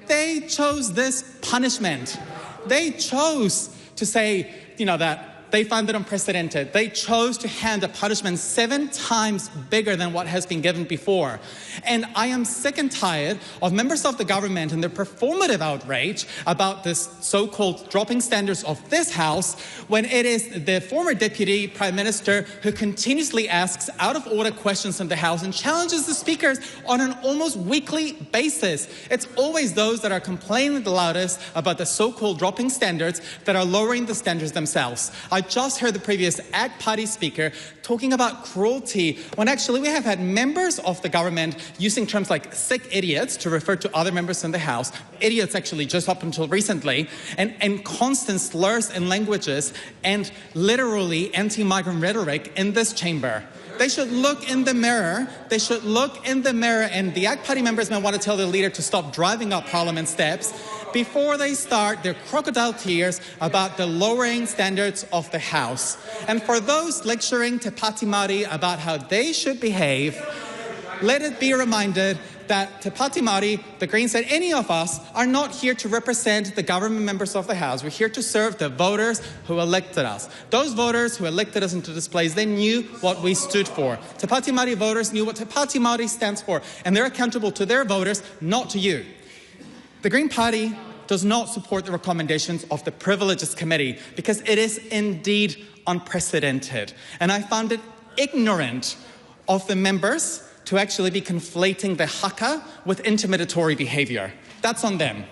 They chose this punishment. They chose to say, that they found it unprecedented. They chose to hand a punishment 7 times bigger than what has been given before. And I am sick and tired of members of the government and their performative outrage about this so-called dropping standards of this House, when it is the former Deputy Prime Minister who continuously asks out-of-order questions in the House and challenges the speakers on an almost weekly basis. It's always those that are complaining the loudest about the so-called dropping standards that are lowering the standards themselves. I just heard the previous ACT Party speaker talking about cruelty, when actually we have had members of the government using terms like sick idiots to refer to other members in the House, idiots actually just up until recently, and constant slurs and languages and literally anti-migrant rhetoric in this chamber. They should look in the mirror. They should look in the mirror, and the ACT Party members may want to tell their leader to stop driving up Parliament steps before they start their crocodile tears about the lowering standards of the House. And for those lecturing Te Pāti Māori about how they should behave, let it be reminded that Te Pāti Māori, the Greens, and any of us are not here to represent the government members of the House. We're here to serve the voters who elected us. Those voters who elected us into this place, they knew what we stood for. Te Pāti Māori voters knew what Te Pāti Māori stands for, and they're accountable to their voters, not to you. The Green Party does not support the recommendations of the Privileges Committee because it is indeed unprecedented. And I found it ignorant of the members to actually be conflating the haka with intimidatory behaviour. That's on them.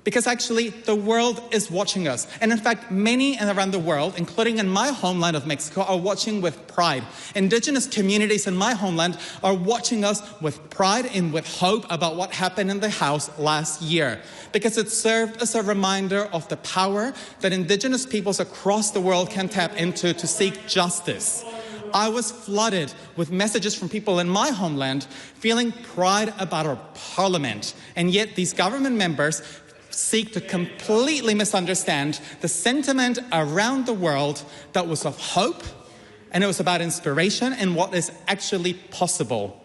Because actually the world is watching us. And in fact, many around the world, including in my homeland of Mexico, are watching with pride. Indigenous communities in my homeland are watching us with pride and with hope about what happened in the House last year. Because it served as a reminder of the power that Indigenous peoples across the world can tap into to seek justice. I was flooded with messages from people in my homeland feeling pride about our parliament. And yet these government members seek to completely misunderstand the sentiment around the world that was of hope, and it was about inspiration and what is actually possible.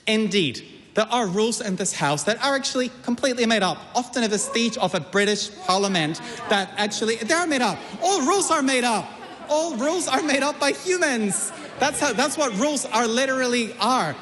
Indeed, there are rules in this House that are actually completely made up, often a vestige of a British Parliament that actually, they are made up. All rules are made up. All rules are made up by humans. That's what rules are literally are.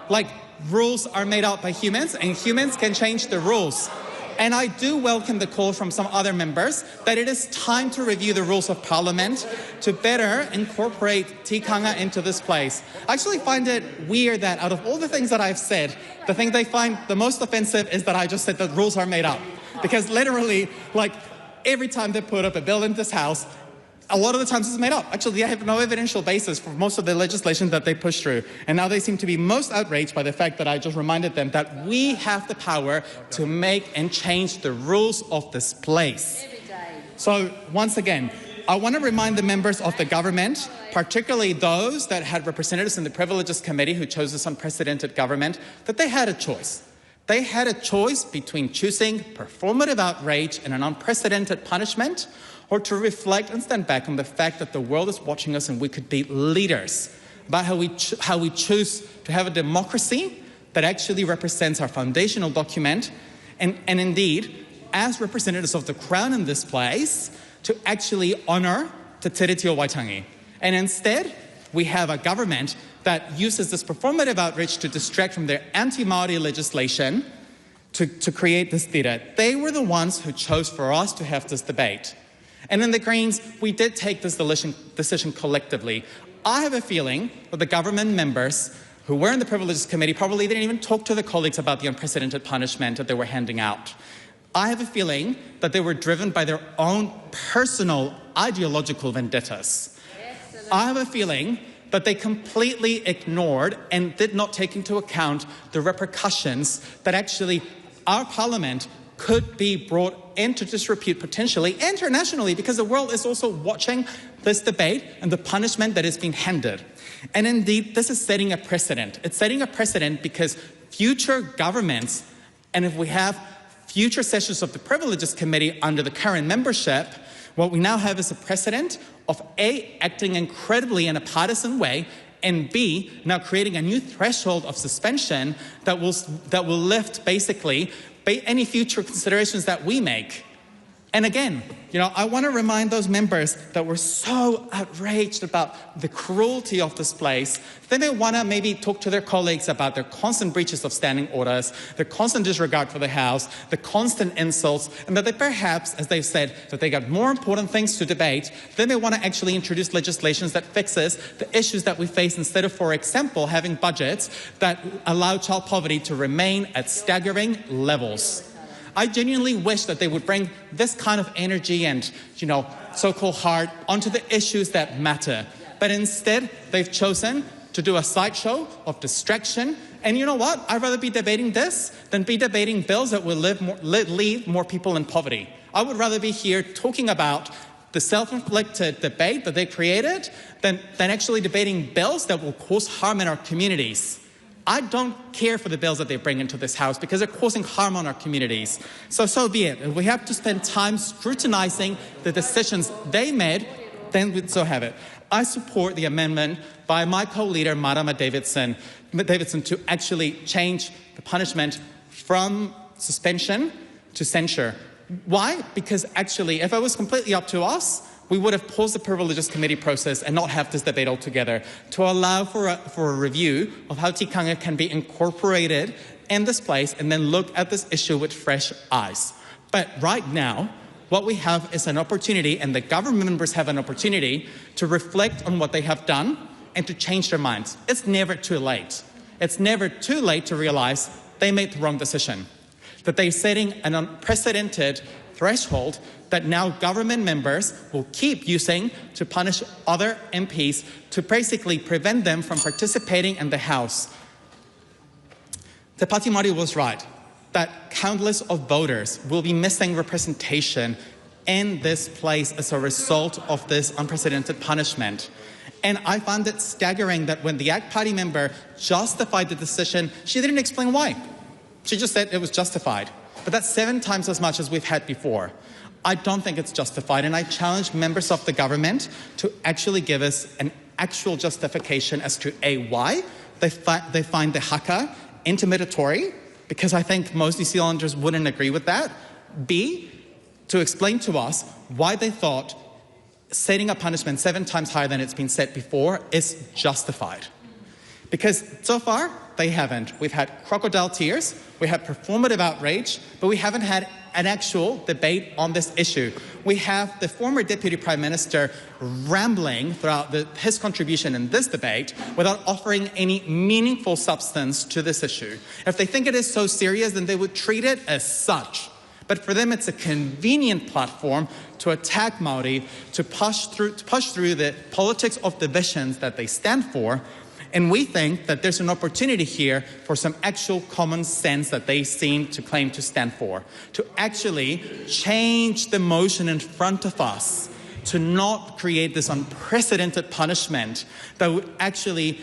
Like, rules are made up by humans, and humans can change the rules. And I do welcome the call from some other members that it is time to review the rules of Parliament to better incorporate tikanga into this place. I actually find it weird that out of all the things that I've said, the thing they find the most offensive is that I just said that rules are made up. Because literally, like, every time they put up a bill in this House, a lot of the times it's made up. Actually, they have no evidential basis for most of the legislation that they push through. And now they seem to be most outraged by the fact that I just reminded them that we have the power to make and change the rules of this place. So once again, I want to remind the members of the government, particularly those that had representatives in the Privileges Committee who chose this unprecedented government, that they had a choice. They had a choice between choosing performative outrage and an unprecedented punishment, or to reflect and stand back on the fact that the world is watching us and we could be leaders about how we choose to have a democracy that actually represents our foundational document, and indeed, as representatives of the Crown in this place, to actually honour Te Tiriti o Waitangi. And instead, we have a government that uses this performative outrage to distract from their anti-Māori legislation to create this theatre. They were the ones who chose for us to have this debate. And in the Greens, we did take this decision collectively. I have a feeling that the government members who were in the Privileges Committee probably didn't even talk to their colleagues about the unprecedented punishment that they were handing out. I have a feeling that they were driven by their own personal ideological vendettas. I have a feeling that they completely ignored and did not take into account the repercussions that actually our Parliament could be brought into disrepute potentially internationally, because the world is also watching this debate and the punishment that is being handed. And indeed, this is setting a precedent. It's setting a precedent because future governments, and if we have future sessions of the Privileges Committee under the current membership, what we now have is a precedent of A, acting incredibly in a partisan way, and B, now creating a new threshold of suspension that will lift basically any future considerations that we make. And again, I want to remind those members that were so outraged about the cruelty of this place. They may want to maybe talk to their colleagues about their constant breaches of standing orders, their constant disregard for the House, the constant insults, and that they perhaps, as they've said, that they got more important things to debate. They may want to actually introduce legislation that fixes the issues that we face instead of, for example, having budgets that allow child poverty to remain at staggering levels. I genuinely wish that they would bring this kind of energy and, so-called heart onto the issues that matter. But instead, they've chosen to do a sideshow of distraction. And you know what? I'd rather be debating this than be debating bills that will leave more people in poverty. I would rather be here talking about the self-inflicted debate that they created than actually debating bills that will cause harm in our communities. I don't care for the bills that they bring into this House because they're causing harm on our communities. So be it. If we have to spend time scrutinising the decisions they made, then we'd so have it. I support the amendment by my co-leader, Marama Davidson, to actually change the punishment from suspension to censure. Why? Because actually, if it was completely up to us, we would have paused the Privileges Committee process and not have this debate altogether to allow for a review of how tikanga can be incorporated in this place and then look at this issue with fresh eyes. But right now, what we have is an opportunity, and the government members have an opportunity to reflect on what they have done and to change their minds. It's never too late. It's never too late to realize they made the wrong decision, that they're setting an unprecedented threshold that now government members will keep using to punish other MPs to basically prevent them from participating in the House. Te Pāti Māori was right that countless of voters will be missing representation in this place as a result of this unprecedented punishment. And I found it staggering that when the ACT Party member justified the decision, she didn't explain why. She just said it was justified. but that's 7 times as much as we've had before. I don't think it's justified, and I challenge members of the government to actually give us an actual justification as to A, why they find the haka intimidatory, because I think most New Zealanders wouldn't agree with that. B, to explain to us why they thought setting a punishment 7 times higher than it's been set before is justified. Because so far, they haven't. We've had crocodile tears, we have performative outrage, but we haven't had an actual debate on this issue. We have the former Deputy Prime Minister rambling throughout his contribution in this debate without offering any meaningful substance to this issue. If they think it is so serious, then they would treat it as such. But for them, it's a convenient platform to attack Māori, to push through the politics of divisions that they stand for. And we think that there's an opportunity here for some actual common sense that they seem to claim to stand for, to actually change the motion in front of us, to not create this unprecedented punishment that would actually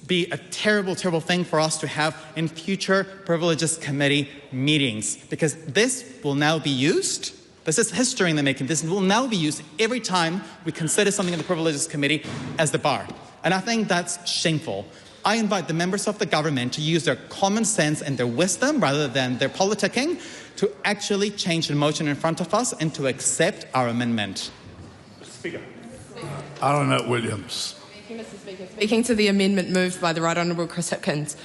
be a terrible, terrible thing for us to have in future Privileges Committee meetings. Because this will now be used, this is history in the making, this will now be used every time we consider something in the Privileges Committee as the bar. And I think that's shameful. I invite the members of the government to use their common sense and their wisdom rather than their politicking to actually change the motion in front of us and to accept our amendment. Speaker. Arana Williams. Thank you, Mr. Speaker. Speaking to the amendment moved by the Right Honourable Chris Hipkins,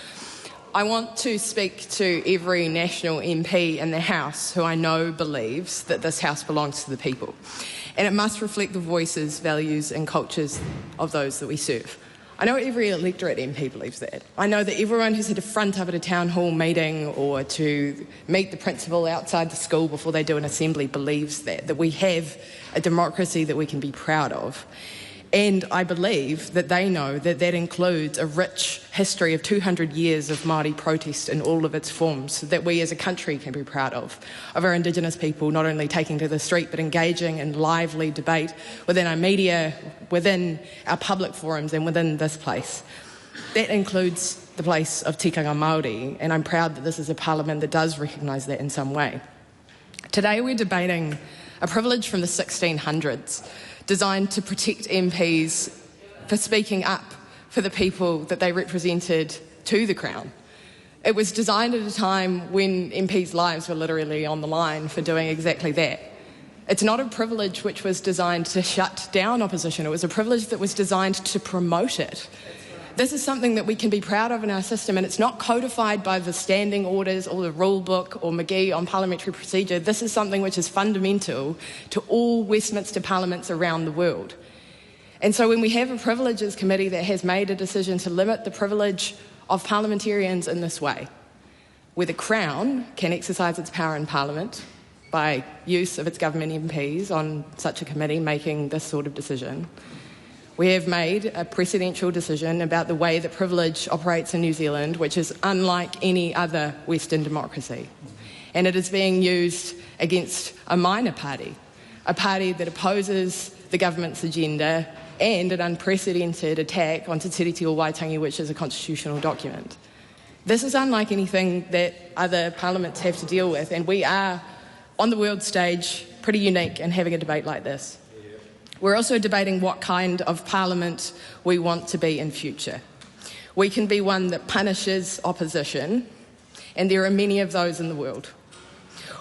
I want to speak to every National MP in the House who I know believes that this House belongs to the people. And it must reflect the voices, values and cultures of those that we serve. I know every electorate MP believes that. I know that everyone who's had to front up at a town hall meeting or to meet the principal outside the school before they do an assembly believes that we have a democracy that we can be proud of. And I believe that they know that that includes a rich history of 200 years of Māori protest in all of its forms that we as a country can be proud of our Indigenous people not only taking to the street but engaging in lively debate within our media, within our public forums and within this place. That includes the place of tikanga Māori, and I'm proud that this is a parliament that does recognise that in some way. Today we're debating a privilege from the 1600s designed to protect MPs for speaking up for the people that they represented to the Crown. It was designed at a time when MPs' lives were literally on the line for doing exactly that. It's not a privilege which was designed to shut down opposition. It was a privilege that was designed to promote it. This is something that we can be proud of in our system, and it's not codified by the standing orders or the rule book or McGee on parliamentary procedure. This is something which is fundamental to all Westminster parliaments around the world. And so when we have a Privileges Committee that has made a decision to limit the privilege of parliamentarians in this way, where the Crown can exercise its power in Parliament by use of its government MPs on such a committee making this sort of decision, we have made a precedential decision about the way that privilege operates in New Zealand, which is unlike any other Western democracy. And it is being used against a minor party, a party that opposes the government's agenda and an unprecedented attack on Te Tiriti o Waitangi, which is a constitutional document. This is unlike anything that other parliaments have to deal with, and we are, on the world stage, pretty unique in having a debate like this. We're also debating what kind of parliament we want to be in future. We can be one that punishes opposition, and there are many of those in the world.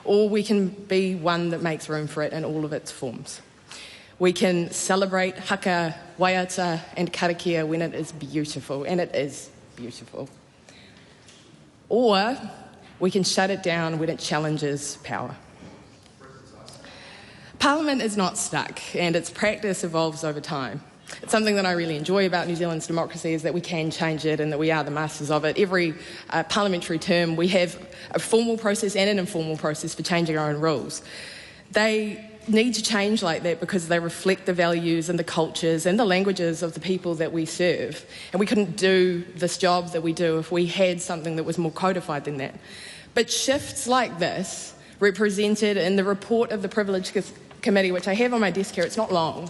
Or we can be one that makes room for it in all of its forms. We can celebrate haka, waiata and karakia when it is beautiful, and it is beautiful. Or we can shut it down when it challenges power. Parliament is not stuck, and its practice evolves over time. It's something that I really enjoy about New Zealand's democracy is that we can change it and that we are the masters of it. Every parliamentary term we have a formal process and an informal process for changing our own rules. They need to change like that because they reflect the values and the cultures and the languages of the people that we serve. And we couldn't do this job that we do if we had something that was more codified than that. But shifts like this, represented in the report of the Privileges Committee, which I have on my desk here, it's not long,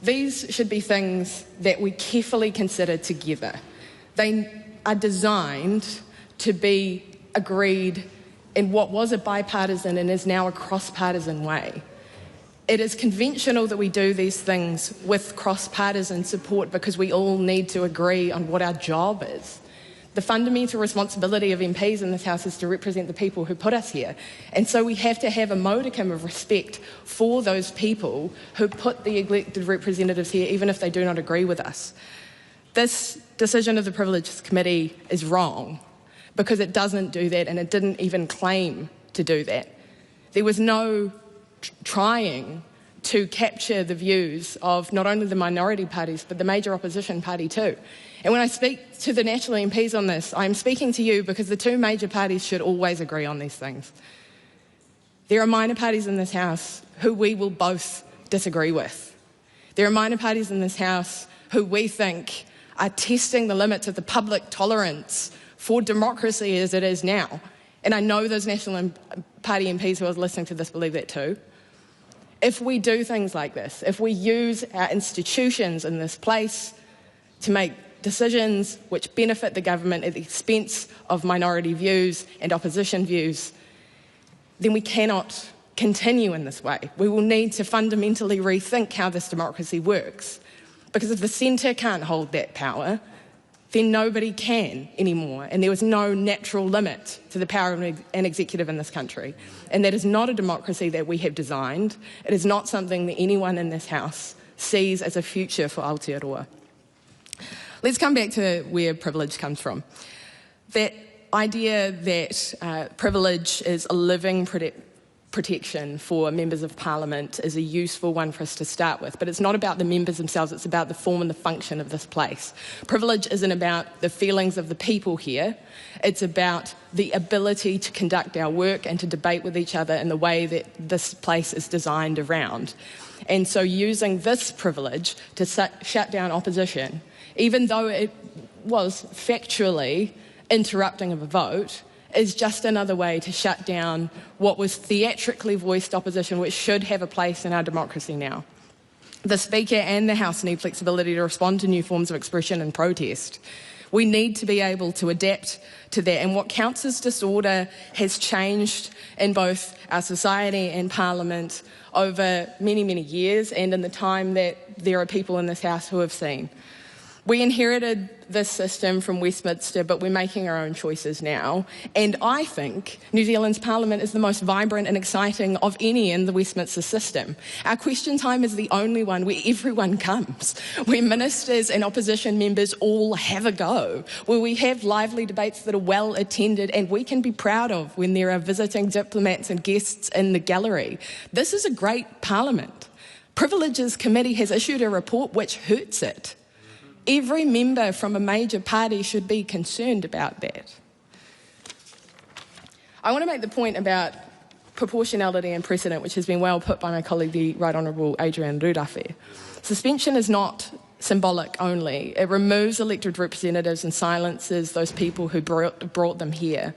these should be things that we carefully consider together. They are designed to be agreed in what was a bipartisan and is now a cross-partisan way. It is conventional that we do these things with cross-partisan support because we all need to agree on what our job is. The fundamental responsibility of MPs in this House is to represent the people who put us here. And so we have to have a modicum of respect for those people who put the elected representatives here, even if they do not agree with us. This decision of the Privileges Committee is wrong because it doesn't do that, and it didn't even claim to do that. There was no trying to capture the views of not only the minority parties, but the major opposition party too. And when I speak to the national MPs on this, I'm speaking to you because the two major parties should always agree on these things. There are minor parties in this House who we will both disagree with. There are minor parties in this House who we think are testing the limits of the public tolerance for democracy as it is now. And I know those National Party MPs who are listening to this believe that too. If we do things like this, if we use our institutions in this place to make decisions which benefit the government at the expense of minority views and opposition views, then we cannot continue in this way. We will need to fundamentally rethink how this democracy works. Because if the centre can't hold that power, then nobody can anymore, and there is no natural limit to the power of an executive in this country. And that is not a democracy that we have designed. It is not something that anyone in this House sees as a future for Aotearoa. Let's come back to where privilege comes from. That idea that privilege is a living protection for members of parliament is a useful one for us to start with, but it's not about the members themselves, it's about the form and the function of this place. Privilege isn't about the feelings of the people here, it's about the ability to conduct our work and to debate with each other in the way that this place is designed around. And so using this privilege to shut down opposition, even though it was factually interrupting of a vote, is just another way to shut down what was theatrically voiced opposition, which should have a place in our democracy now. The Speaker and the House need flexibility to respond to new forms of expression and protest. We need to be able to adapt to that. And what counts as disorder has changed in both our society and Parliament over many, many years, and in the time that there are people in this House who have seen. We inherited this system from Westminster, but we're making our own choices now. And I think New Zealand's Parliament is the most vibrant and exciting of any in the Westminster system. Our question time is the only one where everyone comes, where ministers and opposition members all have a go, where we have lively debates that are well attended and we can be proud of when there are visiting diplomats and guests in the gallery. This is a great Parliament. Privileges Committee has issued a report which hurts it. Every member from a major party should be concerned about that. I want to make the point about proportionality and precedent, which has been well put by my colleague, the Right Honourable Adrian Rudawhi. Suspension is not symbolic only. It removes elected representatives and silences those people who brought them here.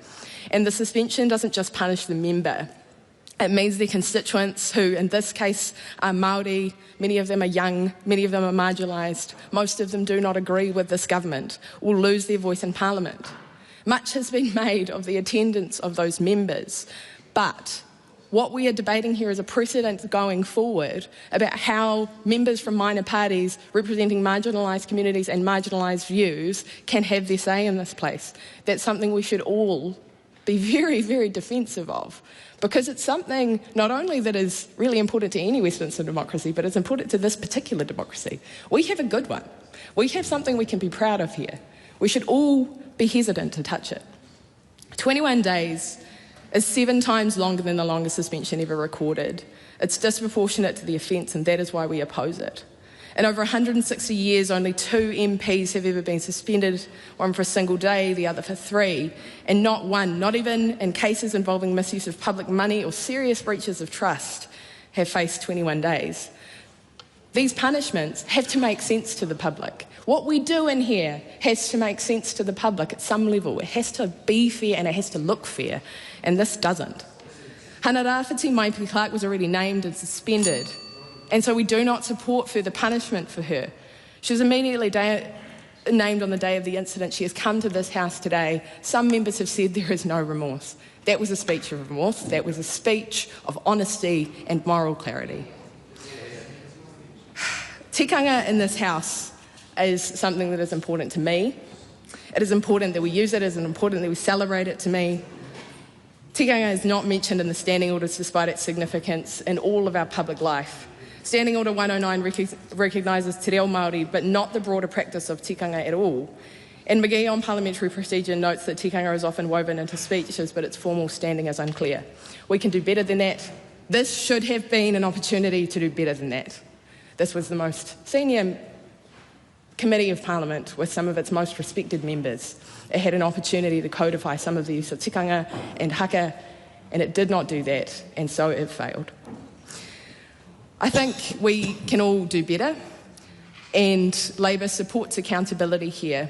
And the suspension doesn't just punish the member. It means their constituents, who in this case are Māori, many of them are young, many of them are marginalised, most of them do not agree with this government, will lose their voice in Parliament. Much has been made of the attendance of those members, but what we are debating here is a precedent going forward about how members from minor parties representing marginalised communities and marginalised views can have their say in this place. That's something we should all be very, very defensive of. Because it's something not only that is really important to any Westminster democracy, but it's important to this particular democracy. We have a good one. We have something we can be proud of here. We should all be hesitant to touch it. 21 days is 7 times longer than the longest suspension ever recorded. It's disproportionate to the offence, and that is why we oppose it. In over 160 years, only 2 MPs have ever been suspended, one for a single day, the other for 3, and not one, not even in cases involving misuse of public money or serious breaches of trust, have faced 21 days. These punishments have to make sense to the public. What we do in here has to make sense to the public at some level. It has to be fair and it has to look fair, and this doesn't. Hana-Rawhiti Maipi-Clarke was already named and suspended, and so we do not support further punishment for her. She was immediately named on the day of the incident. She has come to this House today. Some members have said there is no remorse. That was a speech of remorse. That was a speech of honesty and moral clarity. Tikanga in this House is something that is important to me. It is important that we use it. It is important that we celebrate it to me. Tikanga is not mentioned in the standing orders despite its significance in all of our public life. Standing Order 109 recognises te reo Māori, but not the broader practice of tikanga at all. And McGee on parliamentary procedure notes that tikanga is often woven into speeches, but its formal standing is unclear. We can do better than that. This should have been an opportunity to do better than that. This was the most senior committee of Parliament with some of its most respected members. It had an opportunity to codify some of the use of tikanga and haka, and it did not do that, and so it failed. I think we can all do better, and Labour supports accountability here.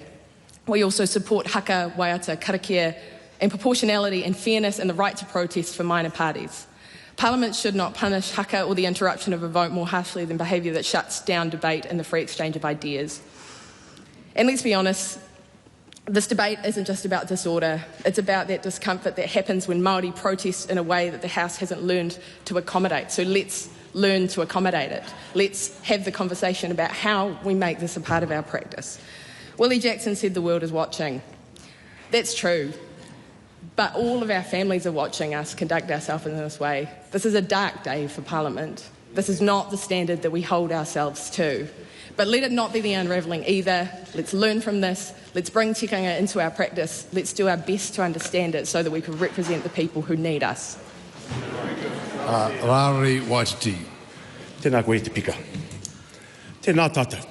We also support haka, waiata, karakia, and proportionality and fairness and the right to protest for minor parties. Parliament should not punish haka or the interruption of a vote more harshly than behaviour that shuts down debate and the free exchange of ideas. And let's be honest, this debate isn't just about disorder, it's about that discomfort that happens when Māori protest in a way that the House hasn't learned to accommodate. So let's learn to accommodate it. Let's have the conversation about how we make this a part of our practice. Willie Jackson said the world is watching. That's true. But all of our families are watching us conduct ourselves in this way. This is a dark day for Parliament. This is not the standard that we hold ourselves to. But let it not be the unravelling either. Let's learn from this. Let's bring tikanga into our practice. Let's do our best to understand it so that we can represent the people who need us. Rawiri Waititi. Tēnā koe te pika. Tēnā tata.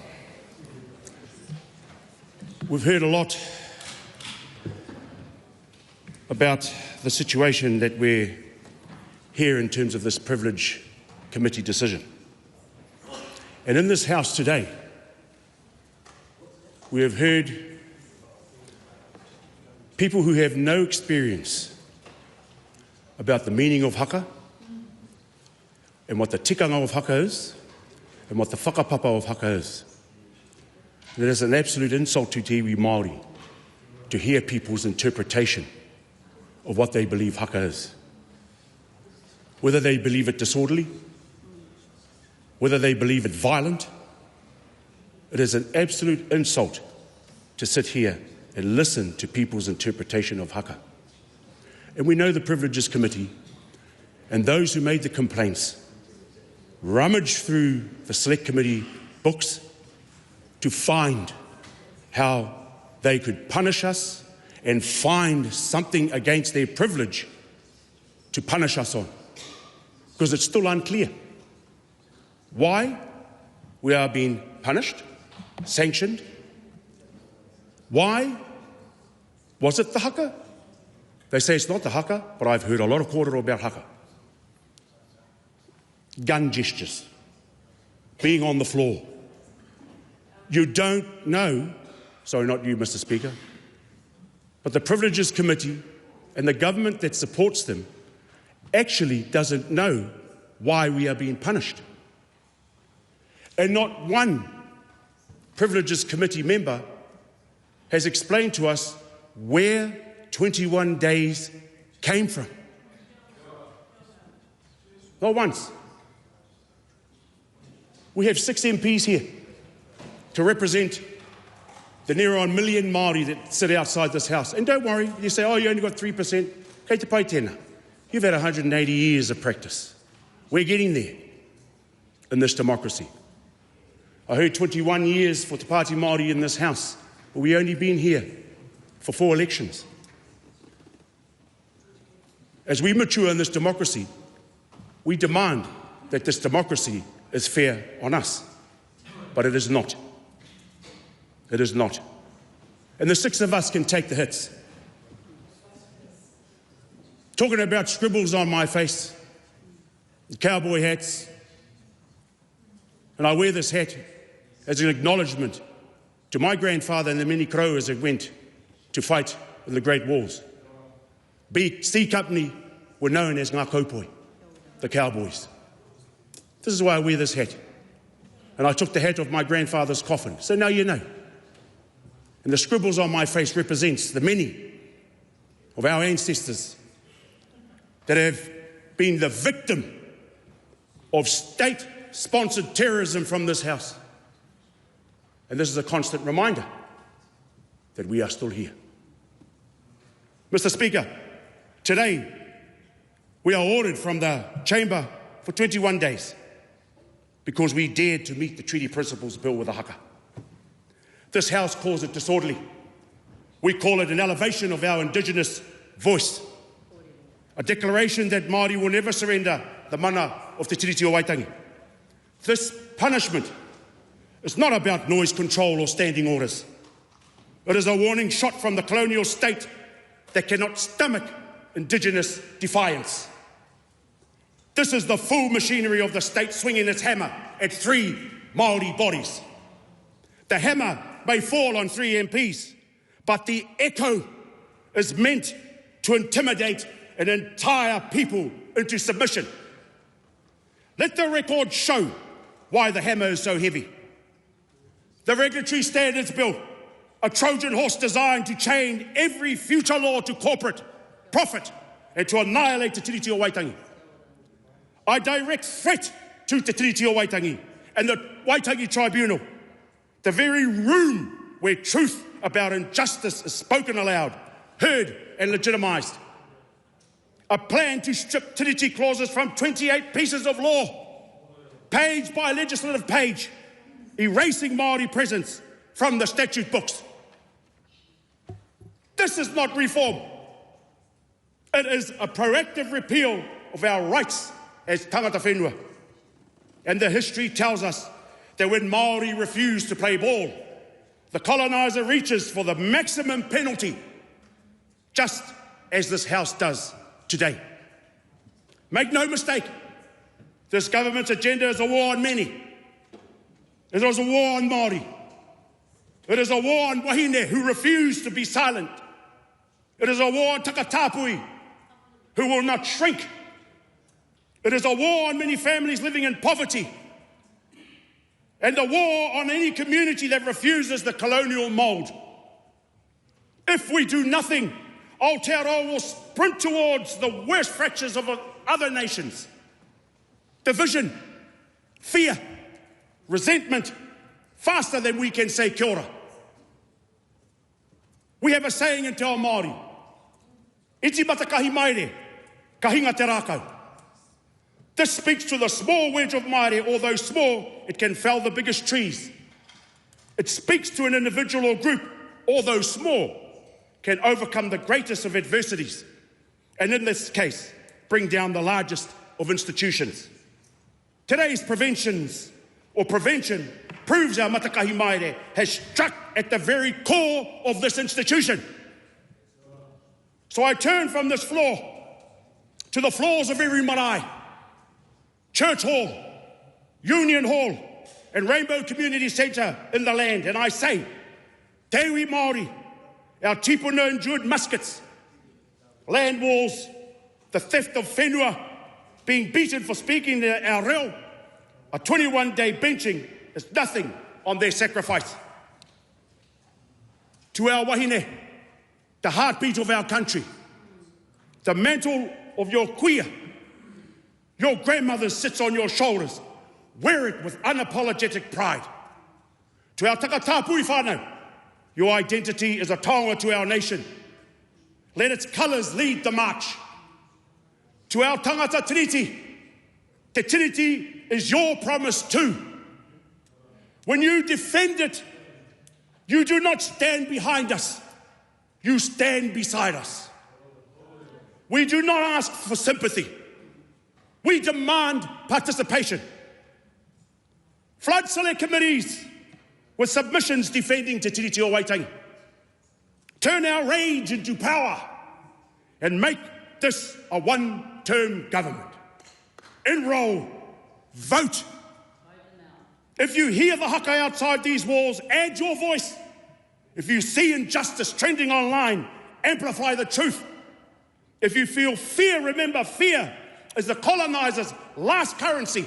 We've heard a lot about the situation that we're here in terms of this privilege committee decision. And in this House today, we have heard people who have no experience about the meaning of haka and what the tikanga of haka is and what the whakapapa of haka is. And it is an absolute insult to te iwi Māori to hear people's interpretation of what they believe haka is. Whether they believe it disorderly, whether they believe it violent, it is an absolute insult to sit here and listen to people's interpretation of haka. And we know the Privileges Committee and those who made the complaints rummaged through the Select Committee books to find how they could punish us and find something against their privilege to punish us on. Because it's still unclear why we are being punished, sanctioned. Why? Was it the haka? They say it's not the haka, but I've heard a lot of kōrero about haka. Gun gestures, being on the floor. You don't know, sorry, not you, Mr. Speaker, but the Privileges Committee and the government that supports them actually doesn't know why we are being punished. And not one Privileges Committee member has explained to us where 21 days came from. Not once. We have 6 MPs here to represent the near on million Māori that sit outside this House. And don't worry, you say, oh, you only got 3%. Kei te pai tēnā. You've had 180 years of practice. We're getting there in this democracy. I heard 21 years for Te Pāti Māori in this House, but we've only been here for 4 elections. As we mature in this democracy, we demand that this democracy is fair on us. But it is not. It is not. And the 6 of us can take the hits. Talking about scribbles on my face, cowboy hats, and I wear this hat as an acknowledgement to my grandfather and the many crows that went to fight in the Great Wars. C Company were known as ngā kaupoi, the cowboys. This is why I wear this hat. And I took the hat off my grandfather's coffin, so now you know. And the scribbles on my face represents the many of our ancestors that have been the victim of state-sponsored terrorism from this House. And this is a constant reminder that we are still here. Mr. Speaker, today we are ordered from the chamber for 21 days because we dared to meet the treaty principles bill with a haka. This House calls it disorderly. We call it an elevation of our Indigenous voice, a declaration that Māori will never surrender the mana of Te Tiriti o Waitangi. This punishment is not about noise control or standing orders. It is a warning shot from the colonial state that cannot stomach Indigenous defiance. This is the full machinery of the state swinging its hammer at 3 Māori bodies. The hammer may fall on 3 MPs, but the echo is meant to intimidate an entire people into submission. Let the record show why the hammer is so heavy. The Regulatory Standards Bill, a Trojan horse designed to chain every future law to corporate profit and to annihilate Te Tiriti o Waitangi. I direct threat to Te Tiriti o Waitangi and the Waitangi Tribunal, the very room where truth about injustice is spoken aloud, heard and legitimised. A plan to strip Tiriti clauses from 28 pieces of law, page by legislative page, erasing Māori presence from the statute books. This is not reform. It is a proactive repeal of our rights as tangata whenua. And the history tells us that when Māori refuse to play ball, the coloniser reaches for the maximum penalty, just as this House does today. Make no mistake, this government's agenda is a war on many. It is a war on Māori. It is a war on wahine who refuse to be silent. It is a war on takatapui who will not shrink. It is a war on many families living in poverty. And a war on any community that refuses the colonial mould. If we do nothing, Aotearoa will sprint towards the worst fractures of other nations. Division, fear, resentment, faster than we can say kia ora. We have a saying in Te Ao Māori, iti mata kahi maere, kahinga te rākau. This speaks to the small wedge of Māori. Although small, it can fell the biggest trees. It speaks to an individual or group, although small, can overcome the greatest of adversities, and in this case, bring down the largest of institutions. Today's prevention proves our matakahi maere has struck at the very core of this institution. So I turn from this floor to the floors of every marae, Church Hall, Union Hall, and Rainbow Community Centre in the land, and I say, Te iwi Māori, our tipuna endured muskets, land walls, the theft of whenua, being beaten for speaking our reo, a 21-day benching is nothing on their sacrifice. To our wahine, the heartbeat of our country, the mantle of your kuia, your grandmother sits on your shoulders. Wear it with unapologetic pride. To our takatapui whānau, your identity is a taonga to our nation. Let its colours lead the march. To our tangata tiriti, Te Tiriti is your promise too. When you defend it, you do not stand behind us, you stand beside us. We do not ask for sympathy. We demand participation. Flood select committees with submissions defending Te Tiriti o Waitangi. Turn our rage into power and make this a one-term government. Enroll, vote. If you hear the haka outside these walls, add your voice. If you see injustice trending online, amplify the truth. If you feel fear, remember fear is the coloniser's last currency.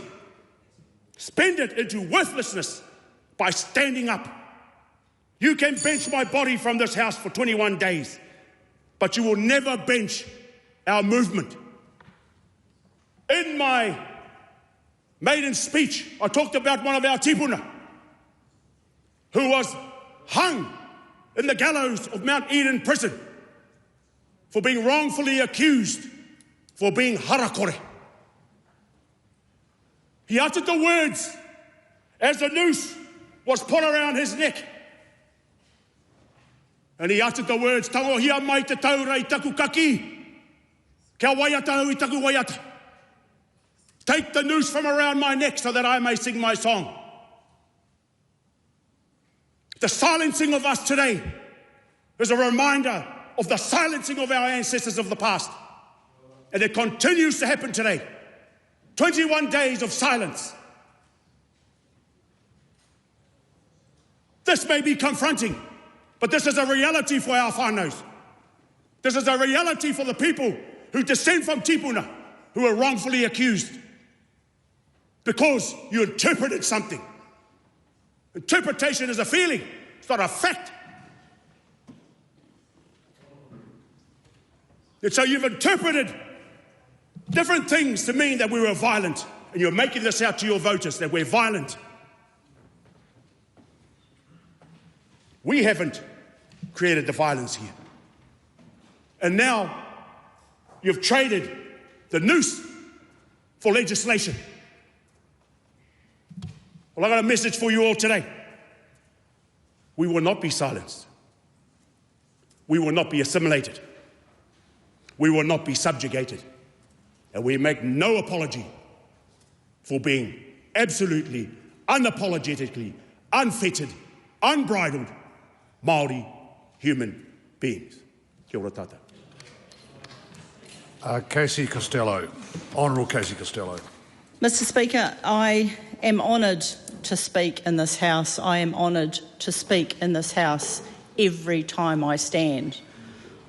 Spend it into worthlessness by standing up. You can bench my body from this house for 21 days, but you will never bench our movement. In my maiden speech, I talked about one of our tipuna who was hung in the gallows of Mount Eden prison for being wrongfully accused for being harakore. He uttered the words as the noose was put around his neck. And he uttered the words, "Tangohia mai te taura I taku kaki, kia waiata hui taku waiata." Take the noose from around my neck so that I may sing my song. The silencing of us today is a reminder of the silencing of our ancestors of the past. And it continues to happen today. 21 days of silence. This may be confronting, but this is a reality for our whānaus. This is a reality for the people who descend from tipuna, who are wrongfully accused. Because you interpreted something. Interpretation is a feeling, it's not a fact. And so you've interpreted different things to mean that we were violent, and you're making this out to your voters, that we're violent. We haven't created the violence here. And now you've traded the noose for legislation. Well, I've got a message for you all today. We will not be silenced. We will not be assimilated. We will not be subjugated. And we make no apology for being absolutely, unapologetically, unfettered, unbridled Māori human beings. Kia ora tata. Casey Costello. Honourable Casey Costello. Mr Speaker, I am honoured to speak in this House. I am honoured to speak in this House every time I stand.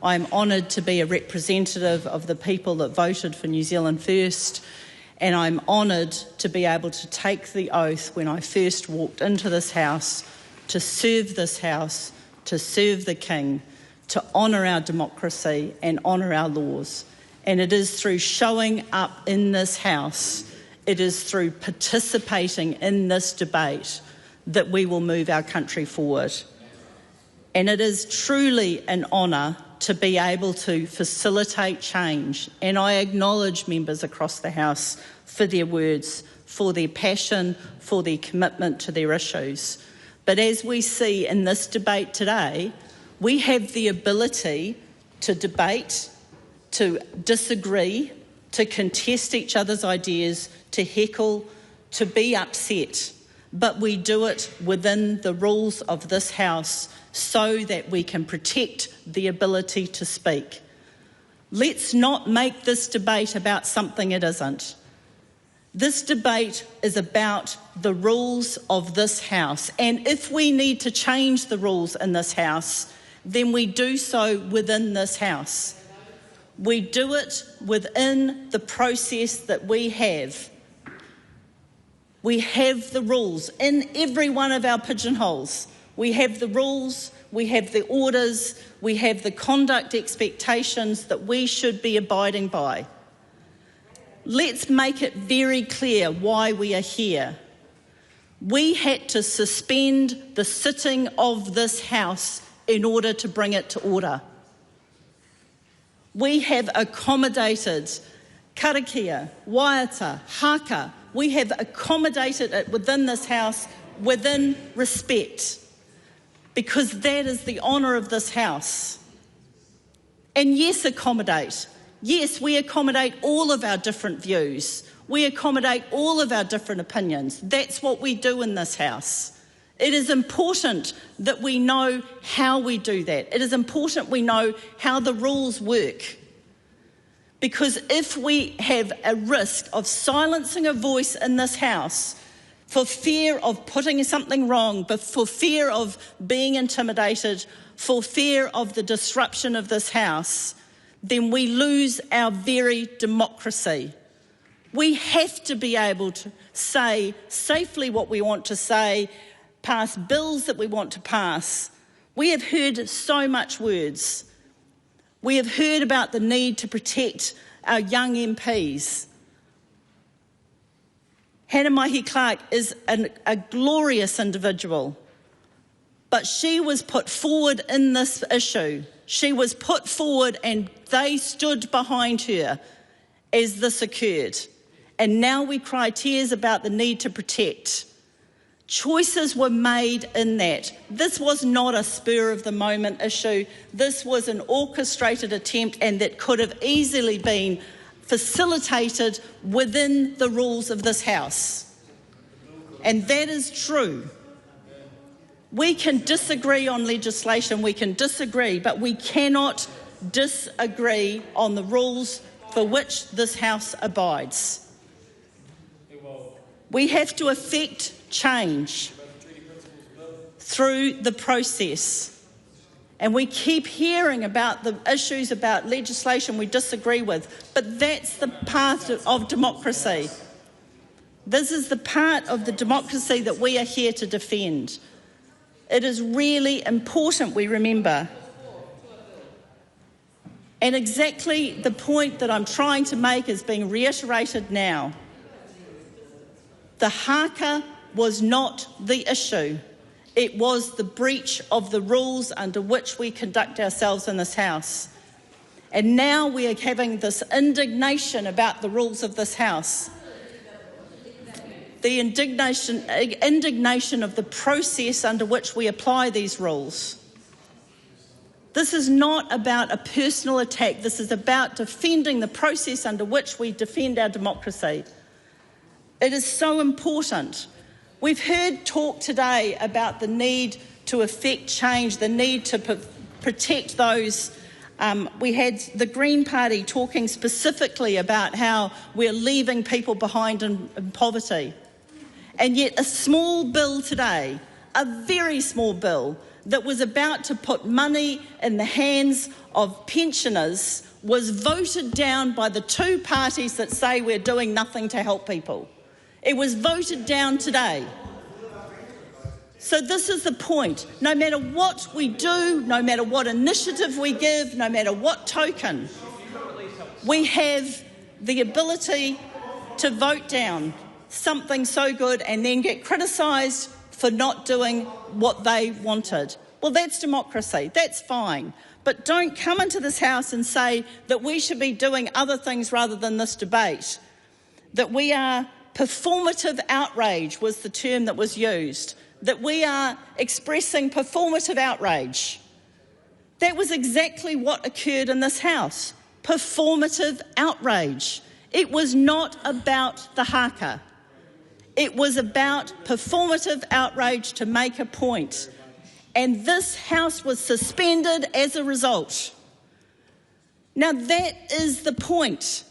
I am honoured to be a representative of the people that voted for New Zealand First, and I'm honoured to be able to take the oath when I first walked into this House to serve this House, to serve the King, to honour our democracy and honour our laws. And it is through showing up in this House, it is through participating in this debate that we will move our country forward. And it is truly an honour to be able to facilitate change. And I acknowledge members across the House for their words, for their passion, for their commitment to their issues. But as we see in this debate today, we have the ability to debate, to disagree, to contest each other's ideas, to heckle, to be upset. But we do it within the rules of this House so that we can protect the ability to speak. Let's not make this debate about something it isn't. This debate is about the rules of this House, and if we need to change the rules in this House, then we do so within this House. We do it within the process that we have. We have the rules in every one of our pigeonholes. We have the rules, we have the orders, we have the conduct expectations that we should be abiding by. Let's make it very clear why we are here. We had to suspend the sitting of this House in order to bring it to order. We have accommodated karakia, waiata, haka. We have accommodated it within this House within respect, because that is the honour of this House. And yes, accommodate. Yes, we accommodate all of our different views. We accommodate all of our different opinions. That's what we do in this House. It is important that we know how we do that. It is important we know how the rules work. Because if we have a risk of silencing a voice in this House for fear of putting something wrong, but for fear of being intimidated, for fear of the disruption of this House, then we lose our very democracy. We have to be able to say safely what we want to say, pass bills that we want to pass. We have heard so much words. We have heard about the need to protect our young MPs. Hana-Rawhiti is a glorious individual, but she was put forward in this issue. She was put forward and they stood behind her as this occurred. And now we cry tears about the need to protect. Choices were made in that. This was not a spur-of-the-moment issue. This was an orchestrated attempt, and that could have easily been facilitated within the rules of this House. And that is true. We can disagree on legislation, we can disagree, but we cannot disagree on the rules for which this House abides. We have to effect change through the process. And we keep hearing about the issues about legislation we disagree with, but that's the part of democracy. This is the part of the democracy that we are here to defend. It is really important we remember. And exactly the point that I'm trying to make is being reiterated now. The haka was not the issue. It was the breach of the rules under which we conduct ourselves in this House. And now we are having this indignation about the rules of this House. The indignation of the process under which we apply these rules. This is not about a personal attack. This is about defending the process under which we defend our democracy. It is so important. We've heard talk today about the need to effect change, the need to protect those. We had the Green Party talking specifically about how we're leaving people behind in poverty. And yet a small bill today, a very small bill, that was about to put money in the hands of pensioners was voted down by the two parties that say we're doing nothing to help people. It was voted down today. So this is the point. No matter what we do, no matter what initiative we give, no matter what token, we have the ability to vote down something so good and then get criticised for not doing what they wanted. Well, that's democracy. That's fine. But don't come into this House and say that we should be doing other things rather than this debate. That we are performative outrage was the term that was used. That we are expressing performative outrage. That was exactly what occurred in this House. Performative outrage. It was not about the haka. It was about performative outrage to make a point. And this House was suspended as a result. Now that is the point.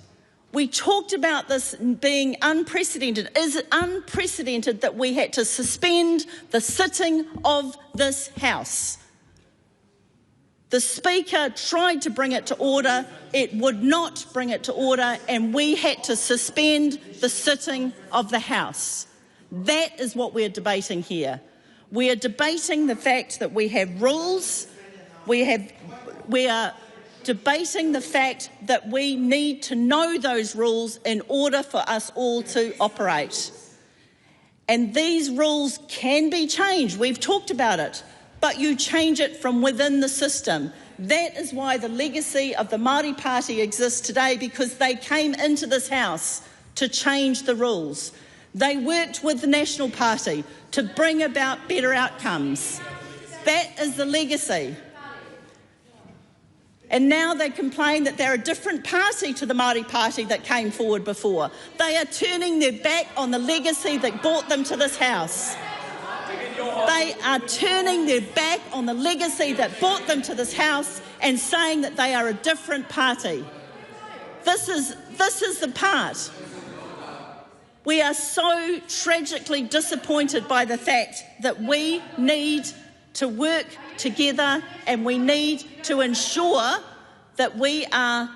We talked about this being unprecedented. Is it unprecedented that we had to suspend the sitting of this House? The Speaker tried to bring it to order. It would not bring it to order, and we had to suspend the sitting of the House. That is what we're debating here. We are debating the fact that we have rules. We are debating the fact that we need to know those rules in order for us all to operate. And these rules can be changed. We've talked about it. But you change it from within the system. That is why the legacy of the Māori Party exists today, because they came into this House to change the rules. They worked with the National Party to bring about better outcomes. That is the legacy. And now they complain that they're a different party to the Māori Party that came forward before. They are turning their back on the legacy that brought them to this House. They are turning their back on the legacy that brought them to this House and saying that they are a different party. This is the part. We are so tragically disappointed by the fact that we need to work together and we need to ensure that we are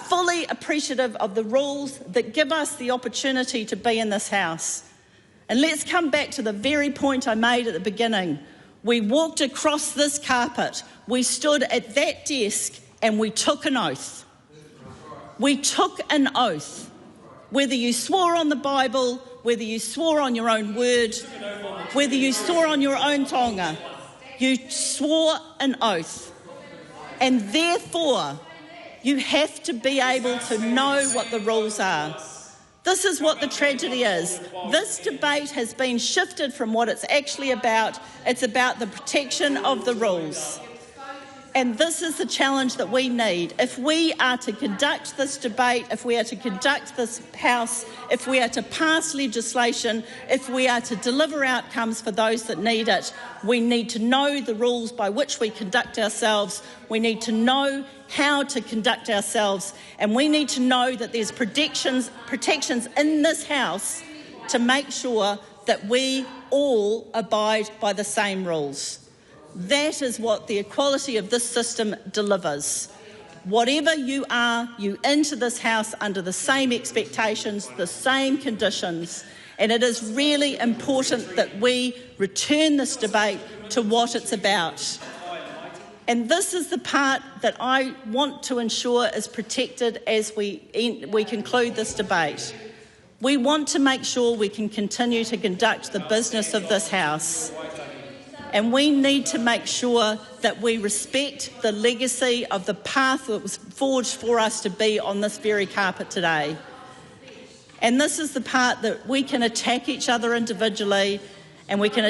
fully appreciative of the rules that give us the opportunity to be in this House. And let's come back to the very point I made at the beginning. We walked across this carpet, we stood at that desk and we took an oath. We took an oath. whether you swore on the Bible, whether you swore on your own word, whether you swore on your own tonga, you swore an oath. And therefore, you have to be able to know what the rules are. This is what the tragedy is. This debate has been shifted from what it's actually about. It's about the protection of the rules. And this is the challenge that we need. If we are to conduct this debate, if we are to conduct this House, if we are to pass legislation, if we are to deliver outcomes for those that need it, we need to know the rules by which we conduct ourselves. We need to know how to conduct ourselves, and we need to know that there's protections in this House to make sure that we all abide by the same rules. That is what the equality of this system delivers. Whatever you are, you enter this House under the same expectations, the same conditions, and it is really important that we return this debate to what it's about. And this is the part that I want to ensure is protected as we conclude this debate. We want to make sure we can continue to conduct the business of this House. And we need to make sure that we respect the legacy of the path that was forged for us to be on this very carpet today. And this is the part that we can attack each other individually, and we can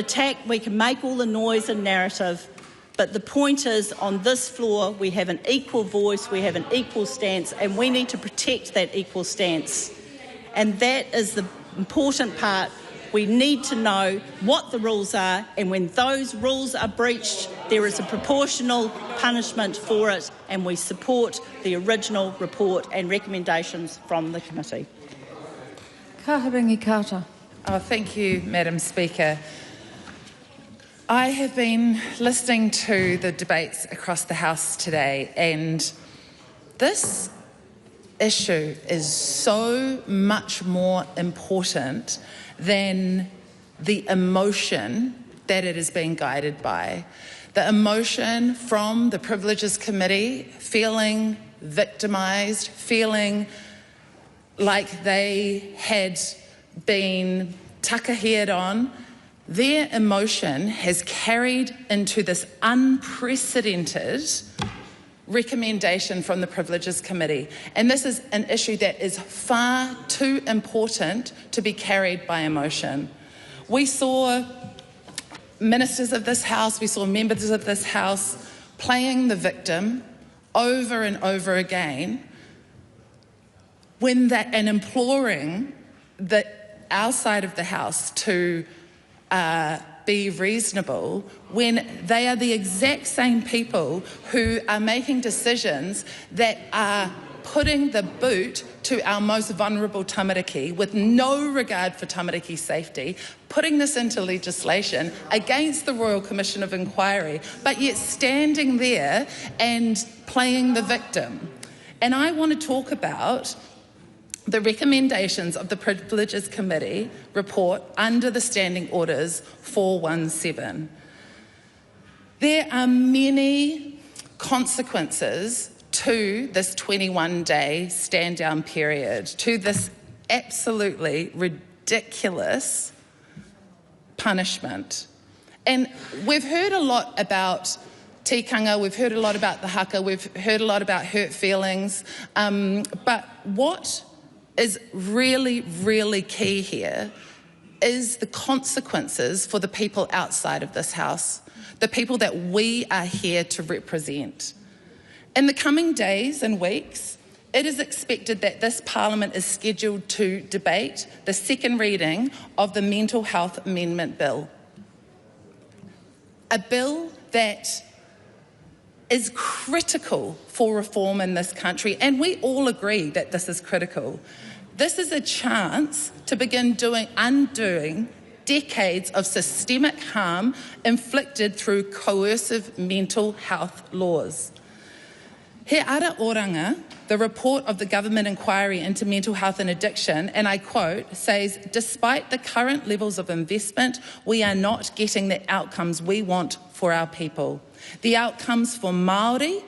make all the noise and narrative. But the point is, on this floor, we have an equal voice, we have an equal stance, and we need to protect that equal stance. And that is the important part. We need to know what the rules are, and when those rules are breached, there is a proportional punishment for it, and we support the original report and recommendations from the committee. Kaharangi Carter. Oh, thank you, Madam Speaker. I have been listening to the debates across the House today, and this issue is so much more important than the emotion that it is being guided by. The emotion from the Privileges Committee, feeling victimised, feeling like they had been takahired on, their emotion has carried into this unprecedented recommendation from the Privileges Committee. And this is an issue that is far too important to be carried by emotion. We saw ministers of this House, we saw members of this House playing the victim over and over again and imploring our side of the House to be reasonable when they are the exact same people who are making decisions that are putting the boot to our most vulnerable tamariki with no regard for tamariki safety, putting this into legislation against the Royal Commission of Inquiry, but yet standing there and playing the victim. And I want to talk about the recommendations of the Privileges Committee report under the Standing Orders 417. There are many consequences to this 21-day stand-down period, to this absolutely ridiculous punishment. And we've heard a lot about tikanga, we've heard a lot about the haka, we've heard a lot about hurt feelings, but what is really, really key here is the consequences for the people outside of this House, the people that we are here to represent. In the coming days and weeks, it is expected that this Parliament is scheduled to debate the second reading of the Mental Health Amendment Bill. A bill that is critical for reform in this country, and we all agree that this is critical. This is a chance to begin undoing decades of systemic harm inflicted through coercive mental health laws. He ara oranga, the report of the government inquiry into mental health and addiction, and I quote, says, despite the current levels of investment, we are not getting the outcomes we want for our people. The outcomes for Māori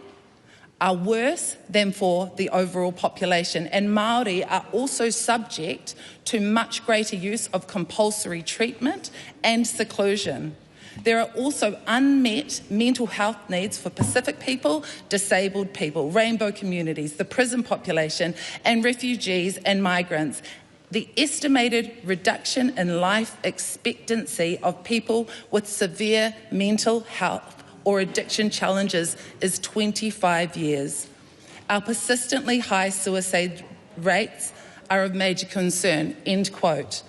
are worse than for the overall population, and Māori are also subject to much greater use of compulsory treatment and seclusion. There are also unmet mental health needs for Pacific people, disabled people, rainbow communities, the prison population, and refugees and migrants. The estimated reduction in life expectancy of people with severe mental health or addiction challenges is 25 years. Our persistently high suicide rates are of major concern, end quote.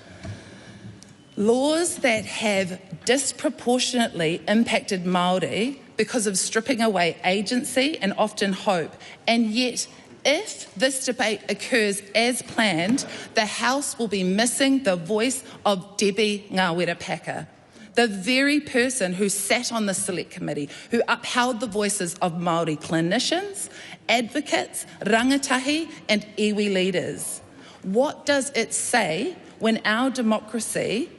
Laws that have disproportionately impacted Māori because of stripping away agency and often hope, and yet if this debate occurs as planned, the House will be missing the voice of Debbie Ngarewa-Packer, the very person who sat on the Select Committee, who upheld the voices of Māori clinicians, advocates, rangatahi and iwi leaders. What does it say when our democracy,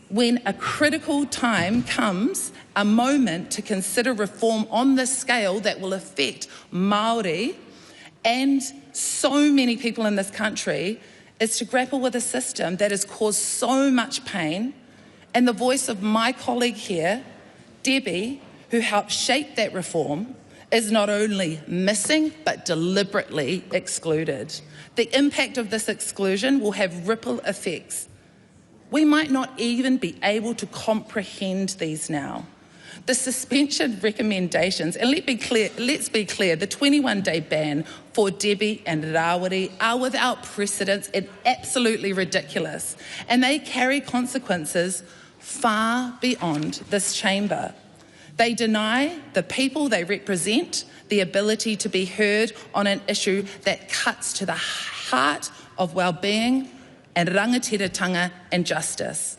when a critical time comes, a moment to consider reform on this scale that will affect Māori and so many people in this country, is to grapple with a system that has caused so much pain? And the voice of my colleague here, Debbie, who helped shape that reform, is not only missing but deliberately excluded. The impact of this exclusion will have ripple effects. We might not even be able to comprehend these now. The suspension recommendations, and let's be clear, the 21-day ban for Debbie and Rawiri are without precedence and absolutely ridiculous, and they carry consequences far beyond this chamber. They deny the people they represent the ability to be heard on an issue that cuts to the heart of well-being and rangatiratanga and justice.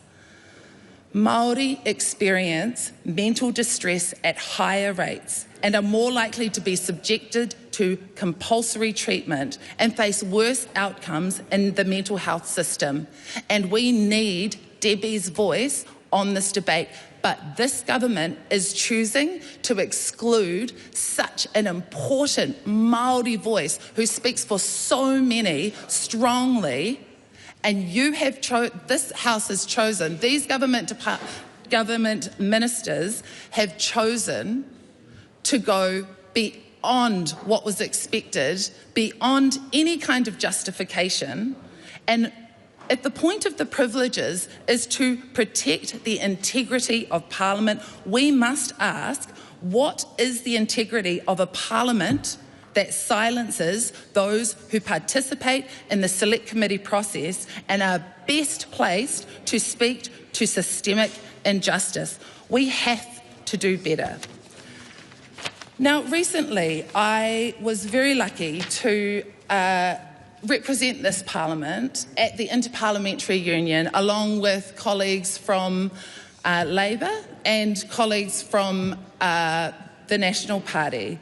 Māori experience mental distress at higher rates and are more likely to be subjected to compulsory treatment and face worse outcomes in the mental health system. And we need Debbie's voice on this debate. But this government is choosing to exclude such an important Māori voice who speaks for so many strongly. And you have this House has chosen, these government ministers have chosen to go beyond what was expected, beyond any kind of justification. And at the point of the privileges is to protect the integrity of Parliament. We must ask, what is the integrity of a Parliament that silences those who participate in the Select Committee process and are best placed to speak to systemic injustice? We have to do better. Now, recently, I was very lucky to represent this Parliament at the Interparliamentary Union, along with colleagues from Labour and colleagues from the National Party.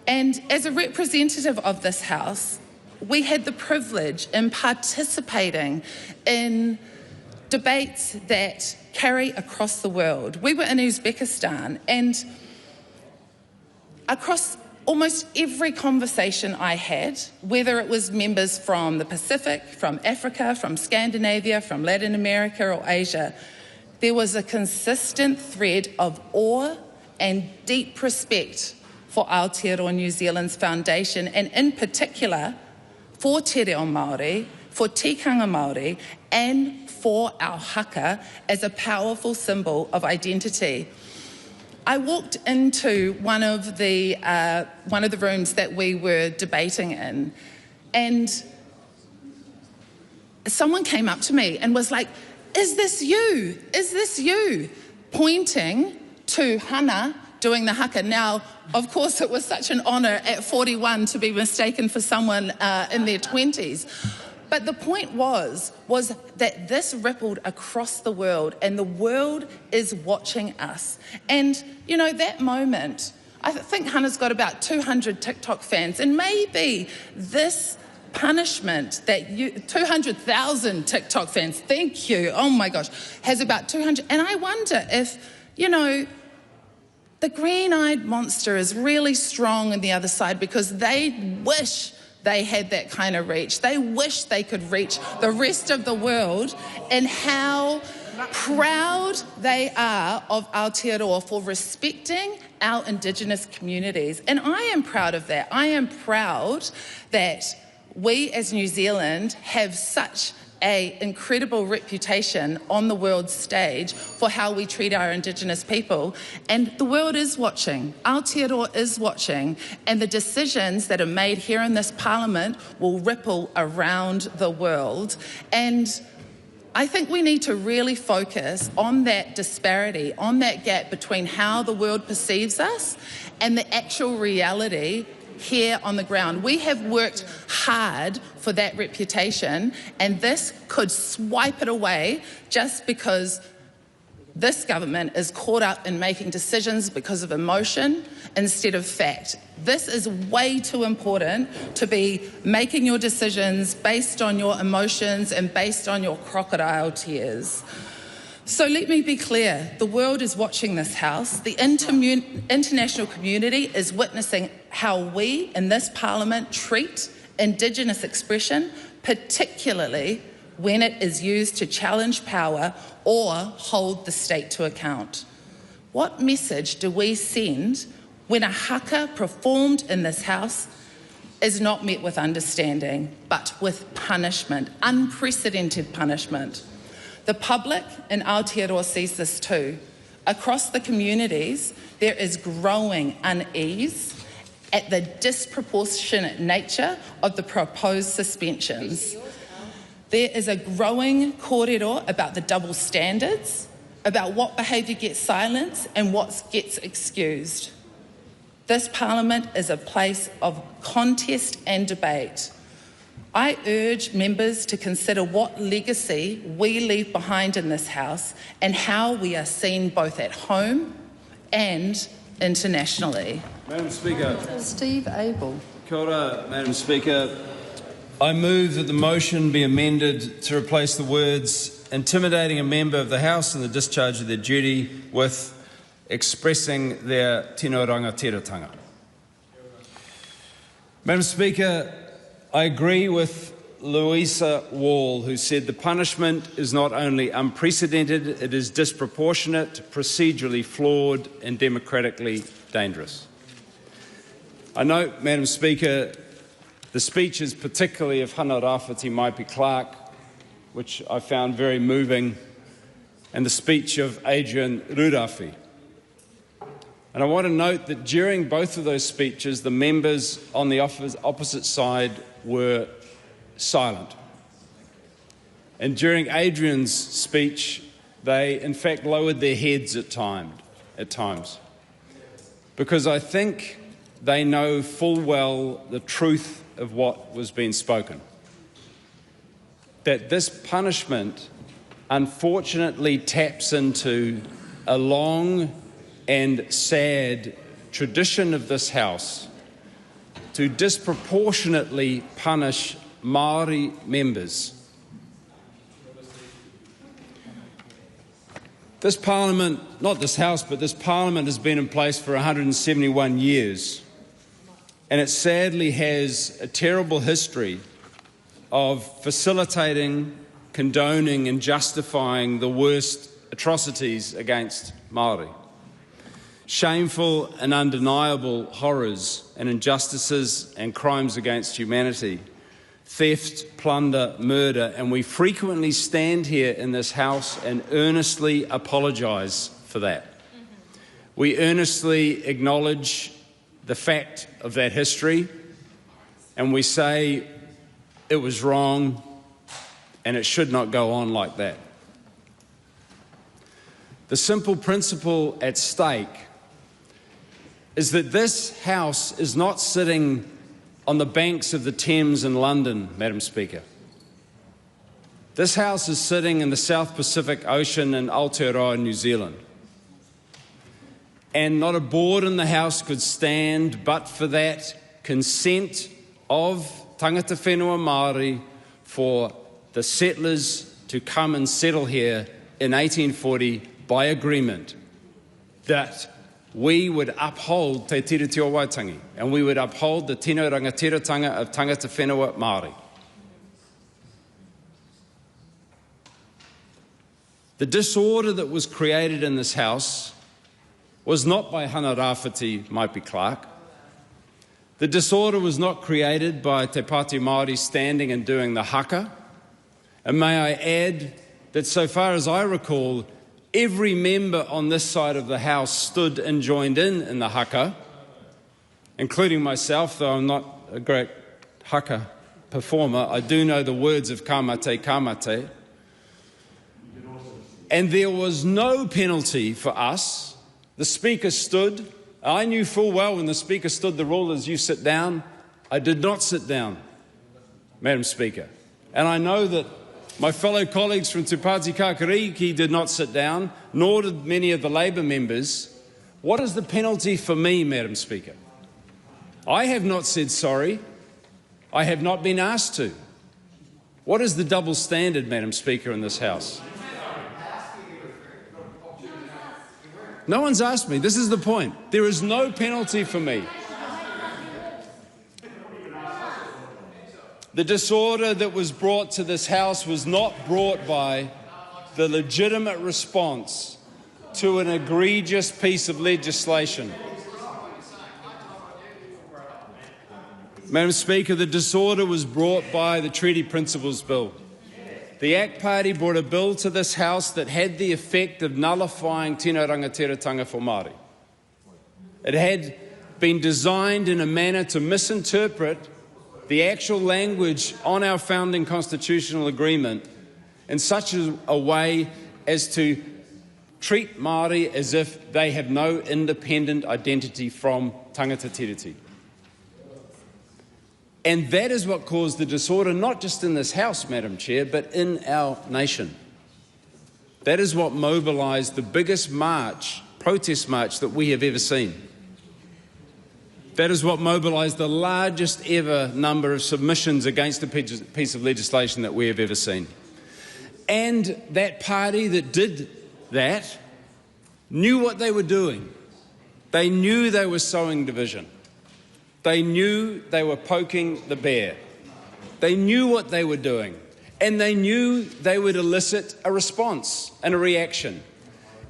And as a representative of this House, we had the privilege in participating in debates that carry across the world. We were in Uzbekistan, and across almost every conversation I had, whether it was members from the Pacific, from Africa, from Scandinavia, from Latin America or Asia, there was a consistent thread of awe and deep respect for Aotearoa New Zealand's foundation, and in particular for Te Reo Māori, for tikanga Māori, and for our haka as a powerful symbol of identity. I walked into one of the rooms that we were debating in, and someone came up to me and was like, "Is this you? Is this you?" Pointing to Hana doing the haka. Now, of course, it was such an honour at 41 to be mistaken for someone in their 20s. But the point was that this rippled across the world, and the world is watching us. And, you know, that moment, I think Hannah's got about 200 TikTok fans, and maybe this punishment that 200,000 TikTok fans, thank you, oh my gosh, has about 200. And I wonder if, you know, the green-eyed monster is really strong on the other side because they wish they had that kind of reach. They wish they could reach the rest of the world, and how proud they are of Aotearoa for respecting our Indigenous communities. And I am proud of that. I am proud that we as New Zealand have such an incredible reputation on the world stage for how we treat our Indigenous people. And the world is watching. Aotearoa is watching. And the decisions that are made here in this Parliament will ripple around the world. And I think we need to really focus on that disparity, on that gap between how the world perceives us and the actual reality here on the ground. We have worked hard for that reputation, and this could swipe it away just because this government is caught up in making decisions because of emotion instead of fact. This is way too important to be making your decisions based on your emotions and based on your crocodile tears. So let me be clear, the world is watching this House. The international community is witnessing how we in this Parliament treat Indigenous expression, particularly when it is used to challenge power or hold the state to account. What message do we send when a haka performed in this House is not met with understanding, but with punishment, unprecedented punishment? The public in Aotearoa sees this too. Across the communities, there is growing unease at the disproportionate nature of the proposed suspensions. There is a growing kōrero about the double standards, about what behaviour gets silenced and what gets excused. This Parliament is a place of contest and debate. I urge members to consider what legacy we leave behind in this House and how we are seen both at home and internationally. Madam Speaker. Steve Abel. Kia ora, Madam Speaker. I move that the motion be amended to replace the words intimidating a member of the House in the discharge of their duty with expressing their tino rangatiratanga. Madam Speaker, I agree with Louisa Wall, who said the punishment is not only unprecedented, it is disproportionate, procedurally flawed and democratically dangerous. I note, Madam Speaker, the speeches particularly of Hana-Rawhiti Maipi-Clarke, which I found very moving, and the speech of Adrian Rurafi. And I want to note that during both of those speeches, the members on the opposite side were silent. And during Adrian's speech, they in fact lowered their heads at times. Because I think they know full well the truth of what was being spoken. That this punishment unfortunately taps into a long and sad tradition of this House to disproportionately punish Māori members. This Parliament, not this House, but this Parliament has been in place for 171 years, and it sadly has a terrible history of facilitating, condoning and justifying the worst atrocities against Māori. Shameful and undeniable horrors and injustices and crimes against humanity, theft, plunder, murder, and we frequently stand here in this House and earnestly apologise for that. We earnestly acknowledge the fact of that history, and we say it was wrong and it should not go on like that. The simple principle at stake is that this House is not sitting on the banks of the Thames in London, Madam Speaker. This House is sitting in the South Pacific Ocean in Aotearoa, New Zealand. And not a board in the House could stand but for that consent of tangata whenua Māori for the settlers to come and settle here in 1840 by agreement that we would uphold Te Tiriti o Waitangi, and we would uphold the tino rangatiratanga of tangata whenua Māori. The disorder that was created in this House was not by Hana-Rawhiti Maipi-Clarke. The disorder was not created by Te Pāti Māori standing and doing the haka. And may I add that so far as I recall, every member on this side of the House stood and joined in the haka, including myself, though I'm not a great haka performer. I do know the words of kamate, kamate. And there was no penalty for us. The Speaker stood. I knew full well when the Speaker stood, the rule is you sit down. I did not sit down, Madam Speaker. And I know that my fellow colleagues from Te Pāti Kākariki did not sit down, nor did many of the Labour members. What is the penalty for me, Madam Speaker? I have not said sorry. I have not been asked to. What is the double standard, Madam Speaker, in this House? No one's asked me. This is the point. There is no penalty for me. The disorder that was brought to this House was not brought by the legitimate response to an egregious piece of legislation. Madam Speaker, the disorder was brought by the Treaty Principles Bill. The ACT Party brought a bill to this House that had the effect of nullifying tino rangatiratanga for Māori. It had been designed in a manner to misinterpret the actual language on our founding constitutional agreement in such a way as to treat Māori as if they have no independent identity from tangata tiriti. And that is what caused the disorder, not just in this House, Madam Chair, but in our nation. That is what mobilised the biggest march, protest march, that we have ever seen. That is what mobilised the largest ever number of submissions against a piece of legislation that we have ever seen. And that party that did that knew what they were doing. They knew they were sowing division. They knew they were poking the bear. They knew what they were doing. And they knew they would elicit a response and a reaction.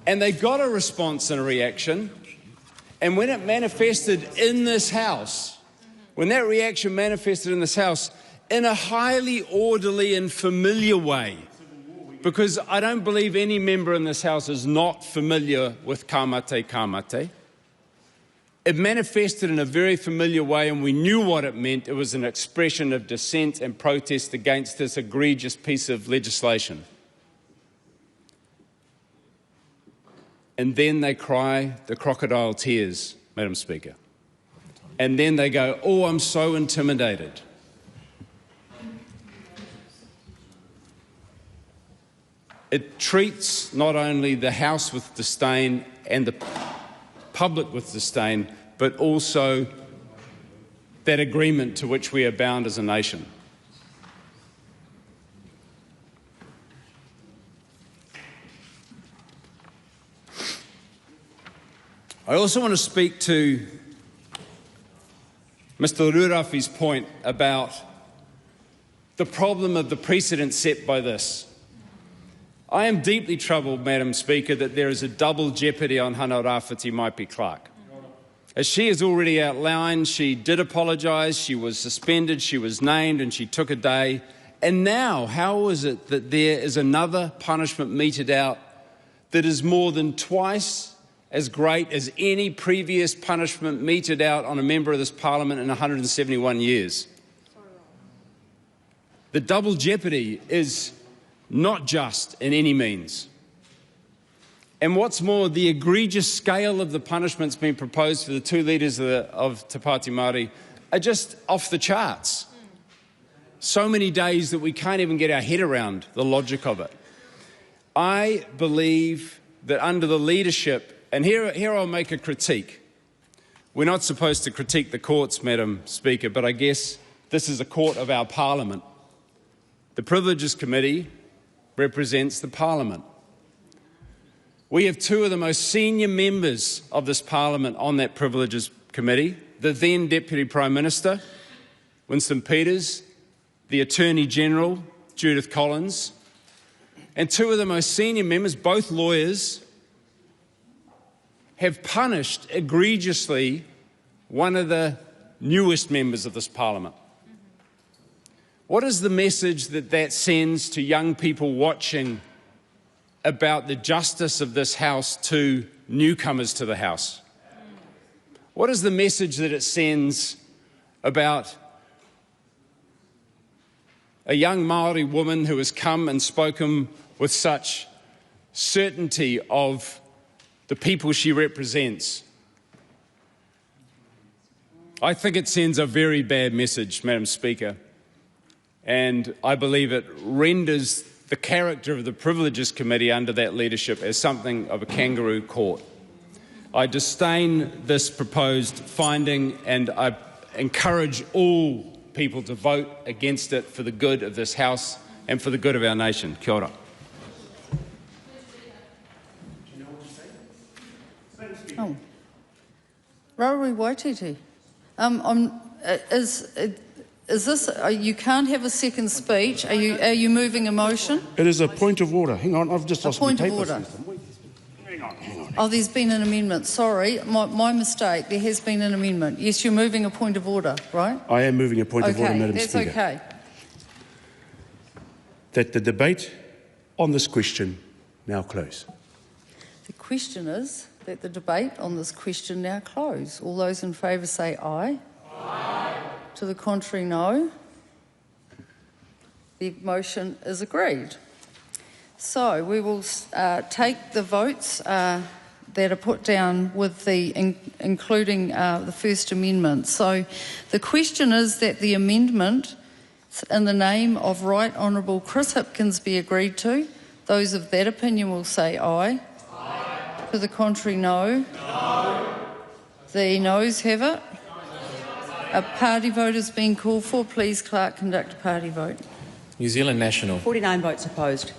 And they got a response and a reaction. And when it manifested in this House, when that reaction manifested in this House, in a highly orderly and familiar way, because I don't believe any member in this House is not familiar with kamate, kamate. It manifested in a very familiar way, and we knew what it meant. It was an expression of dissent and protest against this egregious piece of legislation. And then they cry the crocodile tears, Madam Speaker. And then they go, oh, I'm so intimidated. It treats not only the House with disdain and the public with disdain, but also that agreement to which we are bound as a nation. I also want to speak to Mr. Rurafi's point about the problem of the precedent set by this. I am deeply troubled, Madam Speaker, that there is a double jeopardy on Hana-Rawhiti Maipi-Clarke. As she has already outlined, she did apologise, she was suspended, she was named, and she took a day. And now, how is it that there is another punishment meted out that is more than twice as great as any previous punishment meted out on a member of this Parliament in 171 years? The double jeopardy is not just in any means. And what's more, the egregious scale of the punishments being proposed for the two leaders of Te Pāti Māori are just off the charts. So many days that we can't even get our head around the logic of it. I believe that under the leadership, and here I'll make a critique. We're not supposed to critique the courts, Madam Speaker, but I guess this is a court of our Parliament. The Privileges Committee represents the Parliament. We have two of the most senior members of this Parliament on that Privileges Committee, the then Deputy Prime Minister, Winston Peters, the Attorney General, Judith Collins, and two of the most senior members, both lawyers, have punished egregiously one of the newest members of this Parliament. What is the message that that sends to young people watching about the justice of this House to newcomers to the House? What is the message that it sends about a young Māori woman who has come and spoken with such certainty of the people she represents? I think it sends a very bad message, Madam Speaker, and I believe it renders the character of the Privileges Committee under that leadership as something of a kangaroo court. I disdain this proposed finding, and I encourage all people to vote against it for the good of this House and for the good of our nation. Kia ora. Oh. Rawiri Waititi. Is this? You can't have a second speech. Are you moving a motion? It is a point of order. Hang on, I've just lost my papers. Point of order. Oh, there's been an amendment. Sorry, my mistake. There has been an amendment. Yes, you're moving a point of order, right? I am moving a point of order, Madam Speaker. That's okay. That the debate on this question now close. The question is that the debate on this question now close. All those in favour say aye. Aye. To the contrary, no. The motion is agreed. So we will take the votes that are put down with the including the first amendment. So the question is that the amendment in the name of Right Honourable Chris Hipkins be agreed to. Those of that opinion will say aye. Aye. To the contrary, no. No. The noes have it. A party vote is being called for. Please, Clerk, conduct a party vote. New Zealand National. 49 votes opposed.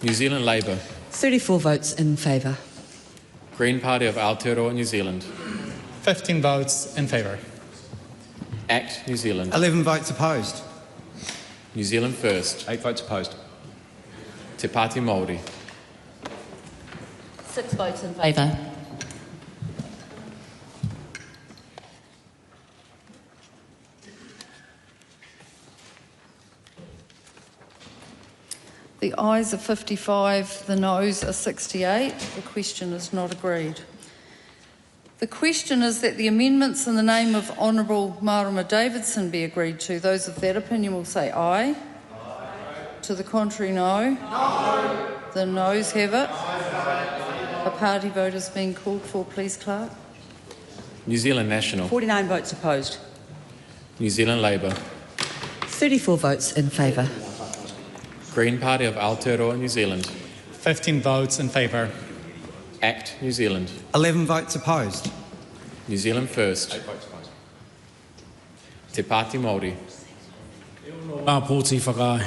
New Zealand Labour. 34 votes in favour. Green Party of Aotearoa New Zealand. 15 votes in favour. ACT New Zealand. 11 votes opposed. New Zealand First. 8 votes opposed. Te Pāti Māori. 6 votes in favour. The ayes are 55, the noes are 68. The question is not agreed. The question is that the amendments in the name of Honourable Marama Davidson be agreed to. Those of that opinion will say aye. Aye. To the contrary, no. No. The noes have it. A party vote is being called for. Please, Clerk. New Zealand National. 49 votes opposed. New Zealand Labour. 34 votes in favour. Green Party of Aotearoa New Zealand. 15 votes in favour. ACT New Zealand. 11 votes opposed. New Zealand First. 8 votes opposed. Te Pāti Māori. Pōti whakai.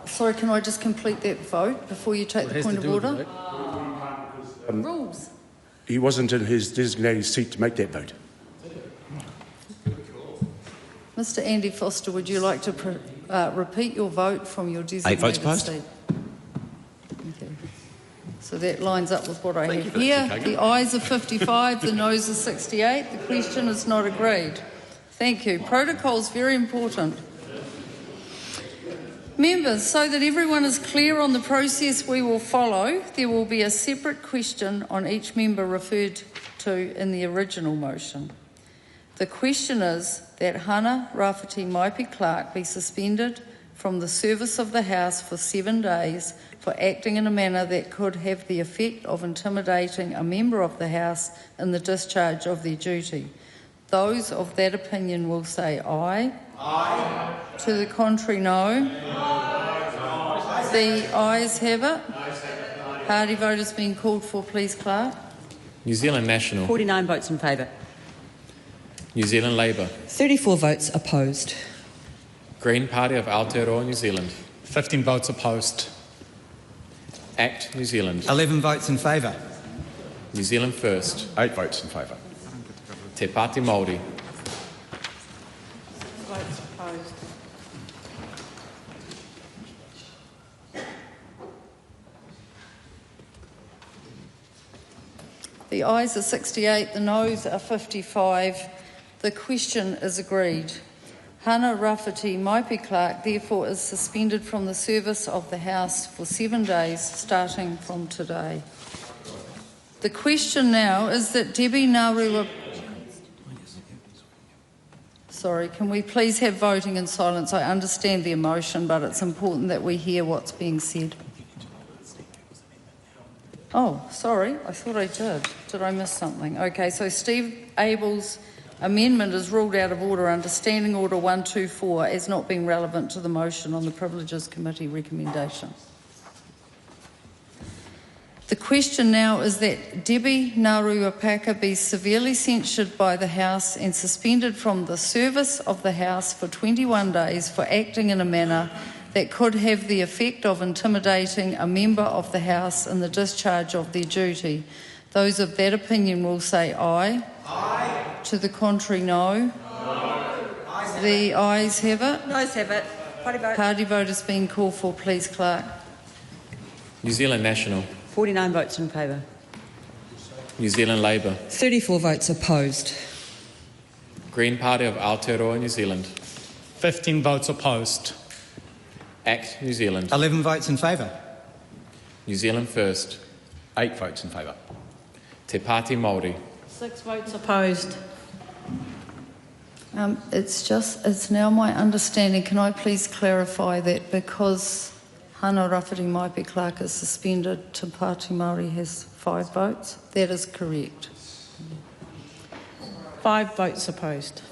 Sorry, can I just complete that vote before you take the point of order? Rules. He wasn't in his designated seat to make that vote. Mr. Andy Foster, would you like to repeat your vote from your designated 8 votes opposed. seat? Okay. So that lines up with what I have here. The ayes are 55, the noes are 68. The question is not agreed. Thank you. Protocol is very important. Members, so that everyone is clear on the process we will follow, there will be a separate question on each member referred to in the original motion. The question is that Hana-Rawhiti Maipi-Clarke be suspended from the service of the House for 7 days for acting in a manner that could have the effect of intimidating a member of the House in the discharge of their duty. Those of that opinion will say aye. Aye. To the contrary, no. No. The ayes have it. Party vote is being called for. Please, Clerk. New Zealand National. 49 votes in favour. New Zealand Labour. 34 votes opposed. Green Party of Aotearoa New Zealand. 15 votes opposed. ACT New Zealand. 11 votes in favour. New Zealand First. 8 votes in favour. Te Pāti Māori. Votes opposed. The ayes are 68, the noes are 55. The question is agreed. Hana-Rawhiti Maipi-Clarke therefore is suspended from the service of the House for 7 days starting from today. The question now is that Debbie Ngarewa... Sorry, can we please have voting in silence? I understand the emotion, but it's important that we hear what's being said. Oh, sorry, I thought I did. Did I miss something? Okay, so Steve Abel's amendment is ruled out of order under Standing Order 124 as not being relevant to the motion on the Privileges Committee recommendation. The question now is that Debbie Ngarewa-Packer be severely censured by the House and suspended from the service of the House for 21 days for acting in a manner that could have the effect of intimidating a member of the House in the discharge of their duty. Those of that opinion will say aye. Aye. To the contrary, no. No. The ayes have it. Noes have it. Party vote. Party vote is being called for. Please, Clerk. New Zealand National. 49 votes in favour. New Zealand Labour. 34 votes opposed. Green Party of Aotearoa New Zealand. 15 votes opposed. ACT New Zealand. 11 votes in favour. New Zealand First. 8 votes in favour. Te Pāti Māori. 6 votes opposed. It's now my understanding, can I please clarify that because Hana-Rawhiti Maipi-Clarke is suspended, Te Pāti Māori has 5 votes? That is correct. 5 votes opposed.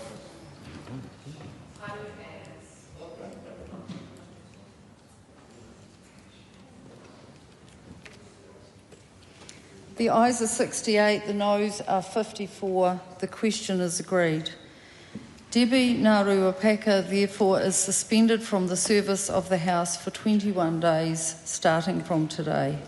The ayes are 68, the noes are 54. The question is agreed. Debbie Ngarewa-Packer therefore is suspended from the service of the House for 21 days starting from today.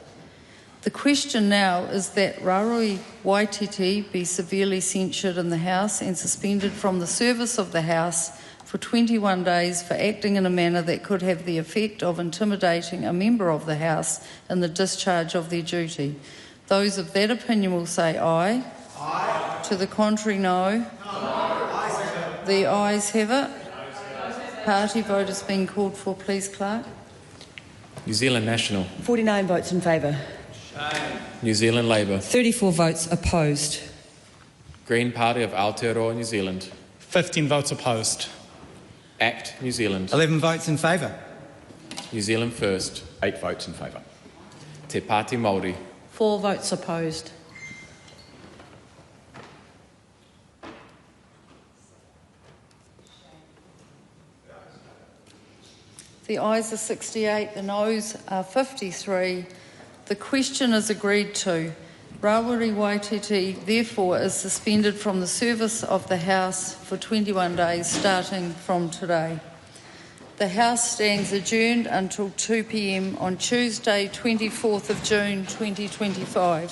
The question now is that Rawiri Waititi be severely censured in the House and suspended from the service of the House for 21 days for acting in a manner that could have the effect of intimidating a member of the House in the discharge of their duty. Those of that opinion will say aye. Aye. To the contrary, no. No. The ayes have it. Party vote is being called for. Please, Clerk. New Zealand National. 49 votes in favour. New Zealand Labour. 34 votes opposed. Green Party of Aotearoa New Zealand. 15 votes opposed. ACT New Zealand. 11 votes in favour. New Zealand First. 8 votes in favour. Te Pāti Māori. 4 votes opposed. The ayes are 68, the noes are 53. The question is agreed to. Rawiri Waititi therefore is suspended from the service of the House for 21 days starting from today. The House stands adjourned until 2 p.m. on Tuesday, 24th of June 2025.